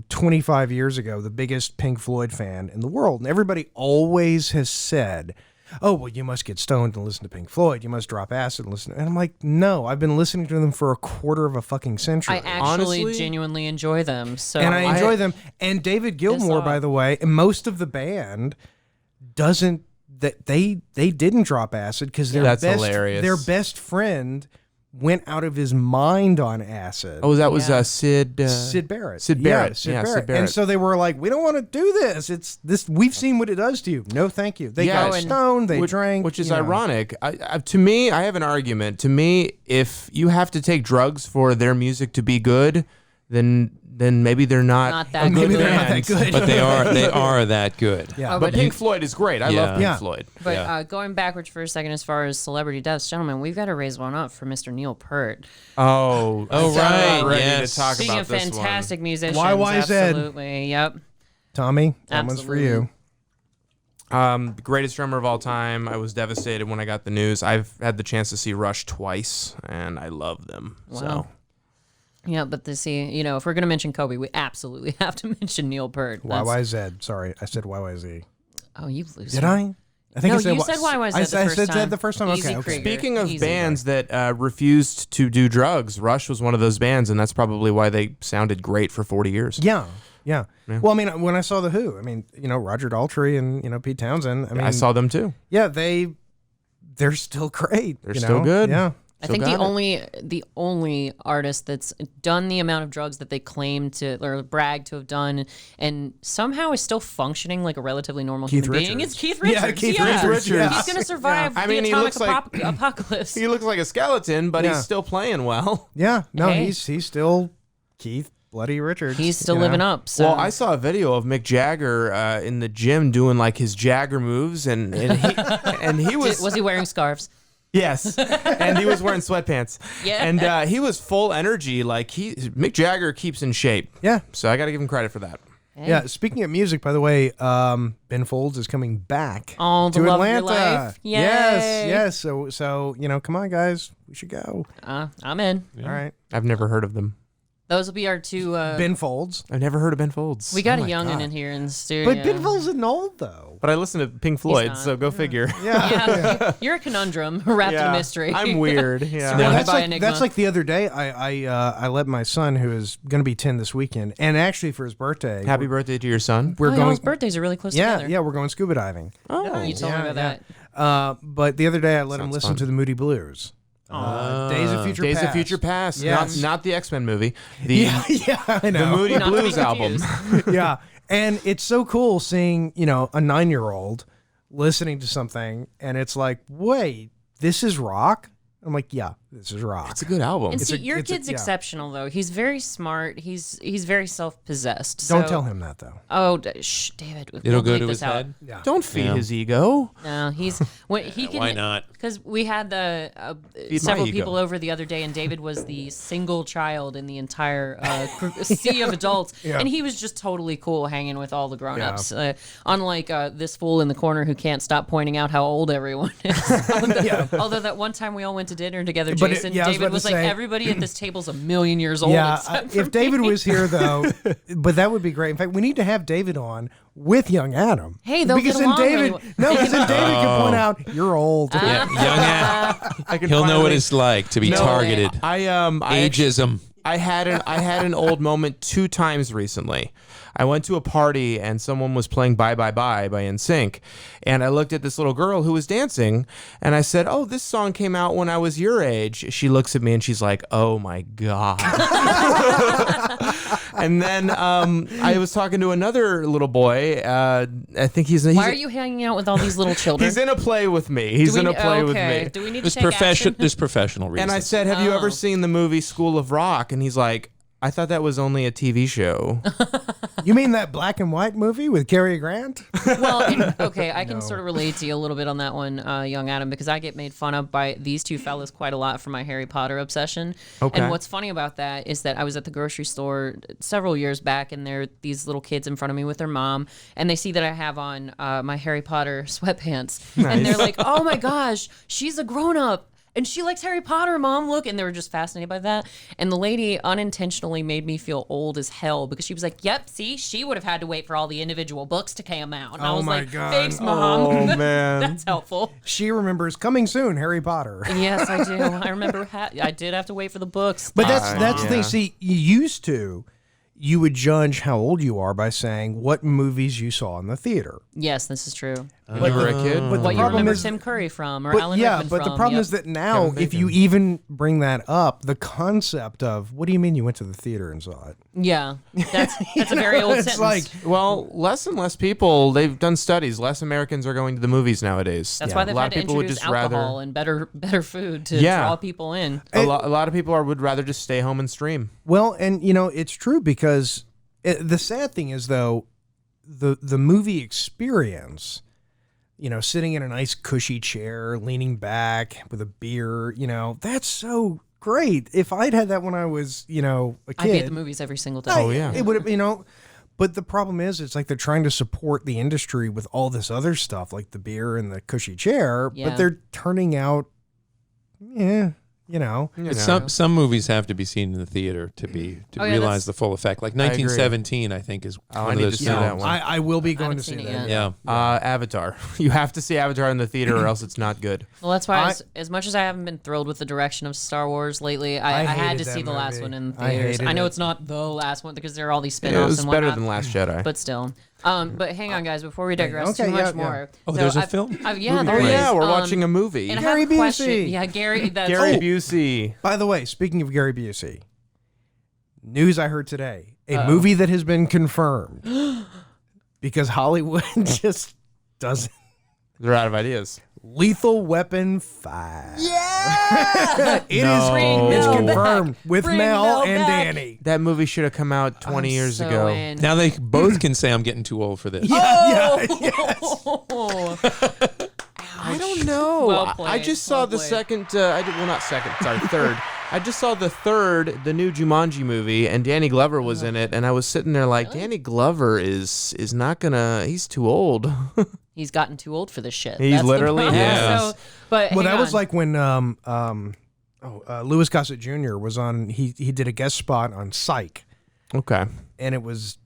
[SPEAKER 3] 25 years ago the biggest Pink Floyd fan in the world, and everybody always has said, oh, well, you must get stoned and listen to Pink Floyd. You must drop acid and listen. And I'm like, no, I've been listening to them for a quarter of a fucking century.
[SPEAKER 2] I actually
[SPEAKER 4] Honestly-
[SPEAKER 2] genuinely enjoy them. So
[SPEAKER 3] and I enjoy them. And David Gilmour,
[SPEAKER 2] off.
[SPEAKER 3] by the way, and most of the band doesn't. That they didn't drop acid because
[SPEAKER 4] That's hilarious.
[SPEAKER 3] Their best friend went out of his mind on acid.
[SPEAKER 4] Oh, that was
[SPEAKER 2] Yeah.
[SPEAKER 4] Sid.
[SPEAKER 3] Sid Barrett.
[SPEAKER 4] Sid Barrett.
[SPEAKER 3] Yeah, Sid
[SPEAKER 4] Yeah,
[SPEAKER 3] Barrett.
[SPEAKER 4] Sid Barrett.
[SPEAKER 3] And so they were like, we don't want to do this. It's this. We've seen what it does to you. No, thank you. They
[SPEAKER 4] Yeah,
[SPEAKER 3] got
[SPEAKER 4] and-
[SPEAKER 3] stoned. They drank.
[SPEAKER 4] which is
[SPEAKER 3] you know.
[SPEAKER 4] ironic. To me, I have an argument. To me, if you have to take drugs for their music to be good, then maybe they're
[SPEAKER 2] Not that
[SPEAKER 4] a
[SPEAKER 2] good.
[SPEAKER 4] good
[SPEAKER 3] Maybe they're not
[SPEAKER 4] band.
[SPEAKER 3] that good.
[SPEAKER 5] But they are that good.
[SPEAKER 3] Yeah.
[SPEAKER 2] Oh,
[SPEAKER 4] But
[SPEAKER 2] but
[SPEAKER 4] Pink Floyd is great. I love Pink
[SPEAKER 3] Yeah.
[SPEAKER 4] Floyd.
[SPEAKER 2] But
[SPEAKER 5] Yeah.
[SPEAKER 2] going backwards for a second, as far as celebrity deaths, gentlemen, we've got to raise one up for Mr. Neil Peart.
[SPEAKER 4] Oh,
[SPEAKER 5] Oh,
[SPEAKER 4] I'm
[SPEAKER 5] right,
[SPEAKER 4] ready
[SPEAKER 5] yes.
[SPEAKER 4] to talk
[SPEAKER 2] Speaking
[SPEAKER 4] about
[SPEAKER 2] of
[SPEAKER 4] this
[SPEAKER 2] fantastic musicians,
[SPEAKER 3] YYZ.
[SPEAKER 2] absolutely, yep.
[SPEAKER 3] Tommy, that one's for you.
[SPEAKER 2] Absolutely.
[SPEAKER 4] The greatest drummer of all time. I was devastated when I got the news. I've had the chance to see Rush twice, and I love them.
[SPEAKER 2] Wow.
[SPEAKER 4] So
[SPEAKER 2] Yeah, but if we're going to mention Kobe, we absolutely have to mention Neil Peart. That's-
[SPEAKER 3] YYZ. Sorry, I said YYZ.
[SPEAKER 2] Oh, you loser.
[SPEAKER 3] Did I? I think
[SPEAKER 2] No,
[SPEAKER 3] I said
[SPEAKER 2] you said YYZ the
[SPEAKER 3] I
[SPEAKER 2] first
[SPEAKER 3] said
[SPEAKER 2] time.
[SPEAKER 3] that the first time.
[SPEAKER 2] Easy
[SPEAKER 3] Okay.
[SPEAKER 2] Krieger.
[SPEAKER 4] speaking of
[SPEAKER 2] Easy.
[SPEAKER 4] bands that refused to do drugs, Rush was one of those bands, and that's probably why they sounded great for 40 years.
[SPEAKER 3] Yeah. Well, I mean, when I saw the Who, I mean, Roger Daltrey and Pete Townsend. I mean,
[SPEAKER 4] I saw them too.
[SPEAKER 3] Yeah, they're still great.
[SPEAKER 4] They're still good.
[SPEAKER 3] Yeah.
[SPEAKER 2] I
[SPEAKER 4] Still
[SPEAKER 2] think
[SPEAKER 4] got
[SPEAKER 2] the only artist that's done the amount of drugs that they claim to or brag to have done and somehow is still functioning like a relatively normal
[SPEAKER 3] Keith
[SPEAKER 2] human being
[SPEAKER 3] Richards.
[SPEAKER 2] is Keith
[SPEAKER 3] Yeah,
[SPEAKER 2] Richards.
[SPEAKER 3] Keith
[SPEAKER 2] Yeah.
[SPEAKER 3] Richards, yes.
[SPEAKER 2] He's gonna survive
[SPEAKER 4] I
[SPEAKER 2] the
[SPEAKER 4] mean, he
[SPEAKER 2] atomic
[SPEAKER 4] looks like-
[SPEAKER 2] apocalypse.
[SPEAKER 4] He looks like a skeleton, but
[SPEAKER 3] Yeah.
[SPEAKER 4] he's still playing well.
[SPEAKER 3] Yeah. No,
[SPEAKER 2] Hey.
[SPEAKER 3] he's still Keith Bloody Richards.
[SPEAKER 2] He's still
[SPEAKER 3] you know?
[SPEAKER 2] living up. So
[SPEAKER 4] Well, I saw a video of Mick Jagger in the gym doing like his Jagger moves, and he was
[SPEAKER 2] was he wearing scarves?
[SPEAKER 4] yes, and he was wearing sweatpants.
[SPEAKER 2] Yeah.
[SPEAKER 4] and he was full energy. Like Mick Jagger keeps in shape.
[SPEAKER 3] Yeah.
[SPEAKER 4] So I got to give him credit for that.
[SPEAKER 3] Yeah. Speaking of music, by the way, Ben Folds is coming back
[SPEAKER 2] Oh, the
[SPEAKER 3] to
[SPEAKER 2] love of your
[SPEAKER 3] Atlanta.
[SPEAKER 2] life.
[SPEAKER 3] Yes. So come on, guys, we should go.
[SPEAKER 2] I'm in.
[SPEAKER 3] All right.
[SPEAKER 4] I've never heard of them.
[SPEAKER 2] Those will be our two.
[SPEAKER 3] Ben Folds.
[SPEAKER 4] I've never heard of Ben Folds.
[SPEAKER 2] We got
[SPEAKER 3] Oh
[SPEAKER 2] a
[SPEAKER 3] my
[SPEAKER 2] youngin'
[SPEAKER 3] God.
[SPEAKER 2] in here in the studio.
[SPEAKER 3] But Ben Folds isn't old though.
[SPEAKER 4] But I listen to Pink Floyd,
[SPEAKER 2] not.
[SPEAKER 4] so go figure.
[SPEAKER 2] Yeah, you're a conundrum wrapped in a mystery.
[SPEAKER 4] I'm weird. Yeah.
[SPEAKER 2] Surrounded
[SPEAKER 3] That's
[SPEAKER 2] by
[SPEAKER 3] like,
[SPEAKER 2] enigma.
[SPEAKER 3] that's like the other day. I let my son, who is going to be 10 this weekend, and actually for his birthday,
[SPEAKER 4] Happy birthday to your son.
[SPEAKER 3] we're
[SPEAKER 2] Oh,
[SPEAKER 3] going.
[SPEAKER 2] y'all's birthdays are really close together.
[SPEAKER 3] Yeah, we're going scuba diving.
[SPEAKER 2] Oh, you told me about that.
[SPEAKER 3] But the other day I let him
[SPEAKER 4] Sounds
[SPEAKER 3] listen
[SPEAKER 4] fun.
[SPEAKER 3] to the Moody Blues. Days of Future
[SPEAKER 4] Days
[SPEAKER 3] Past.
[SPEAKER 4] of Future Past.
[SPEAKER 3] Yes.
[SPEAKER 4] Not the X-Men movie. The
[SPEAKER 3] Yeah, I
[SPEAKER 4] the
[SPEAKER 3] know.
[SPEAKER 4] Moody
[SPEAKER 2] Not to be
[SPEAKER 4] Blues album.
[SPEAKER 2] confused.
[SPEAKER 3] Yeah, and it's so cool seeing a 9-year-old listening to something, and it's like, wait, this is rock. I'm like, yeah, this is rock.
[SPEAKER 4] It's a good album.
[SPEAKER 2] And see, your
[SPEAKER 3] it's a-
[SPEAKER 2] kid's
[SPEAKER 3] yeah.
[SPEAKER 2] exceptional though. He's very smart. He's very self-possessed.
[SPEAKER 3] Don't
[SPEAKER 2] so-
[SPEAKER 3] tell him that though.
[SPEAKER 2] Oh, David.
[SPEAKER 5] It'll
[SPEAKER 2] we'll
[SPEAKER 5] go
[SPEAKER 2] bleep
[SPEAKER 5] to
[SPEAKER 2] this
[SPEAKER 5] his
[SPEAKER 2] out.
[SPEAKER 5] head.
[SPEAKER 3] Yeah.
[SPEAKER 4] Don't feed
[SPEAKER 5] Yeah.
[SPEAKER 4] his ego.
[SPEAKER 2] No, he's when he can.
[SPEAKER 5] Why not?
[SPEAKER 2] Because we had the
[SPEAKER 4] my
[SPEAKER 2] several
[SPEAKER 4] ego.
[SPEAKER 2] people over the other day, and David was the single child in the entire sea of adults, and he was just totally cool hanging with all the grown-ups. Unlike this fool in the corner who can't stop pointing out how old everyone is. Although that one time we all went to dinner together,
[SPEAKER 3] But
[SPEAKER 2] Jason,
[SPEAKER 3] I was
[SPEAKER 2] David
[SPEAKER 3] about
[SPEAKER 2] was
[SPEAKER 3] to
[SPEAKER 2] like,
[SPEAKER 3] say-
[SPEAKER 2] everybody at this table's a million years old.
[SPEAKER 3] Yeah,
[SPEAKER 2] except for
[SPEAKER 3] if David
[SPEAKER 2] me."
[SPEAKER 3] was here though, but that would be great. In fact, we need to have David on with young Adam.
[SPEAKER 2] Hey, they'll
[SPEAKER 3] because
[SPEAKER 2] get
[SPEAKER 3] then
[SPEAKER 2] along
[SPEAKER 3] David,
[SPEAKER 2] really well.
[SPEAKER 3] no, because then David can point out you're old.
[SPEAKER 5] Yeah, young Adam. He'll know what it's like to be targeted.
[SPEAKER 4] I
[SPEAKER 5] Ageism.
[SPEAKER 4] I had an old moment 2 times recently. I went to a party and someone was playing Bye Bye Bye by NSYNC, and I looked at this little girl who was dancing, and I said, "Oh, this song came out when I was your age." She looks at me and she's like, "Oh my god." And then I was talking to another little boy. I think he's
[SPEAKER 2] Why are you hanging out with all these little children?
[SPEAKER 4] He's in a play with me. He's in a play with me.
[SPEAKER 2] Do we need
[SPEAKER 5] There's
[SPEAKER 2] to take action?
[SPEAKER 5] there's professional reasons.
[SPEAKER 4] And I said, "Have you ever seen the movie School of Rock?" And he's like, "I thought that was only a TV show."
[SPEAKER 3] You mean that black and white movie with Cary Grant?
[SPEAKER 2] Well, okay, I can sort of relate to you a little bit on that one, young Adam, because I get made fun of by these two fellas quite a lot for my Harry Potter obsession.
[SPEAKER 4] Okay.
[SPEAKER 2] And what's funny about that is that I was at the grocery store several years back, and there are these little kids in front of me with their mom, and they see that I have on my Harry Potter sweatpants, and they're like, "Oh my gosh, she's a grown-up. And she likes Harry Potter, Mom, look." And they were just fascinated by that. And the lady unintentionally made me feel old as hell because she was like, "Yep, see, she would have had to wait for all the individual books to come out." And I
[SPEAKER 3] Oh
[SPEAKER 2] was
[SPEAKER 3] my
[SPEAKER 2] like,
[SPEAKER 3] God.
[SPEAKER 2] "Thanks, Mom."
[SPEAKER 4] Oh, man.
[SPEAKER 2] That's helpful.
[SPEAKER 3] She remembers coming soon, Harry Potter.
[SPEAKER 2] Yes, I do. I remember I did have to wait for the books.
[SPEAKER 3] But that's the thing.
[SPEAKER 4] yeah.
[SPEAKER 3] See, you would judge how old you are by saying what movies you saw in the theater.
[SPEAKER 2] Yes, this is true.
[SPEAKER 4] When you were a kid?
[SPEAKER 3] But
[SPEAKER 2] What
[SPEAKER 3] the
[SPEAKER 2] you
[SPEAKER 3] problem
[SPEAKER 2] remember
[SPEAKER 3] is,
[SPEAKER 2] Tim Curry from or Alan Rickman
[SPEAKER 3] but the
[SPEAKER 2] from.
[SPEAKER 3] problem
[SPEAKER 2] Yep.
[SPEAKER 3] is that now, if you even bring that up, the concept of what do you mean you went to the theater and saw it?
[SPEAKER 2] Yeah, that's a very old
[SPEAKER 3] It's
[SPEAKER 2] sentence.
[SPEAKER 3] like,
[SPEAKER 4] Well, less and less people, they've done studies, less Americans are going to the movies nowadays.
[SPEAKER 2] that's why they've
[SPEAKER 4] a lot
[SPEAKER 2] had to
[SPEAKER 4] of people would
[SPEAKER 2] introduce
[SPEAKER 4] just
[SPEAKER 2] alcohol
[SPEAKER 4] rather
[SPEAKER 2] and better food to
[SPEAKER 4] Yeah.
[SPEAKER 2] draw people in.
[SPEAKER 4] a lot of people would rather just stay home and stream.
[SPEAKER 3] well, and it's true because the sad thing is though, the movie experience, sitting in a nice cushy chair, leaning back with a beer, that's so great. If I'd had that when I was, a kid.
[SPEAKER 2] I be at the movies every single day.
[SPEAKER 4] Oh, yeah.
[SPEAKER 3] It would have, but the problem is it's like they're trying to support the industry with all this other stuff like the beer and the cushy chair,
[SPEAKER 2] Yeah.
[SPEAKER 3] but they're turning out,
[SPEAKER 5] But some movies have to be seen in the theater to
[SPEAKER 2] Oh, yeah,
[SPEAKER 5] realize
[SPEAKER 2] that's-
[SPEAKER 5] the full effect. Like
[SPEAKER 4] agree.
[SPEAKER 5] 1917, I think, is
[SPEAKER 4] I
[SPEAKER 5] one of
[SPEAKER 4] need
[SPEAKER 5] those
[SPEAKER 4] to see
[SPEAKER 5] films.
[SPEAKER 4] that one.
[SPEAKER 3] I will be going to
[SPEAKER 2] haven't
[SPEAKER 3] see
[SPEAKER 2] seen it
[SPEAKER 3] that.
[SPEAKER 2] yet.
[SPEAKER 5] Yeah.
[SPEAKER 4] Avatar. You have to see Avatar in the theater or else it's not good.
[SPEAKER 2] Well, that's why, as much as I haven't been thrilled with the direction of Star Wars lately, I had
[SPEAKER 3] hated
[SPEAKER 2] to
[SPEAKER 3] that
[SPEAKER 2] see the last
[SPEAKER 3] movie.
[SPEAKER 2] one in
[SPEAKER 3] I
[SPEAKER 2] theaters.
[SPEAKER 3] hated
[SPEAKER 2] I know
[SPEAKER 3] it.
[SPEAKER 2] it's not the last one because there are all these
[SPEAKER 4] It
[SPEAKER 2] spin-offs
[SPEAKER 4] was
[SPEAKER 2] and
[SPEAKER 4] better
[SPEAKER 2] whatnot,
[SPEAKER 4] than Last Jedi.
[SPEAKER 2] but still. But hang on, guys, before we digress
[SPEAKER 3] Okay,
[SPEAKER 2] too much
[SPEAKER 3] yeah.
[SPEAKER 2] more.
[SPEAKER 5] Oh, there's a film?
[SPEAKER 2] Yeah, there
[SPEAKER 4] Oh,
[SPEAKER 2] is.
[SPEAKER 4] yeah, we're watching a movie.
[SPEAKER 2] And I
[SPEAKER 3] Gary
[SPEAKER 2] have a question.
[SPEAKER 3] Busey.
[SPEAKER 2] Yeah, Gary. That's
[SPEAKER 4] Gary Busey.
[SPEAKER 3] By the way, speaking of Gary Busey, news I heard today, a movie that has been confirmed because Hollywood just doesn't.
[SPEAKER 4] They're out of ideas.
[SPEAKER 3] Lethal Weapon 5.
[SPEAKER 2] Yeah!
[SPEAKER 3] It is.
[SPEAKER 4] No.
[SPEAKER 3] It's
[SPEAKER 2] Mel
[SPEAKER 3] confirmed with
[SPEAKER 2] Bring
[SPEAKER 3] Mel
[SPEAKER 2] Mel
[SPEAKER 3] and
[SPEAKER 2] back.
[SPEAKER 3] Danny.
[SPEAKER 4] That movie should have come out 20 years
[SPEAKER 2] So
[SPEAKER 4] ago.
[SPEAKER 2] in.
[SPEAKER 5] Now they both can say I'm getting too old for this.
[SPEAKER 3] Yeah,
[SPEAKER 2] Oh!
[SPEAKER 4] I don't know.
[SPEAKER 2] Well
[SPEAKER 4] I
[SPEAKER 2] played,
[SPEAKER 4] just saw
[SPEAKER 2] well
[SPEAKER 4] the
[SPEAKER 2] played.
[SPEAKER 4] second. Not second. Sorry, third. I just saw the new Jumanji movie, and Danny Glover was in it, and I was sitting there like, Danny Glover is not gonna. He's too old.
[SPEAKER 2] He's gotten too old for this shit.
[SPEAKER 4] He
[SPEAKER 2] That's the
[SPEAKER 4] literally
[SPEAKER 2] problem.
[SPEAKER 5] has.
[SPEAKER 2] So, but
[SPEAKER 3] Well,
[SPEAKER 2] hang
[SPEAKER 3] that was
[SPEAKER 2] on.
[SPEAKER 3] like when Louis Gossett Jr. was on. He did a guest spot on Psych,
[SPEAKER 4] Okay.
[SPEAKER 3] and it was.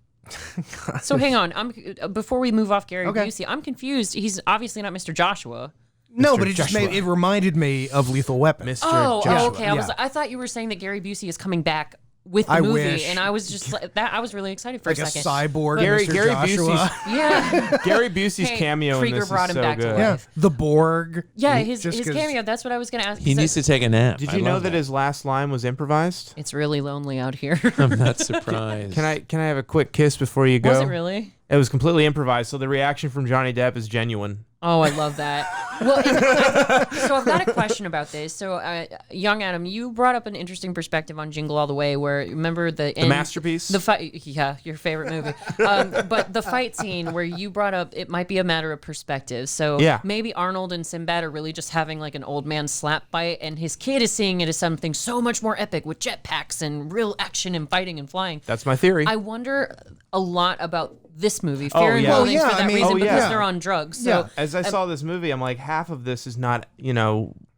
[SPEAKER 2] So hang on. Before we move off Gary
[SPEAKER 3] Okay.
[SPEAKER 2] Busey, I'm confused. He's obviously not Mr. Joshua.
[SPEAKER 3] No,
[SPEAKER 4] Mr.
[SPEAKER 3] but it just
[SPEAKER 4] Joshua.
[SPEAKER 3] it reminded me of Lethal Weapon.
[SPEAKER 4] Mr.
[SPEAKER 2] Oh,
[SPEAKER 4] Joshua.
[SPEAKER 2] okay.
[SPEAKER 3] Yeah.
[SPEAKER 2] I thought you were saying that Gary Busey is coming back with the
[SPEAKER 3] I
[SPEAKER 2] movie,
[SPEAKER 3] wish.
[SPEAKER 2] and I was just like that. I was really excited for
[SPEAKER 3] Like
[SPEAKER 2] a
[SPEAKER 3] a
[SPEAKER 2] second.
[SPEAKER 3] cyborg
[SPEAKER 4] Gary
[SPEAKER 3] Mr. Joshua.
[SPEAKER 4] Busey's
[SPEAKER 2] Yeah,
[SPEAKER 4] Gary Busey's
[SPEAKER 2] Hey,
[SPEAKER 4] cameo in
[SPEAKER 2] Krieger
[SPEAKER 4] this
[SPEAKER 2] brought
[SPEAKER 4] is
[SPEAKER 2] him
[SPEAKER 4] so
[SPEAKER 2] back to
[SPEAKER 4] good.
[SPEAKER 2] life.
[SPEAKER 3] Yeah, the Borg.
[SPEAKER 2] yeah. His
[SPEAKER 3] Just 'cause-
[SPEAKER 2] cameo. That's what I was going to ask.
[SPEAKER 5] He needs to take a nap.
[SPEAKER 4] Did
[SPEAKER 5] I
[SPEAKER 4] you know
[SPEAKER 5] love
[SPEAKER 4] that his last line was improvised?
[SPEAKER 2] It's really lonely out here.
[SPEAKER 5] I'm not surprised.
[SPEAKER 4] Can I have a quick kiss before you go?
[SPEAKER 2] Was it really?
[SPEAKER 4] It was completely improvised, so the reaction from Johnny Depp is genuine.
[SPEAKER 2] Oh, I love that. Well, so I've got a question about this. So, young Adam, you brought up an interesting perspective on Jingle All the Way, where remember the
[SPEAKER 4] masterpiece,
[SPEAKER 2] the fight. Yeah, your favorite movie. But the fight scene where you brought up, it might be a matter of perspective. So maybe Arnold and Sinbad are really just having like an old man slap fight, and his kid is seeing it as something so much more epic with jetpacks and real action and fighting and flying.
[SPEAKER 4] That's my theory.
[SPEAKER 2] I wonder a lot about this movie, Fear and Loathing, for that reason, because they're on drugs. So
[SPEAKER 4] as I saw this movie, I'm like, half of this is not,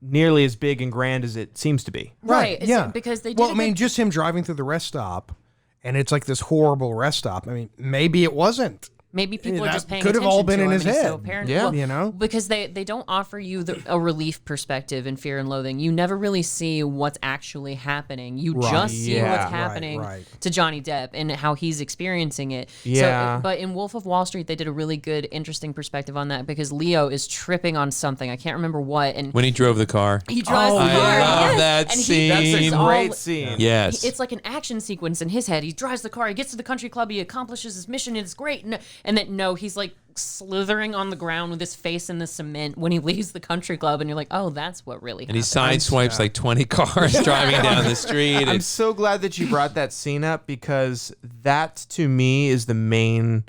[SPEAKER 4] nearly as big and grand as it seems to be.
[SPEAKER 2] Right. Yeah. Because they did.
[SPEAKER 3] Well, I mean, just him driving through the rest stop, and it's like this horrible rest stop. I mean, maybe it wasn't.
[SPEAKER 2] Maybe people are just paying
[SPEAKER 3] could
[SPEAKER 2] attention
[SPEAKER 3] have all been
[SPEAKER 2] to
[SPEAKER 3] in
[SPEAKER 2] him,
[SPEAKER 3] his
[SPEAKER 2] and he's
[SPEAKER 3] head.
[SPEAKER 2] so apparent.
[SPEAKER 4] Yeah.
[SPEAKER 2] Because they don't offer you a relief perspective in Fear and Loathing. You never really see what's actually happening. You just see what's happening to Johnny Depp and how he's experiencing it.
[SPEAKER 4] Yeah.
[SPEAKER 2] So, but in Wolf of Wall Street, they did a really good, interesting perspective on that because Leo is tripping on something. I can't remember what. And
[SPEAKER 5] when he drove the car.
[SPEAKER 2] He drives the car.
[SPEAKER 5] I love that
[SPEAKER 2] and
[SPEAKER 5] scene.
[SPEAKER 4] That's a great scene.
[SPEAKER 5] Yes.
[SPEAKER 2] It's like an action sequence in his head. He drives the car. He gets to the country club. He accomplishes his mission. It's great. And then, he's like slithering on the ground with his face in the cement when he leaves the country club. And you're like, oh, that's what really happened.
[SPEAKER 5] And he sideswipes like 20 cars driving down the street.
[SPEAKER 4] I'm so glad that you brought that scene up because that, to me, is the main...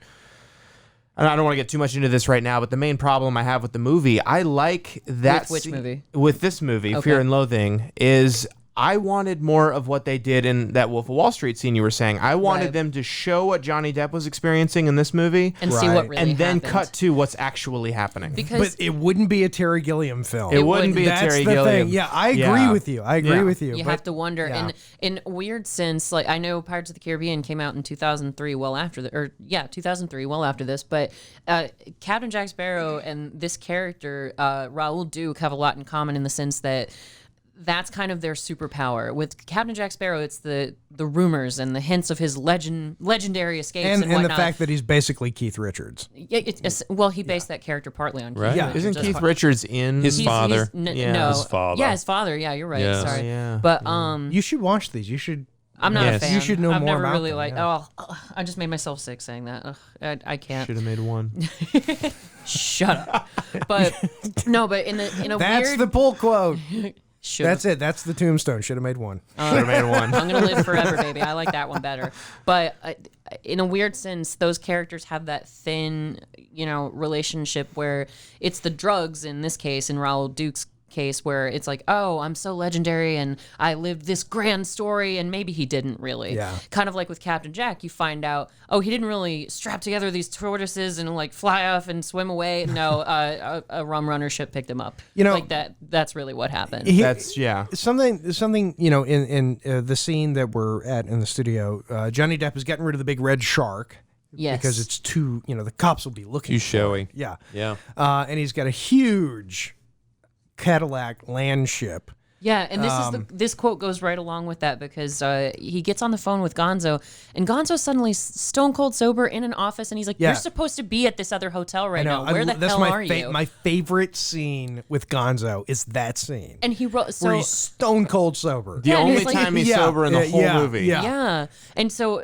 [SPEAKER 4] I don't want to get too much into this right now, but the main problem I have with the movie, I like that...
[SPEAKER 2] With which movie?
[SPEAKER 4] With this movie,
[SPEAKER 2] Okay.
[SPEAKER 4] Fear and Loathing, is... I wanted more of what they did in that Wolf of Wall Street scene you were saying. I wanted them to show what Johnny Depp was experiencing in this movie.
[SPEAKER 2] And see what really
[SPEAKER 4] and then
[SPEAKER 2] happened.
[SPEAKER 4] cut to what's actually happening.
[SPEAKER 2] Because
[SPEAKER 3] But it wouldn't be a Terry Gilliam film.
[SPEAKER 4] It wouldn't be a
[SPEAKER 3] That's
[SPEAKER 4] Terry
[SPEAKER 3] the
[SPEAKER 4] Gilliam.
[SPEAKER 3] thing. Yeah, I agree with you. I agree with you.
[SPEAKER 2] you
[SPEAKER 3] but
[SPEAKER 2] have to wonder. And in a weird sense, like I know Pirates of the Caribbean came out in 2003, well after 2003, well after this. But Captain Jack Sparrow and this character, Raoul Duke, have a lot in common in the sense that that's kind of their superpower. With Captain Jack Sparrow, it's the rumors and the hints of his legendary escapes and
[SPEAKER 3] and
[SPEAKER 2] whatnot.
[SPEAKER 3] the fact that he's basically Keith Richards.
[SPEAKER 2] Yeah, he based that character partly on Keith
[SPEAKER 5] Right.
[SPEAKER 2] Richards.
[SPEAKER 4] Isn't Keith Richards in...
[SPEAKER 5] His father.
[SPEAKER 2] No,
[SPEAKER 5] His father.
[SPEAKER 2] Yeah, his father. Yeah, you're right.
[SPEAKER 5] Yes.
[SPEAKER 2] Sorry.
[SPEAKER 4] Yeah.
[SPEAKER 2] But
[SPEAKER 3] You should watch these. You should.
[SPEAKER 2] I'm not
[SPEAKER 5] Yes.
[SPEAKER 2] a fan.
[SPEAKER 3] You should know
[SPEAKER 2] I've
[SPEAKER 3] more
[SPEAKER 2] never
[SPEAKER 3] about
[SPEAKER 2] really
[SPEAKER 3] them,
[SPEAKER 2] like.
[SPEAKER 3] yeah.
[SPEAKER 2] Oh, I just made myself sick saying that. Ugh, I can't.
[SPEAKER 4] Should have made one.
[SPEAKER 2] Shut up. But no, but in a
[SPEAKER 3] That's
[SPEAKER 2] weird.
[SPEAKER 3] the pull quote.
[SPEAKER 2] Should've.
[SPEAKER 3] That's it. That's the tombstone. Should have made one.
[SPEAKER 4] Should have made one.
[SPEAKER 2] I'm gonna live forever, baby. I like that one better. But in a weird sense, those characters have that thin, relationship where it's the drugs in this case, in Raoul Duke's case, where it's like, oh, I'm so legendary and I lived this grand story, and maybe he didn't really.
[SPEAKER 3] Yeah.
[SPEAKER 2] Kind of like with Captain Jack, you find out, oh, he didn't really strap together these tortoises and like fly off and swim away. No, a rum runner ship picked him up. Like that. That's really what happened.
[SPEAKER 3] Something in the scene that we're at in the studio, Johnny Depp is getting rid of the big red shark.
[SPEAKER 2] Yes.
[SPEAKER 3] Because it's too, the cops will be looking.
[SPEAKER 5] Too
[SPEAKER 3] for
[SPEAKER 5] showy.
[SPEAKER 3] it. Yeah.
[SPEAKER 5] Yeah.
[SPEAKER 3] And he's got a huge Cadillac land ship.
[SPEAKER 2] Yeah, and this quote goes right along with that because he gets on the phone with Gonzo, and Gonzo's suddenly stone cold sober in an office, and he's like, "You're supposed to be at this other hotel right now. Where the hell are you?"
[SPEAKER 3] My favorite scene with Gonzo is that scene.
[SPEAKER 2] And he wrote
[SPEAKER 3] where he's stone cold sober.
[SPEAKER 4] The only time he's sober in the whole movie.
[SPEAKER 2] Yeah. And so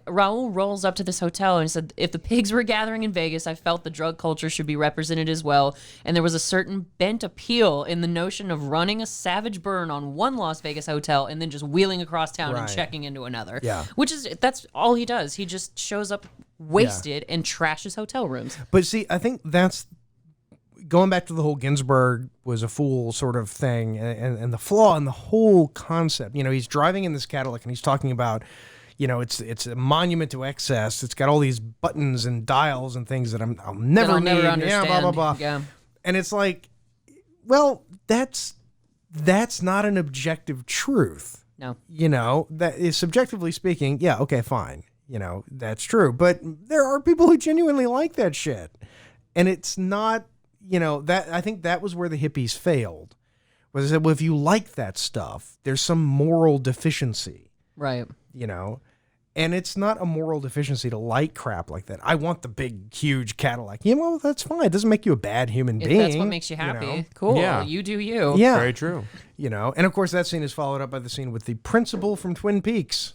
[SPEAKER 2] Raoul rolls up to this hotel and said, if the pigs were gathering in Vegas, I felt the drug culture should be represented as well. And there was a certain bent appeal in the notion of running a savage burn on one Las Vegas hotel and then just wheeling across town and checking into another.
[SPEAKER 3] Yeah.
[SPEAKER 2] That's all he does. He just shows up wasted and trashes hotel rooms.
[SPEAKER 3] But see, I think that's going back to the whole Ginsburg was a fool sort of thing, and the flaw in the whole concept. He's driving in this Cadillac and he's talking about, it's a monument to excess. It's got all these buttons and dials and things that I'll never need.
[SPEAKER 2] Understand.
[SPEAKER 3] Yeah, blah blah blah.
[SPEAKER 2] Yeah.
[SPEAKER 3] And it's like, well, that's not an objective truth.
[SPEAKER 2] No.
[SPEAKER 3] That is subjectively speaking, yeah, okay, fine. That's true. But there are people who genuinely like that shit. And it's not, that I think that was where the hippies failed. Was that, well, if you like that stuff, there's some moral deficiency.
[SPEAKER 2] Right.
[SPEAKER 3] And it's not a moral deficiency to like crap like that. I want the big, huge Cadillac. Well, that's fine. It doesn't make you a bad human being.
[SPEAKER 2] That's what makes you happy. Cool.
[SPEAKER 4] Yeah.
[SPEAKER 2] You do you.
[SPEAKER 3] Yeah.
[SPEAKER 4] Very true.
[SPEAKER 3] And of course that scene is followed up by the scene with the principal from Twin Peaks.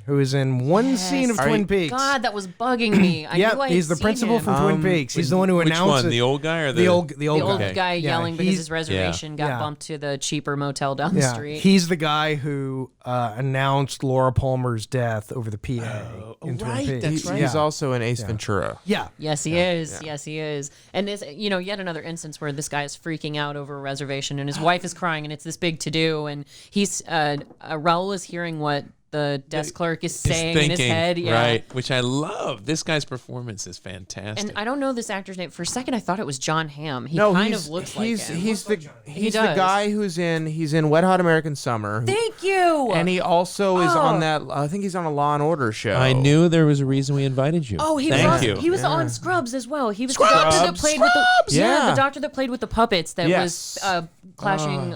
[SPEAKER 3] who is in one scene of Twin Peaks.
[SPEAKER 2] God, that was bugging me. I knew I
[SPEAKER 3] he's the
[SPEAKER 2] had seen
[SPEAKER 3] principal
[SPEAKER 2] him.
[SPEAKER 3] from Twin Peaks. He's the one who
[SPEAKER 5] Which
[SPEAKER 3] announced
[SPEAKER 5] one? The old guy or
[SPEAKER 3] the old
[SPEAKER 2] The old guy
[SPEAKER 3] Yeah,
[SPEAKER 2] yelling because
[SPEAKER 3] he's-
[SPEAKER 2] his reservation got bumped to the cheaper motel down the street.
[SPEAKER 3] He's the guy who announced Laura Palmer's death over the PA in Twin
[SPEAKER 5] right,
[SPEAKER 3] Peaks.
[SPEAKER 5] that's right.
[SPEAKER 4] He's also in Ace Ventura.
[SPEAKER 3] Yeah.
[SPEAKER 2] Yes, he is. Yes, he is. And it's, yet another instance where this guy is freaking out over a reservation and his wife is crying and it's this big to-do and he's Raul is hearing what the desk clerk is saying in his head. Yeah.
[SPEAKER 5] Right, which I love. This guy's performance is fantastic.
[SPEAKER 2] And I don't know this actor's name. For a second, I thought it was John Hamm. He kind of looks like him.
[SPEAKER 4] He's the
[SPEAKER 2] does.
[SPEAKER 4] guy who's in Wet Hot American Summer.
[SPEAKER 2] Thank you.
[SPEAKER 4] And he also is on that. I think he's on a Law and Order show.
[SPEAKER 5] I knew there was a reason we invited you.
[SPEAKER 2] Oh, he
[SPEAKER 5] Thank
[SPEAKER 2] was.
[SPEAKER 5] you.
[SPEAKER 2] He was on Scrubs as well. He was the doctor that played with the the doctor that played with the puppets that was clashing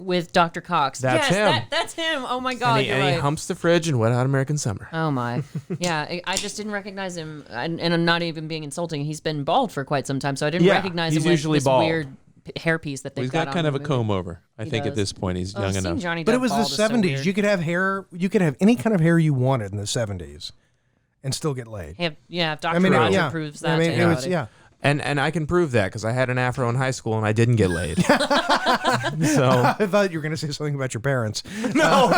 [SPEAKER 2] with Dr. Cox.
[SPEAKER 4] That's him.
[SPEAKER 2] That's him. Oh my God,
[SPEAKER 4] and
[SPEAKER 2] you're
[SPEAKER 4] he
[SPEAKER 2] right.
[SPEAKER 4] humps the fridge in Wet Hot American Summer.
[SPEAKER 2] Oh my, yeah. I just didn't recognize him, and I'm not even being insulting. He's been bald for quite some time, so I didn't recognize
[SPEAKER 4] he's
[SPEAKER 2] him with
[SPEAKER 4] usually
[SPEAKER 2] this
[SPEAKER 4] bald.
[SPEAKER 2] weird hairpiece that they've
[SPEAKER 5] He's got
[SPEAKER 2] on
[SPEAKER 5] kind
[SPEAKER 2] in
[SPEAKER 5] of a
[SPEAKER 2] the movie.
[SPEAKER 5] comb over. I think at
[SPEAKER 2] does.
[SPEAKER 5] this point he's young
[SPEAKER 2] Seeing
[SPEAKER 5] enough.
[SPEAKER 2] Johnny
[SPEAKER 3] But it
[SPEAKER 2] Depp
[SPEAKER 3] was the
[SPEAKER 2] bald is so
[SPEAKER 3] 70s.
[SPEAKER 2] weird.
[SPEAKER 3] You could have hair. You could have any kind of hair you wanted in the 70s, and still get laid.
[SPEAKER 2] Yeah, if Dr. Roger proves that to
[SPEAKER 3] it was,
[SPEAKER 2] anybody.
[SPEAKER 4] And I can prove that because I had an afro in high school and I didn't get laid. So
[SPEAKER 3] I thought you were going to say something about your parents. No,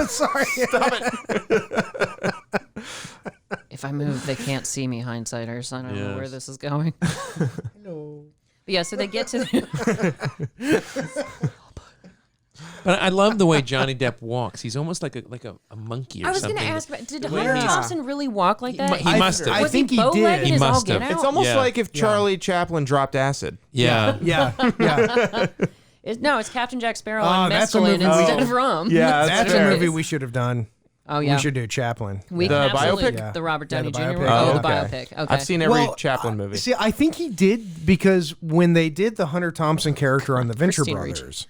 [SPEAKER 3] sorry.
[SPEAKER 4] stop it.
[SPEAKER 2] If I move, they can't see me, hindsighters. I don't know where
[SPEAKER 5] Yes.
[SPEAKER 2] this is going. Hello. Yeah, so they get to the...
[SPEAKER 5] But I love the way Johnny Depp walks. He's almost like a monkey or
[SPEAKER 2] I was
[SPEAKER 5] something.
[SPEAKER 2] going to ask, did
[SPEAKER 5] way
[SPEAKER 2] Hunter
[SPEAKER 5] he's-
[SPEAKER 2] Thompson really walk like that?
[SPEAKER 5] He must have.
[SPEAKER 3] I
[SPEAKER 2] Was
[SPEAKER 3] think he
[SPEAKER 2] bow-legged
[SPEAKER 3] did.
[SPEAKER 2] as all
[SPEAKER 5] must
[SPEAKER 2] get
[SPEAKER 5] have.
[SPEAKER 2] out?
[SPEAKER 4] It's almost
[SPEAKER 5] Yeah.
[SPEAKER 4] like if Charlie Chaplin dropped acid.
[SPEAKER 5] Yeah.
[SPEAKER 3] Yeah.
[SPEAKER 2] No, it's Captain Jack Sparrow
[SPEAKER 3] Oh,
[SPEAKER 2] on
[SPEAKER 3] that's a
[SPEAKER 2] mescaline
[SPEAKER 3] movie
[SPEAKER 2] instead
[SPEAKER 3] we-
[SPEAKER 2] of rum.
[SPEAKER 4] Yeah,
[SPEAKER 3] That's
[SPEAKER 4] fair.
[SPEAKER 3] a movie we should have done.
[SPEAKER 2] Oh, yeah.
[SPEAKER 3] We should do Chaplin.
[SPEAKER 2] We
[SPEAKER 4] The
[SPEAKER 2] can absolutely-
[SPEAKER 4] biopic?
[SPEAKER 2] The Robert
[SPEAKER 3] Yeah,
[SPEAKER 2] Downey
[SPEAKER 3] the
[SPEAKER 2] Jr.
[SPEAKER 3] biopic.
[SPEAKER 2] one?
[SPEAKER 3] Oh,
[SPEAKER 2] the
[SPEAKER 3] okay.
[SPEAKER 2] biopic. Okay.
[SPEAKER 4] I've seen every Chaplin movie.
[SPEAKER 3] See, I think he did because when they did the Hunter Thompson character on the Venture
[SPEAKER 2] Christina Ricci.
[SPEAKER 3] Brothers,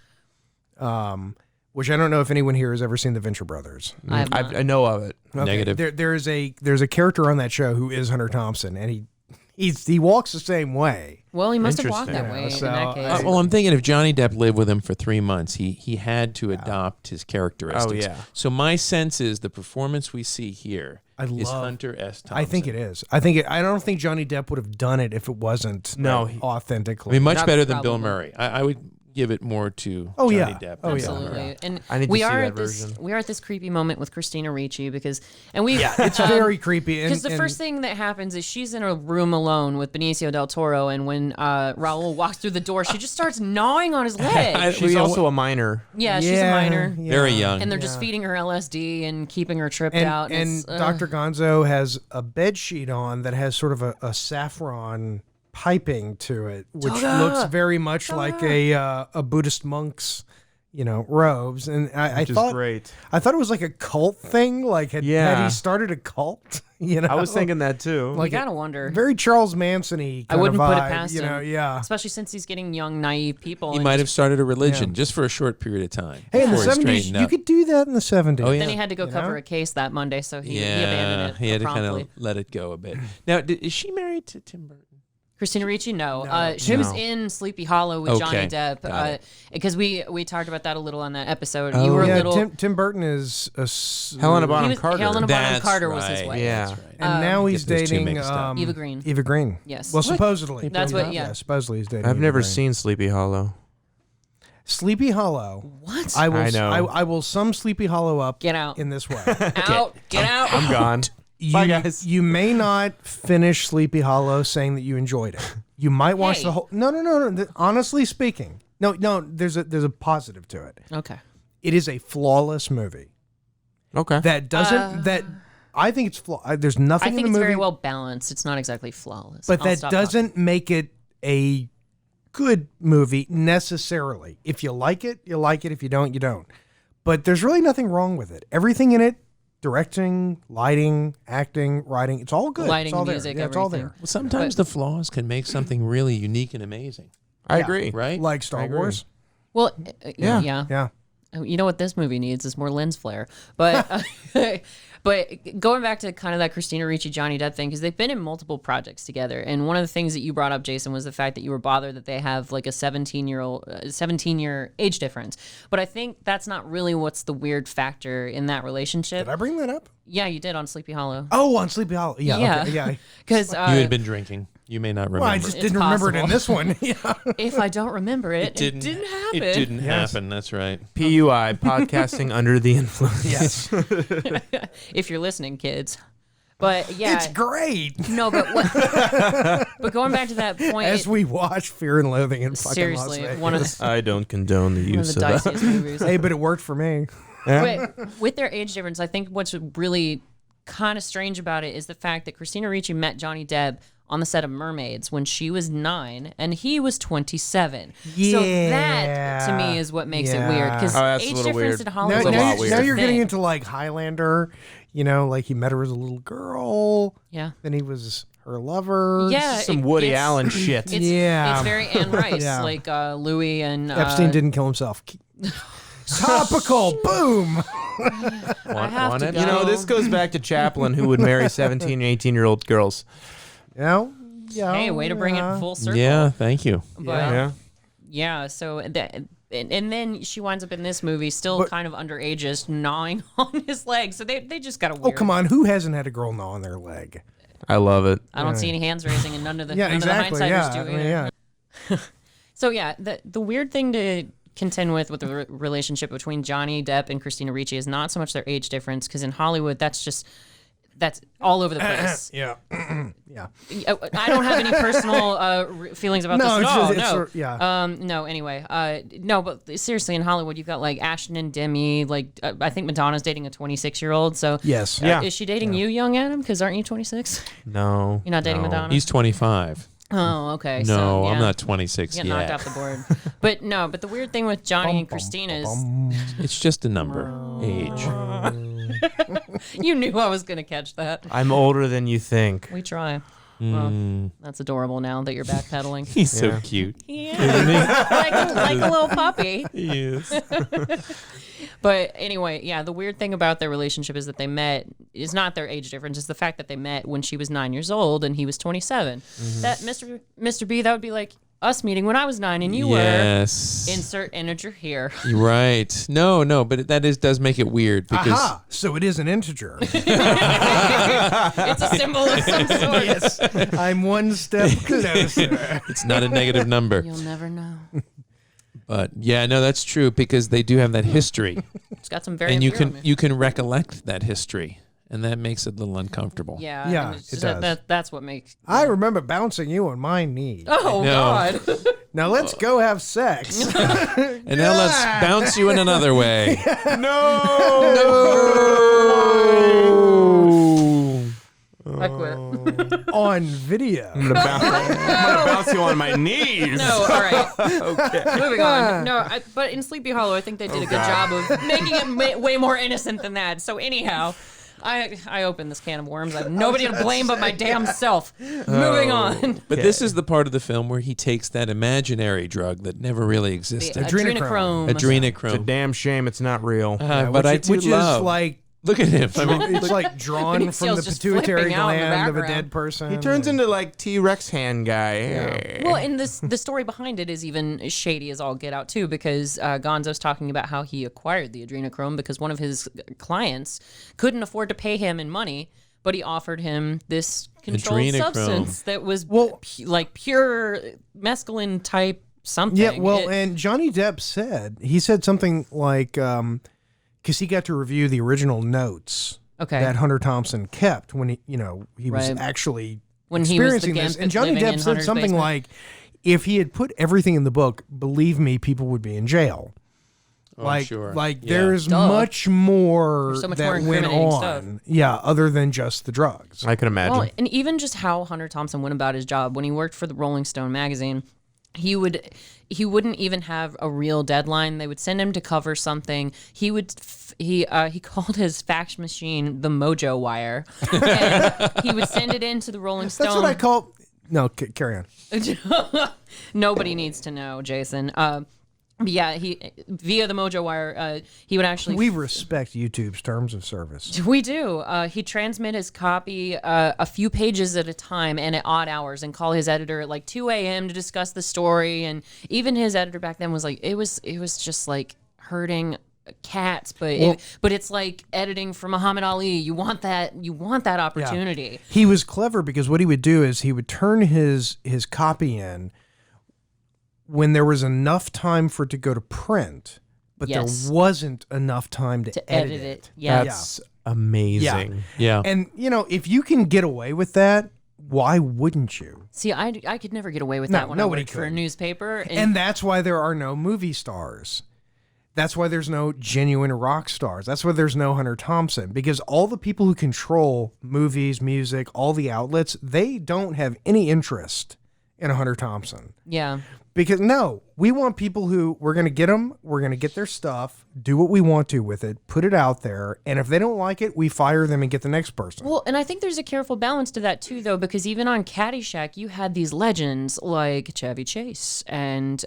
[SPEAKER 3] which I don't know if anyone here has ever seen the Venture Brothers.
[SPEAKER 2] I have not.
[SPEAKER 4] I know of it.
[SPEAKER 3] Okay.
[SPEAKER 5] Negative.
[SPEAKER 3] There's a character on that show who is Hunter Thompson, and he walks the same way.
[SPEAKER 2] Well, he must have walked that
[SPEAKER 4] Interesting.
[SPEAKER 2] way
[SPEAKER 3] So,
[SPEAKER 2] in that case.
[SPEAKER 5] Well, I'm thinking if Johnny Depp lived with him for 3 months, he had to adopt his characteristics.
[SPEAKER 4] Oh, yeah.
[SPEAKER 5] So my sense is the performance we see here is
[SPEAKER 3] love-
[SPEAKER 5] Hunter S. Thompson.
[SPEAKER 3] I think it is. I don't think Johnny Depp would have done it if it wasn't authentically.
[SPEAKER 5] I mean, much better than
[SPEAKER 2] probably.
[SPEAKER 5] Bill Murray. I would give it more to
[SPEAKER 3] Oh,
[SPEAKER 5] Johnny
[SPEAKER 3] yeah.
[SPEAKER 5] Depp.
[SPEAKER 3] Oh,
[SPEAKER 5] than
[SPEAKER 3] yeah.
[SPEAKER 5] Bill Murray.
[SPEAKER 2] Absolutely. And
[SPEAKER 4] I need to
[SPEAKER 2] we
[SPEAKER 4] see
[SPEAKER 2] are
[SPEAKER 4] that
[SPEAKER 2] at this
[SPEAKER 4] version.
[SPEAKER 2] we are at this creepy moment with Christina Ricci because we
[SPEAKER 3] it's very creepy.
[SPEAKER 2] because the first thing that happens is she's in a room alone with Benicio del Toro, and when Raul walks through the door, she just starts gnawing on his leg.
[SPEAKER 4] She's also a minor.
[SPEAKER 2] Yeah, she's a minor.
[SPEAKER 5] Very young.
[SPEAKER 2] And they're just feeding her LSD and keeping her tripped out.
[SPEAKER 3] And
[SPEAKER 2] it's,
[SPEAKER 3] Dr. Gonzo has a bed sheet on that has sort of a saffron piping to it, which looks very much like a Buddhist monk's, robes. And I
[SPEAKER 4] Which is
[SPEAKER 3] thought
[SPEAKER 4] great.
[SPEAKER 3] I thought it was like a cult thing. Like had he started a cult?
[SPEAKER 4] I was thinking that too.
[SPEAKER 2] you gotta wonder.
[SPEAKER 3] Very Charles Manson-y.
[SPEAKER 2] I wouldn't put it
[SPEAKER 3] vibe,
[SPEAKER 2] past him.
[SPEAKER 3] Yeah.
[SPEAKER 2] Especially since he's getting young, naive people.
[SPEAKER 5] He
[SPEAKER 2] and
[SPEAKER 5] might have
[SPEAKER 2] just-
[SPEAKER 5] started a religion just for a short period of time.
[SPEAKER 3] Hey, in the
[SPEAKER 5] before he
[SPEAKER 3] 70s,
[SPEAKER 5] straightened
[SPEAKER 3] you
[SPEAKER 5] up.
[SPEAKER 3] could do that in the 70s.
[SPEAKER 5] Oh, yeah.
[SPEAKER 2] Then he had to go cover
[SPEAKER 3] know?
[SPEAKER 2] a case that Monday, so he abandoned it
[SPEAKER 5] he had to kind
[SPEAKER 2] promptly.
[SPEAKER 5] of let it go a bit. Now, is she married to Tim Burton?
[SPEAKER 2] Christina Ricci, no. She was
[SPEAKER 4] No.
[SPEAKER 2] in Sleepy Hollow with Johnny
[SPEAKER 5] Okay,
[SPEAKER 2] Depp
[SPEAKER 5] got it.
[SPEAKER 2] because we talked about that a little on that episode.
[SPEAKER 5] Oh,
[SPEAKER 2] you were a
[SPEAKER 3] Yeah,
[SPEAKER 2] little.
[SPEAKER 3] Tim Burton is
[SPEAKER 4] Helena
[SPEAKER 2] he
[SPEAKER 4] Bonham
[SPEAKER 2] was,
[SPEAKER 4] Carter.
[SPEAKER 2] Helena Bonham
[SPEAKER 5] That's
[SPEAKER 2] Carter was his
[SPEAKER 5] right.
[SPEAKER 2] wife.
[SPEAKER 4] Yeah.
[SPEAKER 5] That's right.
[SPEAKER 3] and now he's
[SPEAKER 5] Get those two
[SPEAKER 3] dating
[SPEAKER 5] mixed up.
[SPEAKER 2] Eva Green.
[SPEAKER 3] Eva Green.
[SPEAKER 2] Yes.
[SPEAKER 3] Well,
[SPEAKER 2] What?
[SPEAKER 3] supposedly.
[SPEAKER 2] That's what- yeah.
[SPEAKER 3] Supposedly he's dating.
[SPEAKER 4] I've
[SPEAKER 3] Eva
[SPEAKER 4] never
[SPEAKER 3] Green.
[SPEAKER 4] seen Sleepy Hollow.
[SPEAKER 3] Sleepy Hollow.
[SPEAKER 2] What?
[SPEAKER 3] I will.
[SPEAKER 4] I know.
[SPEAKER 3] I will sum Sleepy Hollow up.
[SPEAKER 2] Get out.
[SPEAKER 3] in this way.
[SPEAKER 2] Out. Get out.
[SPEAKER 4] I'm gone. Bye, guys.
[SPEAKER 3] You may not finish Sleepy Hollow saying that you enjoyed it. You might watch
[SPEAKER 2] Hey.
[SPEAKER 3] the whole. No. Honestly speaking, no. There's a positive to it.
[SPEAKER 2] Okay.
[SPEAKER 3] It is a flawless movie.
[SPEAKER 4] Okay.
[SPEAKER 3] That doesn't. That I think it's flawed. There's nothing
[SPEAKER 2] I think
[SPEAKER 3] in
[SPEAKER 2] it's
[SPEAKER 3] the movie,
[SPEAKER 2] very well balanced. It's not exactly flawless.
[SPEAKER 3] but
[SPEAKER 2] I'll
[SPEAKER 3] that
[SPEAKER 2] stop
[SPEAKER 3] doesn't make it a good movie necessarily. If you like it, you like it. If you don't, you don't. But there's really nothing wrong with it. Everything in it. Directing, lighting, acting, writing, it's all good.
[SPEAKER 2] Lighting,
[SPEAKER 3] it's all there.
[SPEAKER 2] music,
[SPEAKER 3] Yeah, it's all
[SPEAKER 2] everything.
[SPEAKER 3] there.
[SPEAKER 5] Well, sometimes the flaws can make something really unique and amazing,
[SPEAKER 4] I agree.
[SPEAKER 5] right?
[SPEAKER 3] Like Star
[SPEAKER 4] agree.
[SPEAKER 3] Wars.
[SPEAKER 2] Well,
[SPEAKER 3] Yeah.
[SPEAKER 2] yeah.
[SPEAKER 3] Yeah.
[SPEAKER 2] You know what this movie needs is more lens flare. But but going back to kind of that Christina Ricci, Johnny Depp thing, because they've been in multiple projects together. And one of the things that you brought up, Jason, was the fact that you were bothered that they have like a 17-year age difference. But I think that's not really what's the weird factor in that relationship.
[SPEAKER 3] Did I bring that up?
[SPEAKER 2] Yeah, you did on Sleepy Hollow.
[SPEAKER 3] Oh, on Sleepy Hollow. Yeah. Okay, yeah.
[SPEAKER 2] Because
[SPEAKER 5] You had been drinking. You may not remember.
[SPEAKER 3] Well, I just
[SPEAKER 2] It's
[SPEAKER 3] didn't remember it in
[SPEAKER 2] possible.
[SPEAKER 3] this one. Yeah.
[SPEAKER 2] if I don't remember it didn't happen.
[SPEAKER 5] It didn't
[SPEAKER 3] Yes.
[SPEAKER 5] happen. That's right.
[SPEAKER 4] PUI, podcasting under the influence.
[SPEAKER 3] Yes.
[SPEAKER 2] If you're listening, kids. But yeah,
[SPEAKER 3] It's great.
[SPEAKER 2] no, but what? But going back to that point,
[SPEAKER 3] As we watch Fear and Loathing in fucking
[SPEAKER 2] seriously,
[SPEAKER 3] Las Vegas.
[SPEAKER 2] one of
[SPEAKER 4] I don't condone the
[SPEAKER 2] the
[SPEAKER 4] use of that.
[SPEAKER 2] diciest movies.
[SPEAKER 3] Hey, but it worked for me.
[SPEAKER 2] But with their age difference, I think what's really kind of strange about it is the fact that Christina Ricci met Johnny Depp on the set of Mermaids when she was 9 and he was 27. So that to me is what makes it weird, because
[SPEAKER 4] Oh, that's a
[SPEAKER 2] age
[SPEAKER 4] little
[SPEAKER 2] difference
[SPEAKER 4] weird.
[SPEAKER 2] in Hollywood
[SPEAKER 4] That's a lot
[SPEAKER 2] is
[SPEAKER 4] weird.
[SPEAKER 3] Now
[SPEAKER 2] just a
[SPEAKER 3] you're getting
[SPEAKER 2] thing.
[SPEAKER 3] into like Highlander, like he met her as a little girl,
[SPEAKER 2] Yeah.
[SPEAKER 3] then he was her lover.
[SPEAKER 2] Yeah,
[SPEAKER 4] Some Woody
[SPEAKER 2] it's-
[SPEAKER 4] Allen shit.
[SPEAKER 2] It's,
[SPEAKER 3] Yeah.
[SPEAKER 2] it's very Anne Rice,
[SPEAKER 3] Yeah.
[SPEAKER 2] like Louis and
[SPEAKER 3] Epstein didn't kill himself. Topical, boom.
[SPEAKER 2] I have to go.
[SPEAKER 4] You know, this goes back to Chaplin, who would marry 17 and 18-year-old girls.
[SPEAKER 3] Yeah.
[SPEAKER 2] Hey, way to bring it full circle.
[SPEAKER 5] Yeah, thank you.
[SPEAKER 2] But, yeah, so that, and then she winds up in this movie still kind of underage, just gnawing on his leg. So they just got a
[SPEAKER 3] Oh,
[SPEAKER 2] weird.
[SPEAKER 3] come on. Who hasn't had a girl gnaw on their leg?
[SPEAKER 4] I love it.
[SPEAKER 2] I don't see any hands raising, and none of the
[SPEAKER 3] Yeah, exactly.
[SPEAKER 2] Hindsighters
[SPEAKER 3] Yeah.
[SPEAKER 2] do
[SPEAKER 3] I
[SPEAKER 2] either.
[SPEAKER 3] mean, yeah.
[SPEAKER 2] So yeah, the weird thing to contend with the relationship between Johnny Depp and Christina Ricci is not so much their age difference, because in Hollywood that's all over the place.
[SPEAKER 3] Yeah. Yeah.
[SPEAKER 2] I don't have any personal feelings about
[SPEAKER 3] No,
[SPEAKER 2] this
[SPEAKER 3] it's
[SPEAKER 2] at all.
[SPEAKER 3] just- it's yeah.
[SPEAKER 2] No. Anyway. No. But seriously, in Hollywood, you've got like Ashton and Demi. Like, I think Madonna's dating a 26-year-old. So
[SPEAKER 3] Yes.
[SPEAKER 4] Yeah.
[SPEAKER 2] is she dating you, young Adam? Because aren't you 26?
[SPEAKER 4] No.
[SPEAKER 2] You're not dating
[SPEAKER 4] no.
[SPEAKER 2] Madonna.
[SPEAKER 5] He's 25.
[SPEAKER 2] Oh, okay.
[SPEAKER 5] No,
[SPEAKER 2] so, yeah.
[SPEAKER 5] I'm not 26
[SPEAKER 2] Get
[SPEAKER 5] yet.
[SPEAKER 2] knocked off the board. But no. But the weird thing with Johnny and Christina is
[SPEAKER 5] It's just a number. Age.
[SPEAKER 2] you knew I was gonna catch that.
[SPEAKER 4] I'm older than you think.
[SPEAKER 2] We try. Well, that's adorable now that you're backpedaling.
[SPEAKER 5] He's so cute.
[SPEAKER 2] Yeah. like a little puppy.
[SPEAKER 5] He is.
[SPEAKER 2] But anyway, yeah, the weird thing about their relationship is that they met is not their age difference, it's the fact that they met when she was 9 years old and he was 27. That Mr. B, that would be like us meeting when I was 9 and you were.
[SPEAKER 5] Yes.
[SPEAKER 2] Insert integer here.
[SPEAKER 5] You're right. No, but that does make it weird because
[SPEAKER 3] Aha. So it is an integer.
[SPEAKER 2] It's a symbol of some sort.
[SPEAKER 3] Yes. I'm one step closer.
[SPEAKER 5] it's not a negative number.
[SPEAKER 2] You'll never know.
[SPEAKER 5] But yeah, no, that's true because they do have that history,
[SPEAKER 2] It's got some very
[SPEAKER 5] and you can recollect that history, and that makes it a little uncomfortable.
[SPEAKER 2] Yeah,
[SPEAKER 3] Yeah,
[SPEAKER 2] and it's
[SPEAKER 3] it
[SPEAKER 2] just
[SPEAKER 3] does.
[SPEAKER 2] That's what makes.
[SPEAKER 3] I remember bouncing you on my knee.
[SPEAKER 2] Oh
[SPEAKER 5] No.
[SPEAKER 2] God!
[SPEAKER 3] Now let's go have sex.
[SPEAKER 5] And now let's bounce you in another way.
[SPEAKER 2] I quit.
[SPEAKER 3] On video.
[SPEAKER 4] I'm gonna bounce you on my knees.
[SPEAKER 2] No, all right. Okay. Moving on. No, but in Sleepy Hollow, I think they did a good job of making it way more innocent than that. So anyhow, I opened this can of worms. I have nobody to blame but my damn self. Moving on.
[SPEAKER 5] But this is the part of the film where he takes that imaginary drug that never really
[SPEAKER 2] The
[SPEAKER 5] existed.
[SPEAKER 2] adrenochrome.
[SPEAKER 4] It's a
[SPEAKER 5] Adrenochrome.
[SPEAKER 4] damn shame it's not real.
[SPEAKER 5] But I do
[SPEAKER 3] which
[SPEAKER 5] love.
[SPEAKER 3] is like
[SPEAKER 5] Look at him. I mean,
[SPEAKER 3] it's like drawn
[SPEAKER 2] Benicio
[SPEAKER 3] from the
[SPEAKER 2] is just
[SPEAKER 3] pituitary
[SPEAKER 2] flipping out in the
[SPEAKER 3] gland of a
[SPEAKER 2] background.
[SPEAKER 3] dead person.
[SPEAKER 4] He turns into like T-Rex hand guy.
[SPEAKER 2] Well, and the story behind it is even shady as all get out too, because Gonzo's talking about how he acquired the adrenochrome because one of his clients couldn't afford to pay him in money, but he offered him this controlled
[SPEAKER 5] Adrenochrome.
[SPEAKER 2] substance that was like pure mescaline type something.
[SPEAKER 3] Yeah, well, and Johnny Depp said something like, because he got to review the original notes
[SPEAKER 2] Okay.
[SPEAKER 3] that Hunter Thompson kept when he was
[SPEAKER 2] Right.
[SPEAKER 3] actually
[SPEAKER 2] When he was the
[SPEAKER 3] experiencing this.
[SPEAKER 2] gimp
[SPEAKER 3] And Johnny
[SPEAKER 2] living
[SPEAKER 3] Depp
[SPEAKER 2] in
[SPEAKER 3] said
[SPEAKER 2] Hunter's
[SPEAKER 3] something
[SPEAKER 2] basement.
[SPEAKER 3] like, if he had put everything in the book, believe me, people would be in jail.
[SPEAKER 5] sure.
[SPEAKER 3] Like
[SPEAKER 5] Yeah.
[SPEAKER 3] there's
[SPEAKER 2] Duh.
[SPEAKER 3] much more
[SPEAKER 2] There's so much
[SPEAKER 3] that
[SPEAKER 2] more
[SPEAKER 3] went
[SPEAKER 2] incriminating
[SPEAKER 3] on.
[SPEAKER 2] stuff.
[SPEAKER 3] Yeah, other than just the drugs.
[SPEAKER 4] I can imagine.
[SPEAKER 2] Well, and even just how Hunter Thompson went about his job when he worked for the Rolling Stone magazine, he wouldn't even have a real deadline. They would send him to cover something. He called his fax machine the Mojo Wire, and he would send it in to the Rolling Stone.
[SPEAKER 3] That's what I call. No, carry on.
[SPEAKER 2] Nobody needs to know, Jason. Yeah, he via the Mojo Wire, he would actually.
[SPEAKER 3] We respect YouTube's terms of service.
[SPEAKER 2] We do. He transmit his copy a few pages at a time and at odd hours, and call his editor at like 2 a.m. to discuss the story. And even his editor back then was like, it was just like herding cats, but it's like editing for Muhammad Ali. You want that opportunity.
[SPEAKER 3] Yeah. He was clever because what he would do is he would turn his copy in when there was enough time for it to go to print, but there wasn't enough time to edit it.
[SPEAKER 2] Yeah.
[SPEAKER 4] That's amazing.
[SPEAKER 5] Yeah.
[SPEAKER 3] And, if you can get away with that, why wouldn't you?
[SPEAKER 2] See, I could never get away with that when I worked for a newspaper.
[SPEAKER 3] And that's why there are no movie stars. That's why there's no genuine rock stars. That's why there's no Hunter Thompson. Because all the people who control movies, music, all the outlets, they don't have any interest in a Hunter Thompson.
[SPEAKER 2] Yeah.
[SPEAKER 3] Because we want people who, we're going to get them, we're going to get their stuff, do what we want to with it, put it out there, and if they don't like it, we fire them and get the next person.
[SPEAKER 2] Well, and I think there's a careful balance to that too, though, because even on Caddyshack, you had these legends like Chevy Chase and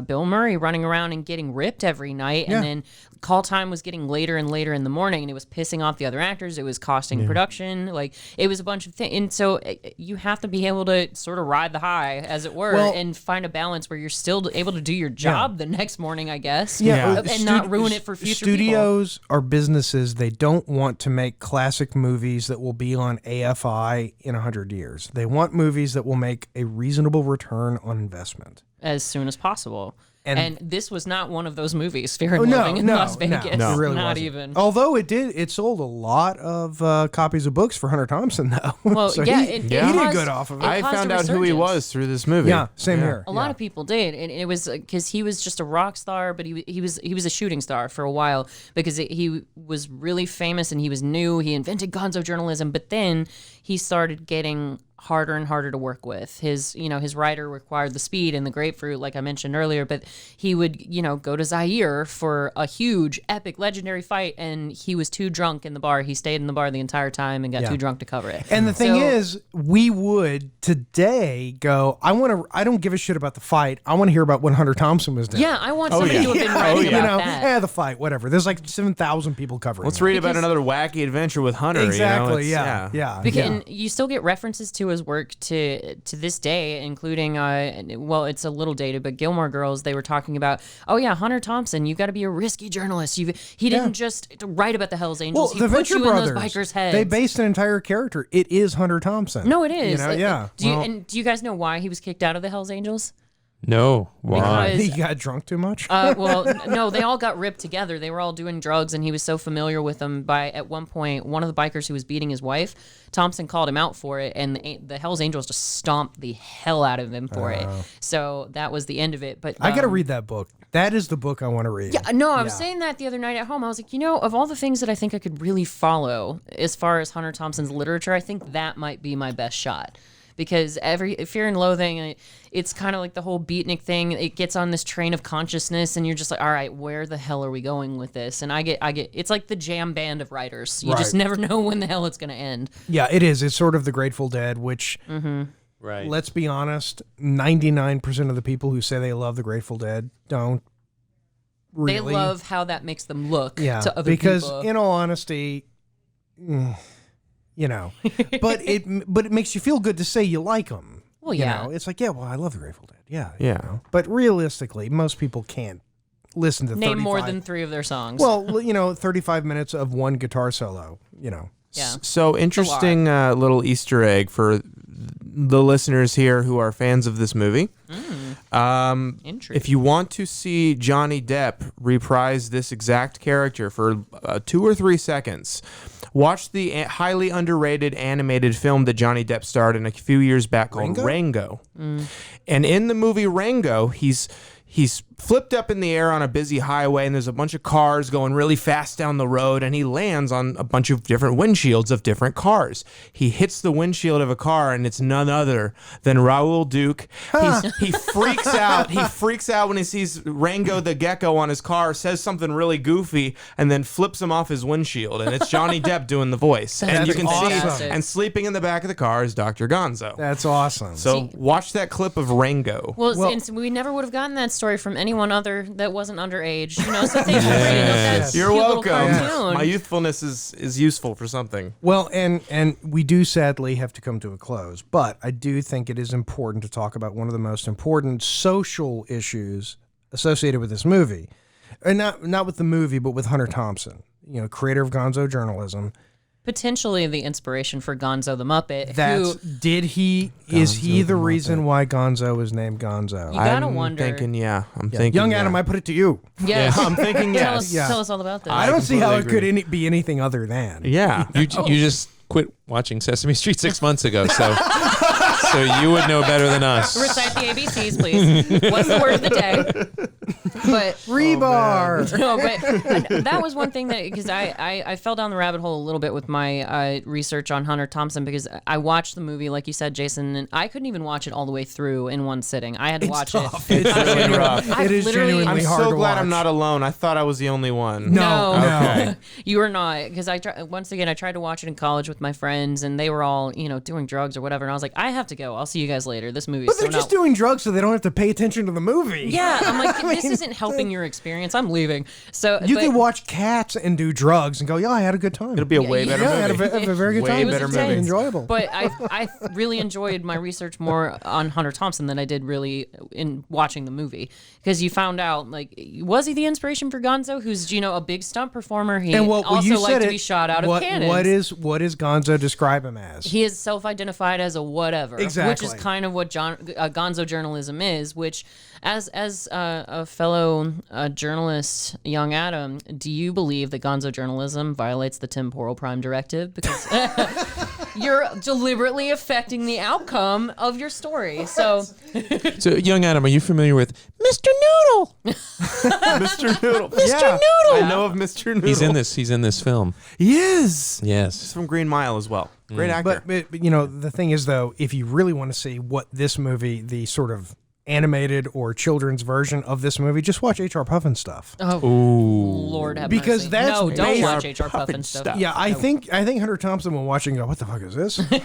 [SPEAKER 2] Bill Murray running around and getting ripped every night, and then call time was getting later and later in the morning, and it was pissing off the other actors, it was costing production, like, it was a bunch of things, and so you have to be able to sort of ride the high, as it were, and find a balance where you're still able to do your job the next morning, I guess. And not ruin it for future
[SPEAKER 3] studios are businesses. They don't want to make classic movies that will be on AFI in 100 years. They want movies that will make a reasonable return on investment
[SPEAKER 2] as soon as possible. And this was not one of those movies, Fear and
[SPEAKER 3] no,
[SPEAKER 2] Loathing in Las Vegas.
[SPEAKER 3] No, it really
[SPEAKER 2] not
[SPEAKER 3] wasn't.
[SPEAKER 2] even.
[SPEAKER 3] Although it sold a lot of copies of books for Hunter Thompson, though.
[SPEAKER 2] Well,
[SPEAKER 3] so
[SPEAKER 2] yeah,
[SPEAKER 3] he
[SPEAKER 2] it
[SPEAKER 3] did
[SPEAKER 2] caused-
[SPEAKER 3] good off of it.
[SPEAKER 4] I found out who he was through this movie.
[SPEAKER 3] Yeah, same here.
[SPEAKER 2] A lot of people did, and it was because he was just a rock star, but he was a shooting star for a while because he was really famous and he was new. He invented gonzo journalism, but then he started getting harder and harder to work with. His writer required the speed and the grapefruit, like I mentioned earlier, but he would, go to Zaire for a huge, epic, legendary fight, and he was too drunk in the bar. He stayed in the bar the entire time and got too drunk to cover it.
[SPEAKER 3] And the thing is, we would today go, I don't give a shit about the fight. I want to hear about what Hunter Thompson was doing.
[SPEAKER 2] Yeah, I want somebody to have been writing about that.
[SPEAKER 3] The fight, whatever. There's like 7,000 people covering
[SPEAKER 4] Let's
[SPEAKER 3] it.
[SPEAKER 4] read about another wacky adventure with Hunter.
[SPEAKER 3] Exactly,
[SPEAKER 4] yeah.
[SPEAKER 2] And you still get references to his work to this day, including it's a little dated, but Gilmore Girls, they were talking about, Hunter Thompson, you got to be a risky journalist. He didn't just write about the Hells Angels.
[SPEAKER 3] Well, the
[SPEAKER 2] he put
[SPEAKER 3] Venture
[SPEAKER 2] you
[SPEAKER 3] Brothers,
[SPEAKER 2] in those bikers' heads.
[SPEAKER 3] they based an entire character. It is Hunter Thompson.
[SPEAKER 2] No, it is.
[SPEAKER 3] Do
[SPEAKER 2] you guys know why he was kicked out of the Hells Angels?
[SPEAKER 5] No. Why?
[SPEAKER 2] Because-
[SPEAKER 3] he got drunk too much?
[SPEAKER 2] No, they all got ripped together. They were all doing drugs, and he was so familiar with them by, at one point, one of the bikers who was beating his wife, Thompson called him out for it, and the Hells Angels just stomped the hell out of him for it. So that was the end of it. But
[SPEAKER 3] I got to read that book. That is the book I want to read.
[SPEAKER 2] Yeah, no, I was saying that the other night at home. I was like, of all the things that I think I could really follow as far as Hunter Thompson's literature, I think that might be my best shot. Because every Fear and Loathing, it's kind of like the whole beatnik thing. It gets on this train of consciousness, and you're just like, all right, where the hell are we going with this? And I get, it's like the jam band of writers. You just never know when the hell it's going to end.
[SPEAKER 3] Yeah, it is. It's sort of the Grateful Dead, which,
[SPEAKER 5] Right.
[SPEAKER 3] let's be honest, 99% of the people who say they love the Grateful Dead don't really.
[SPEAKER 2] They love how that makes them look to other
[SPEAKER 3] because
[SPEAKER 2] people.
[SPEAKER 3] in all honesty, but it makes you feel good to say you like them.
[SPEAKER 2] Well, yeah.
[SPEAKER 3] It's like, I love the Grateful Dead.
[SPEAKER 4] Yeah.
[SPEAKER 3] But realistically, most people can't listen to
[SPEAKER 2] Name more than 3 of their songs.
[SPEAKER 3] Well, 35 minutes of one guitar solo,
[SPEAKER 2] Yeah.
[SPEAKER 4] So interesting little Easter egg for the listeners here who are fans of this movie. If you want to see Johnny Depp reprise this exact character for 2 or 3 seconds, watch the highly underrated animated film that Johnny Depp starred in a few years back called Rango. And in the movie Rango, he's flipped up in the air on a busy highway, and there's a bunch of cars going really fast down the road, and he lands on a bunch of different windshields of different cars. He hits the windshield of a car, and it's none other than Raoul Duke. He freaks out. He freaks out when he sees Rango the gecko on his car, says something really goofy, and then flips him off his windshield, and it's Johnny Depp doing the voice. And you can see, and sleeping in the back of the car is Dr. Gonzo.
[SPEAKER 3] That's awesome.
[SPEAKER 4] So watch that clip of Rango.
[SPEAKER 2] Well, and we never would have gotten that story from any anyone other that wasn't underage. So thanks for bringing up that
[SPEAKER 4] You're
[SPEAKER 2] cute little
[SPEAKER 4] welcome.
[SPEAKER 2] cartoon.
[SPEAKER 4] My youthfulness is useful for something.
[SPEAKER 3] Well, and we do sadly have to come to a close, but I do think it is important to talk about one of the most important social issues associated with this movie. And not with the movie, but with Hunter Thompson, creator of Gonzo journalism.
[SPEAKER 2] Potentially the inspiration for Gonzo the Muppet.
[SPEAKER 3] Is he the reason why Gonzo is named Gonzo?
[SPEAKER 2] You gotta
[SPEAKER 4] I'm
[SPEAKER 2] wonder.
[SPEAKER 4] Thinking, I'm thinking.
[SPEAKER 3] Young Adam, I put it to you.
[SPEAKER 2] Yes.
[SPEAKER 4] I'm thinking yes.
[SPEAKER 2] Tell us all about this.
[SPEAKER 3] I don't see how it
[SPEAKER 4] completely
[SPEAKER 3] could be anything other than.
[SPEAKER 4] Yeah.
[SPEAKER 5] You just quit watching Sesame Street 6 months ago, so you would know better than us.
[SPEAKER 2] Recite the ABCs, please. What's the word of the day? But
[SPEAKER 3] rebar.
[SPEAKER 2] No, but that was one thing that, because I fell down the rabbit hole a little bit with my research on Hunter Thompson, because I watched the movie, like you said, Jason, and I couldn't even watch it all the way through in one sitting. I had to watch
[SPEAKER 3] tough.
[SPEAKER 2] it.
[SPEAKER 3] It's really rough. It is genuinely
[SPEAKER 4] I'm
[SPEAKER 3] hard
[SPEAKER 4] so
[SPEAKER 3] to
[SPEAKER 4] glad
[SPEAKER 3] watch.
[SPEAKER 4] I'm not alone. I thought I was the only one.
[SPEAKER 3] No.
[SPEAKER 4] Okay.
[SPEAKER 2] You were not, because I tried to watch it in college with my friends, and they were all doing drugs or whatever, and I was like, I have to go. I'll see you guys later. This movie.
[SPEAKER 3] But they're just doing drugs so they don't have to pay attention to the movie.
[SPEAKER 2] Yeah, I'm like, this isn't helping your experience. I'm leaving. So
[SPEAKER 3] You can watch Cats and do drugs and go, I had a good time.
[SPEAKER 4] It'll be a way better
[SPEAKER 3] I had
[SPEAKER 4] movie.
[SPEAKER 3] a very good
[SPEAKER 4] Way
[SPEAKER 3] time.
[SPEAKER 4] better
[SPEAKER 3] It was
[SPEAKER 4] movie.
[SPEAKER 3] enjoyable.
[SPEAKER 2] But I really enjoyed my research more on Hunter Thompson than I did really in watching the movie, because you found out, was he the inspiration for Gonzo, who's a big stunt performer? He also liked to be shot out of cannons.
[SPEAKER 3] What is Gonzo describe him as?
[SPEAKER 2] He is self-identified as a whatever,
[SPEAKER 3] Exactly.
[SPEAKER 2] which is kind of what Gonzo journalism is. Which, as a fellow journalist, young Adam, do you believe that Gonzo journalism violates the temporal prime directive? Because you're deliberately affecting the outcome of your story. So,
[SPEAKER 5] young Adam, are you familiar with Mr. Noodle?
[SPEAKER 4] Mr. Noodle.
[SPEAKER 5] Mr.
[SPEAKER 4] Yeah,
[SPEAKER 5] Noodle.
[SPEAKER 4] I know of Mr. Noodle.
[SPEAKER 5] He's in this film.
[SPEAKER 3] He is.
[SPEAKER 5] Yes.
[SPEAKER 4] He's from Green Mile as well. Great actor.
[SPEAKER 3] But the thing is, though, if you really want to see what this movie, the sort of animated or children's version of this movie, just watch H.R. Puffin stuff.
[SPEAKER 2] oh, Lord have
[SPEAKER 3] Because
[SPEAKER 2] mercy.
[SPEAKER 3] that's
[SPEAKER 2] no, don't
[SPEAKER 3] H.R.
[SPEAKER 2] watch H.R. Puffin stuff.
[SPEAKER 3] Yeah, I think Hunter Thompson will watch it and go, what the fuck is this? I'm not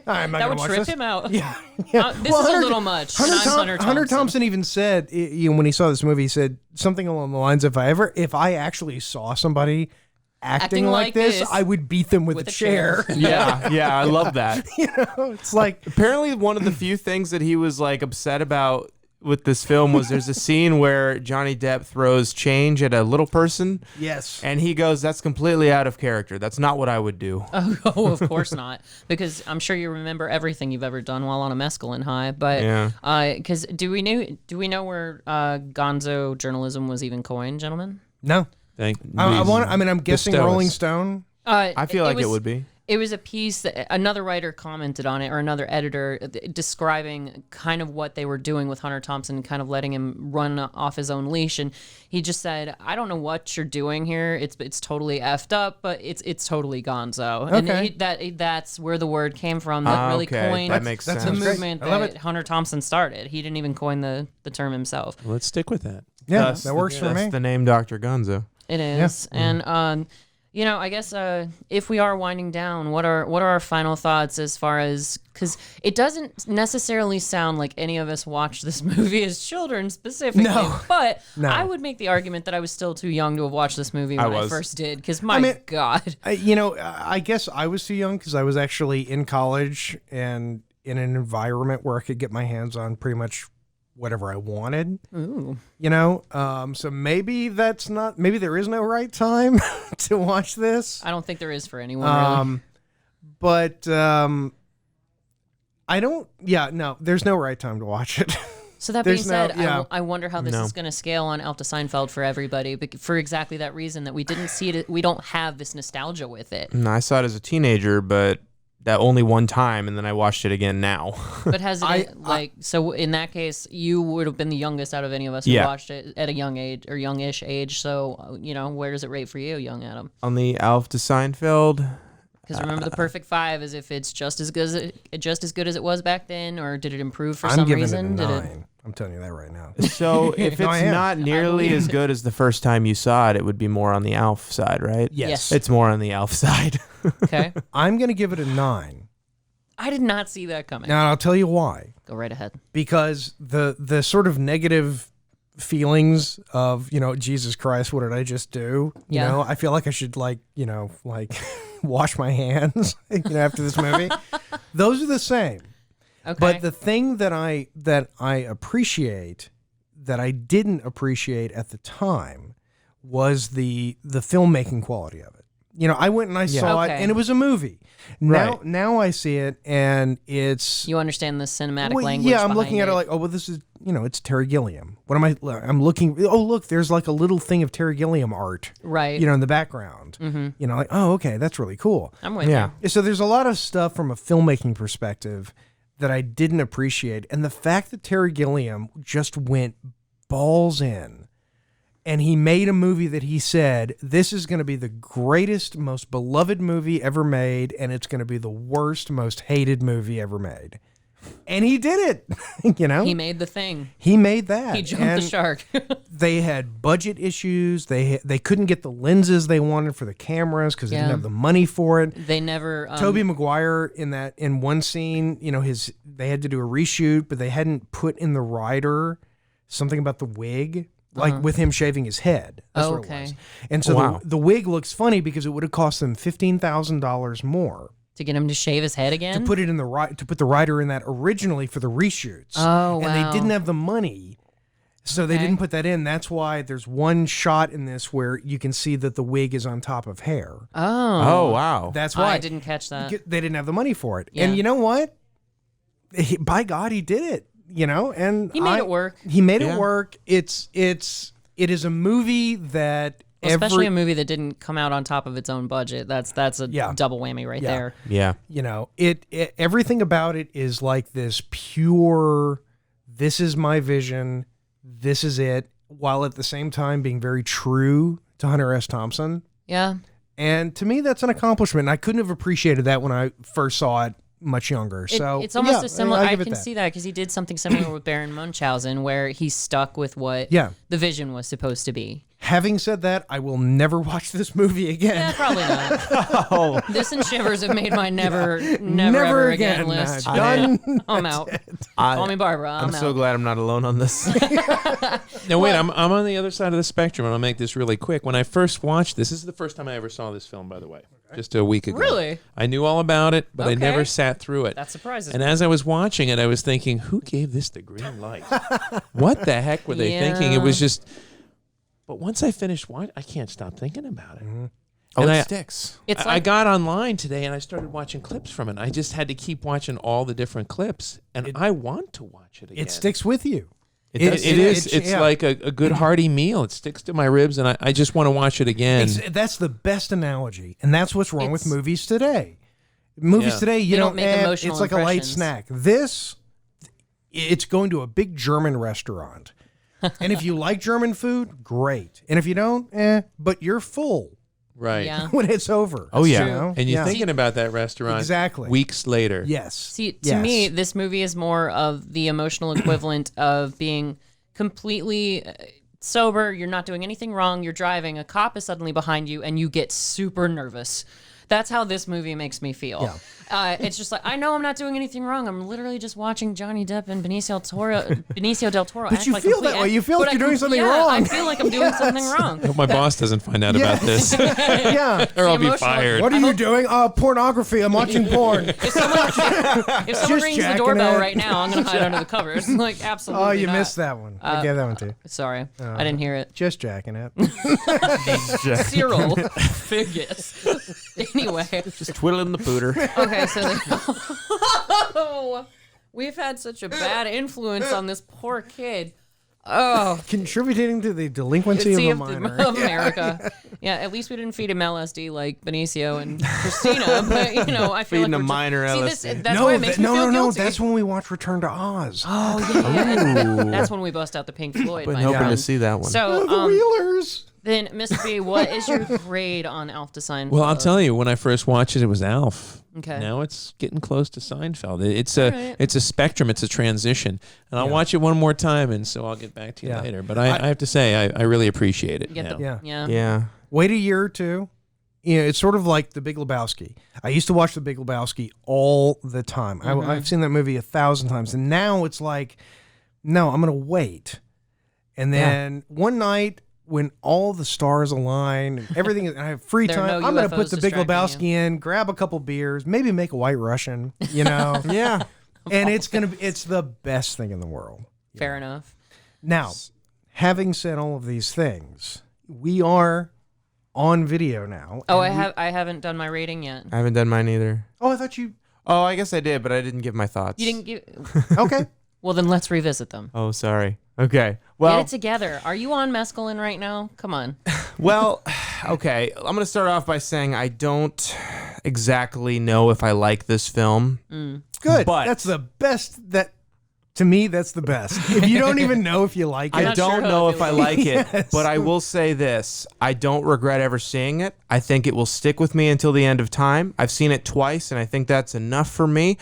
[SPEAKER 2] That
[SPEAKER 3] gonna
[SPEAKER 2] would
[SPEAKER 3] watch
[SPEAKER 2] trip
[SPEAKER 3] this.
[SPEAKER 2] him out.
[SPEAKER 3] Yeah.
[SPEAKER 2] This is a little much. and I'm
[SPEAKER 3] Hunter Thompson even said, when he saw this movie, he said something along the lines of, if I actually saw somebody acting like this, I would beat them with a chair.
[SPEAKER 4] Yeah, I love that.
[SPEAKER 3] It's like,
[SPEAKER 4] Apparently, one of the few things that he was upset about with this film was there's a scene where Johnny Depp throws change at a little person.
[SPEAKER 3] yes.
[SPEAKER 4] And he goes, "That's completely out of character. That's not what I would do."
[SPEAKER 2] Oh, of course not. Because I'm sure you remember everything you've ever done while on a mescaline high. But
[SPEAKER 4] Yeah.
[SPEAKER 2] because do we know where Gonzo journalism was even coined, gentlemen?
[SPEAKER 3] No. I'm guessing
[SPEAKER 5] Bestow us.
[SPEAKER 3] Rolling Stone.
[SPEAKER 4] I feel like it would be.
[SPEAKER 2] It was a piece that another writer commented on it, or another editor, describing kind of what they were doing with Hunter Thompson, kind of letting him run off his own leash. And he just said, I don't know what you're doing here. It's totally effed up, but it's totally Gonzo.
[SPEAKER 3] Okay.
[SPEAKER 2] And that's where the word came from that really
[SPEAKER 4] okay.
[SPEAKER 2] coined
[SPEAKER 4] That makes
[SPEAKER 2] the
[SPEAKER 4] sense.
[SPEAKER 2] movement
[SPEAKER 3] I love
[SPEAKER 2] that
[SPEAKER 3] it.
[SPEAKER 2] Hunter Thompson started. He didn't even coin the term himself.
[SPEAKER 5] Let's stick with that.
[SPEAKER 3] Yeah,
[SPEAKER 4] Thus
[SPEAKER 3] that works for
[SPEAKER 4] That's
[SPEAKER 3] me.
[SPEAKER 4] the name Dr. Gonzo.
[SPEAKER 2] It is. And I guess if we are winding down, what are our final thoughts as far as, because it doesn't necessarily sound like any of us watched this movie as children specifically.
[SPEAKER 3] No.
[SPEAKER 2] But
[SPEAKER 3] No.
[SPEAKER 2] I would make the argument that I was still too young to have watched this movie when I
[SPEAKER 4] was.
[SPEAKER 2] first did, because my God.
[SPEAKER 3] I guess I was too young because I was actually in college and in an environment where I could get my hands on pretty much whatever I wanted.
[SPEAKER 2] Ooh.
[SPEAKER 3] So maybe maybe there is no right time to watch this.
[SPEAKER 2] I don't think there is for anyone, really.
[SPEAKER 3] But I don't, no, there's no right time to watch it.
[SPEAKER 2] So that being
[SPEAKER 3] There's no-
[SPEAKER 2] said,
[SPEAKER 3] yeah.
[SPEAKER 2] I wonder how this is going to scale on Elf to Seinfeld for everybody, for exactly that reason that we didn't see it. We don't have this nostalgia with it.
[SPEAKER 4] No, I saw it as a teenager, but that only one time, and then I watched it again now.
[SPEAKER 2] But has it so in that case, you would have been the youngest out of any of us who
[SPEAKER 4] Yeah.
[SPEAKER 2] watched it at a young age or youngish age. So where does it rate for you, young Adam?
[SPEAKER 4] On the Alf to Seinfeld,
[SPEAKER 2] Because remember, the perfect five is if it's just as good as it was back then, or did it improve for
[SPEAKER 3] I'm
[SPEAKER 2] some
[SPEAKER 3] giving
[SPEAKER 2] reason?
[SPEAKER 3] it a
[SPEAKER 2] Did
[SPEAKER 3] 9. I'm telling you that right now.
[SPEAKER 4] so if
[SPEAKER 3] No, I
[SPEAKER 4] it's
[SPEAKER 3] am.
[SPEAKER 4] not nearly as good as the first time you saw it, it would be more on the Alf side, right?
[SPEAKER 2] Yes.
[SPEAKER 4] It's more on the Alf side.
[SPEAKER 2] Okay,
[SPEAKER 3] I'm going to give it a 9.
[SPEAKER 2] I did not see that coming.
[SPEAKER 3] Now, I'll tell you why.
[SPEAKER 2] Go right ahead.
[SPEAKER 3] Because the sort of negative feelings of, Jesus Christ, what did I just do?
[SPEAKER 2] Yeah.
[SPEAKER 3] I feel like I should wash my hands, after this movie. Those are the same.
[SPEAKER 2] Okay.
[SPEAKER 3] But the thing that I appreciate that I didn't appreciate at the time was the filmmaking quality of it. I went and I saw it,
[SPEAKER 2] Okay.
[SPEAKER 3] and it was a movie. Now I see it, and it's
[SPEAKER 2] You understand the cinematic language.
[SPEAKER 3] yeah, I'm
[SPEAKER 2] behind
[SPEAKER 3] looking at it like, oh, well, this is, it's Terry Gilliam. What am I'm looking, oh, look, there's like a little thing of Terry Gilliam art,
[SPEAKER 2] right.
[SPEAKER 3] in the background. Mm-hmm. Like, oh, okay, that's really cool.
[SPEAKER 2] I'm with you.
[SPEAKER 3] So there's a lot of stuff from a filmmaking perspective that I didn't appreciate. And the fact that Terry Gilliam just went balls in and he made a movie that he said, this is going to be the greatest, most beloved movie ever made, and it's going to be the worst, most hated movie ever made. And he did it,
[SPEAKER 2] He made the thing.
[SPEAKER 3] He made that.
[SPEAKER 2] He jumped the shark.
[SPEAKER 3] They had budget issues. They couldn't get the lenses they wanted for the cameras because they didn't have the money for it.
[SPEAKER 2] They never.
[SPEAKER 3] Tobey Maguire in one scene, they had to do a reshoot, but they hadn't put in the rider something about the wig, like with him shaving his head. That's what it was. And so the wig looks funny because it would have cost them $15,000 more
[SPEAKER 2] to get him to shave his head again.
[SPEAKER 3] to put it in to put the rider in that originally for the reshoots.
[SPEAKER 2] Oh, wow.
[SPEAKER 3] And they didn't have the money. So they didn't put that in. That's why there's one shot in this where you can see that the wig is on top of hair.
[SPEAKER 4] Oh, wow.
[SPEAKER 3] That's why.
[SPEAKER 2] I didn't catch that.
[SPEAKER 3] They didn't have the money for it.
[SPEAKER 2] Yeah.
[SPEAKER 3] And you know what? By God, he did it. And
[SPEAKER 2] He made it work.
[SPEAKER 3] He made it work. It is a movie that
[SPEAKER 2] Especially a movie that didn't come out on top of its own budget. That's a double whammy right there.
[SPEAKER 4] Yeah.
[SPEAKER 3] Everything about it is like this pure, this is my vision, this is it, while at the same time being very true to Hunter S. Thompson.
[SPEAKER 2] Yeah.
[SPEAKER 3] And to me, that's an accomplishment. And I couldn't have appreciated that when I first saw it much younger. So
[SPEAKER 2] it's almost a similar. I
[SPEAKER 3] give it
[SPEAKER 2] can
[SPEAKER 3] that.
[SPEAKER 2] see that because he did something similar with Baron Munchausen, where he stuck with what the vision was supposed to be.
[SPEAKER 3] Having said that, I will never watch this movie again.
[SPEAKER 2] Yeah, probably not. This and Shivers have made my never ever again list.
[SPEAKER 3] Done.
[SPEAKER 2] I'm out. Call me Barbara. I'm
[SPEAKER 4] so
[SPEAKER 2] out.
[SPEAKER 4] glad I'm not alone on this.
[SPEAKER 5] No, wait, I'm on the other side of the spectrum, and I'll make this really quick. When I first watched this is the first time I ever saw this film, by the way, just a week ago.
[SPEAKER 2] Really?
[SPEAKER 5] I knew all about it, but I
[SPEAKER 2] Okay.
[SPEAKER 5] never sat through it.
[SPEAKER 2] That surprises
[SPEAKER 5] And
[SPEAKER 2] me.
[SPEAKER 5] as I was watching it, I was thinking, who gave this the green light? What the heck were they thinking? It was just... But once I finished watching, I can't stop thinking about it.
[SPEAKER 3] Mm-hmm.
[SPEAKER 5] And
[SPEAKER 4] it sticks.
[SPEAKER 2] It's
[SPEAKER 5] I
[SPEAKER 2] like
[SPEAKER 5] got online today and I started watching clips from it. I just had to keep watching all the different clips, and I want to watch it again.
[SPEAKER 3] It sticks with you.
[SPEAKER 5] It is. It's like a good hearty meal. It sticks to my ribs, and I just want to watch it again.
[SPEAKER 3] That's the best analogy, and that's what's wrong with movies today. Movies today, you
[SPEAKER 2] They
[SPEAKER 3] don't
[SPEAKER 2] don't make
[SPEAKER 3] add,
[SPEAKER 2] emotional
[SPEAKER 3] it's like a light
[SPEAKER 2] impressions.
[SPEAKER 3] snack. It's going to a big German restaurant. And if you like German food, great. And if you don't, but you're full
[SPEAKER 5] Right.
[SPEAKER 2] Yeah.
[SPEAKER 3] when it's over.
[SPEAKER 4] Oh, yeah.
[SPEAKER 3] You know?
[SPEAKER 5] And you're
[SPEAKER 3] Yeah.
[SPEAKER 5] thinking about that restaurant
[SPEAKER 3] Exactly.
[SPEAKER 5] weeks later.
[SPEAKER 3] Yes.
[SPEAKER 2] See, to
[SPEAKER 3] Yes.
[SPEAKER 2] me, this movie is more of the emotional equivalent of being completely sober. You're not doing anything wrong. You're driving. A cop is suddenly behind you, and you get super nervous. That's how this movie makes me feel. It's just like, I know I'm not doing anything wrong. I'm literally just watching Johnny Depp and Benicio del Toro.
[SPEAKER 3] But
[SPEAKER 2] act
[SPEAKER 3] you
[SPEAKER 2] like
[SPEAKER 3] feel that way. You feel like you're doing something wrong.
[SPEAKER 2] I feel like I'm doing something wrong.
[SPEAKER 5] I hope my boss doesn't find out about this,
[SPEAKER 3] Yeah.
[SPEAKER 5] or I'll be
[SPEAKER 2] emotional-
[SPEAKER 5] fired.
[SPEAKER 3] What are you doing? Pornography. I'm watching porn.
[SPEAKER 2] If someone rings the
[SPEAKER 3] jacking
[SPEAKER 2] doorbell
[SPEAKER 3] it.
[SPEAKER 2] right now, I'm going to hide under the covers. Like, absolutely
[SPEAKER 3] Oh, you
[SPEAKER 2] not.
[SPEAKER 3] missed that one. I gave that one too.
[SPEAKER 2] Sorry. I didn't hear it.
[SPEAKER 3] Just jacking it.
[SPEAKER 2] Cyril Figgis. Anyway.
[SPEAKER 4] Just twiddling the pooter.
[SPEAKER 2] Okay, so we've had such a bad influence on this poor kid. Oh,
[SPEAKER 3] Contributing to the delinquency
[SPEAKER 2] see
[SPEAKER 3] of a
[SPEAKER 2] of
[SPEAKER 3] minor.
[SPEAKER 2] America. Yeah, at least we didn't feed him LSD like Benicio and Christina. But I feel
[SPEAKER 4] Feeding
[SPEAKER 2] like
[SPEAKER 4] a minor
[SPEAKER 2] See,
[SPEAKER 4] LSD.
[SPEAKER 2] that's why it makes me feel guilty.
[SPEAKER 3] That's when we watch Return to Oz.
[SPEAKER 2] Oh yeah. That's when we bust out the Pink Floyd.
[SPEAKER 4] Been
[SPEAKER 2] my
[SPEAKER 4] hoping to
[SPEAKER 2] friend.
[SPEAKER 4] see that one.
[SPEAKER 2] So,
[SPEAKER 3] The Wheelers.
[SPEAKER 2] then, Mr. B, what is your grade on Alf to Seinfeld?
[SPEAKER 5] Well, I'll tell you, when I first watched it, it was Alf.
[SPEAKER 2] Okay.
[SPEAKER 5] Now it's getting close to Seinfeld.
[SPEAKER 2] right.
[SPEAKER 5] It's a spectrum. It's a transition. And I'll watch it one more time, and so I'll get back to you
[SPEAKER 3] Yeah.
[SPEAKER 5] later. But I have to say, I really appreciate it.
[SPEAKER 2] Get
[SPEAKER 5] now.
[SPEAKER 2] the,
[SPEAKER 3] Yeah.
[SPEAKER 4] Yeah.
[SPEAKER 3] Wait a year or two. It's sort of like The Big Lebowski. I used to watch The Big Lebowski all the time. I've seen that movie 1,000 times. And now it's like, no, I'm going to wait. And then one night when all the stars align and everything, and I have free
[SPEAKER 2] There are
[SPEAKER 3] time,
[SPEAKER 2] no
[SPEAKER 3] I'm going to
[SPEAKER 2] UFOs
[SPEAKER 3] put the Big
[SPEAKER 2] distracting
[SPEAKER 3] Lebowski in, grab a couple beers, maybe make a White Russian,
[SPEAKER 4] Yeah.
[SPEAKER 3] and it's the best thing in the world.
[SPEAKER 2] Fair enough.
[SPEAKER 3] Now, having said all of these things, we are on video now.
[SPEAKER 2] Oh,
[SPEAKER 3] and
[SPEAKER 2] I haven't done my rating yet.
[SPEAKER 4] I haven't done mine either.
[SPEAKER 3] Oh, I thought you.
[SPEAKER 4] Oh, I guess I did, but I didn't give my thoughts.
[SPEAKER 2] You didn't give.
[SPEAKER 3] Okay.
[SPEAKER 2] Well, then let's revisit them.
[SPEAKER 4] Oh, sorry. Okay. Well,
[SPEAKER 2] Get it together. Are you on mescaline right now? Come on.
[SPEAKER 4] Well, okay. I'm going to start off by saying I don't exactly know if I like this film.
[SPEAKER 3] Good.
[SPEAKER 4] But-
[SPEAKER 3] that's the best. To me, that's the best. If you don't even know if you like it,
[SPEAKER 4] I
[SPEAKER 2] not
[SPEAKER 4] don't
[SPEAKER 2] sure how
[SPEAKER 4] know
[SPEAKER 2] I
[SPEAKER 4] if
[SPEAKER 2] feel
[SPEAKER 4] I
[SPEAKER 2] about
[SPEAKER 4] like it,
[SPEAKER 3] Yes.
[SPEAKER 4] but I will say this. I don't regret ever seeing it. I think it will stick with me until the end of time. I've seen it twice, and I think that's enough for me.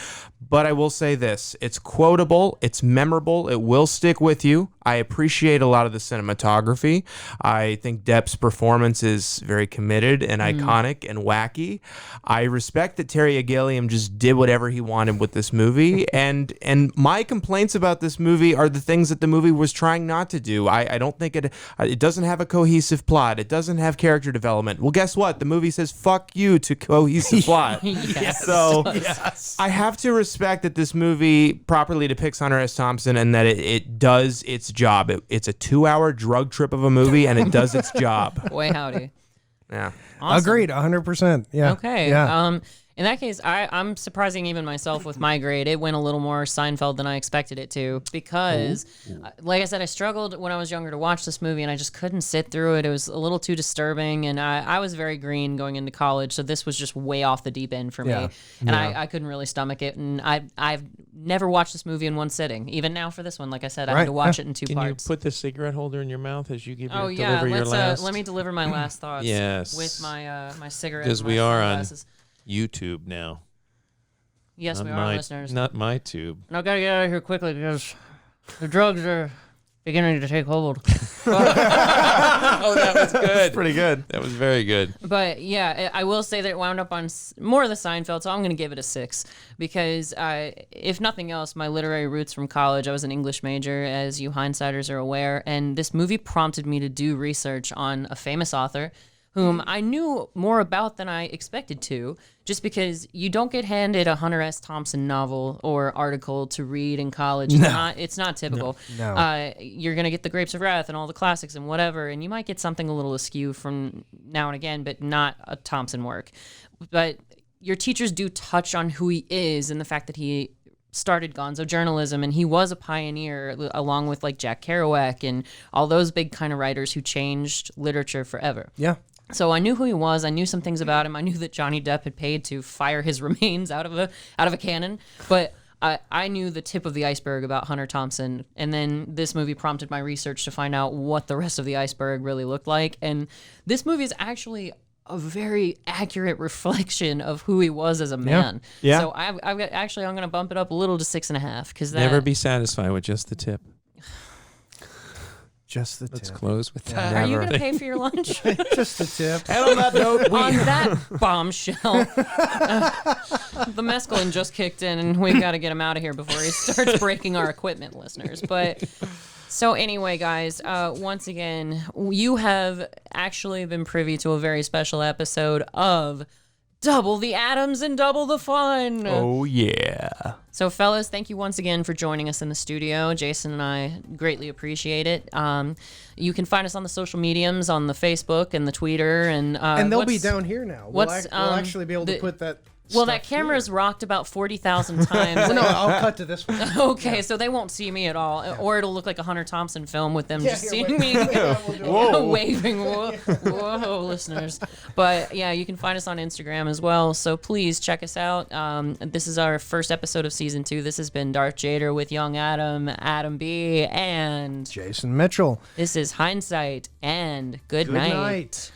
[SPEAKER 4] But I will say this. It's quotable. It's memorable. It will stick with you. I appreciate a lot of the cinematography. I think Depp's performance is very committed and iconic and wacky. I respect that Terry Gilliam just did whatever he wanted with this movie. And my complaints about this movie are the things that the movie was trying not to do. I don't think it doesn't have a cohesive plot. It doesn't have character development. Well, guess what? The movie says fuck you to cohesive plot.
[SPEAKER 2] Yes.
[SPEAKER 4] So
[SPEAKER 3] yes.
[SPEAKER 4] I have to respect that this movie properly depicts Hunter S. Thompson and that it does its job. It's a 2-hour drug trip of a movie, and it does its job.
[SPEAKER 2] Boy, howdy.
[SPEAKER 4] Yeah.
[SPEAKER 2] Awesome.
[SPEAKER 3] Agreed, 100%. Yeah.
[SPEAKER 2] Okay.
[SPEAKER 3] Yeah.
[SPEAKER 2] In that case, I'm surprising even myself with my grade. It went a little more Seinfeld than I expected it to because, like I said, I struggled when I was younger to watch this movie, and I just couldn't sit through it. It was a little too disturbing, and I was very green going into college, so this was just way off the deep end for me,
[SPEAKER 3] Yeah.
[SPEAKER 2] and I couldn't really stomach it. And I've never watched this movie in one sitting. Even now for this one, like I said, I had
[SPEAKER 3] Right.
[SPEAKER 2] to watch it in two
[SPEAKER 5] Can
[SPEAKER 2] parts.
[SPEAKER 5] you put the cigarette holder in your mouth as you
[SPEAKER 2] Oh yeah,
[SPEAKER 5] deliver your last?
[SPEAKER 2] let me deliver my last thoughts.
[SPEAKER 5] Yes.
[SPEAKER 2] With my my cigarette.
[SPEAKER 5] Because
[SPEAKER 2] and
[SPEAKER 5] we
[SPEAKER 2] my
[SPEAKER 5] are on
[SPEAKER 2] sunglasses.
[SPEAKER 5] YouTube now.
[SPEAKER 2] Yes,
[SPEAKER 5] Not
[SPEAKER 2] we are,
[SPEAKER 5] my-
[SPEAKER 2] listeners.
[SPEAKER 5] Not my tube.
[SPEAKER 2] And I've got to get out of here quickly because the drugs are beginning to take hold.
[SPEAKER 5] Oh, that was good.
[SPEAKER 4] Pretty good.
[SPEAKER 5] That was very good.
[SPEAKER 2] But yeah, I will say that it wound up on more of the Seinfeld, so I'm going to give it a 6 because if nothing else, my literary roots from college, I was an English major, as you hindsighters are aware, and this movie prompted me to do research on a famous author whom I knew more about than I expected to, just because you don't get handed a Hunter S. Thompson novel or article to read in college. It's not typical.
[SPEAKER 3] No.
[SPEAKER 2] You're going to get the Grapes of Wrath and all the classics and whatever, and you might get something a little askew from now and again, but not a Thompson work. But your teachers do touch on who he is and the fact that he started gonzo journalism, and he was a pioneer along with like Jack Kerouac and all those big kind of writers who changed literature forever.
[SPEAKER 3] Yeah.
[SPEAKER 2] So I knew who he was. I knew some things about him. I knew that Johnny Depp had paid to fire his remains out of a cannon. But I knew the tip of the iceberg about Hunter Thompson. And then this movie prompted my research to find out what the rest of the iceberg really looked like. And this movie is actually a very accurate reflection of who he was as a man.
[SPEAKER 4] Yeah.
[SPEAKER 2] So I'm going to bump it up a little to 6.5 because
[SPEAKER 5] Never be satisfied with just the tip.
[SPEAKER 3] Just the
[SPEAKER 5] Let's
[SPEAKER 3] tip.
[SPEAKER 5] close with that.
[SPEAKER 2] Are you going to pay for your lunch?
[SPEAKER 3] Just the tip.
[SPEAKER 4] And on that note,
[SPEAKER 2] On that bombshell, the mescaline just kicked in, and we've got to get him out of here before he starts breaking our equipment, listeners. But so anyway, guys, once again, you have actually been privy to a very special episode of Double the Atoms and Double the Fun.
[SPEAKER 4] oh yeah.
[SPEAKER 2] So, fellas, thank you once again for joining us in the studio. Jason and I greatly appreciate it. You can find us on the social mediums, on the Facebook and the Twitter, and
[SPEAKER 3] They'll be down here now. We'll
[SPEAKER 2] what's,
[SPEAKER 3] actually be able to put that.
[SPEAKER 2] Well,
[SPEAKER 3] stuff
[SPEAKER 2] that camera's
[SPEAKER 3] here.
[SPEAKER 2] rocked about 40,000 times.
[SPEAKER 3] No, I'll cut to this one.
[SPEAKER 2] Okay, so they won't see me at all, or it'll look like a Hunter Thompson film with them just
[SPEAKER 3] here,
[SPEAKER 2] seeing me
[SPEAKER 3] Whoa.
[SPEAKER 2] waving. Whoa, listeners! But yeah, you can find us on Instagram as well. So please check us out. This is our first episode of season 2. This has been Darth Jader with Young Adam, Adam B, and
[SPEAKER 3] Jason Mitchell.
[SPEAKER 2] this is Hindsight. And good
[SPEAKER 3] Good
[SPEAKER 2] night.
[SPEAKER 3] night.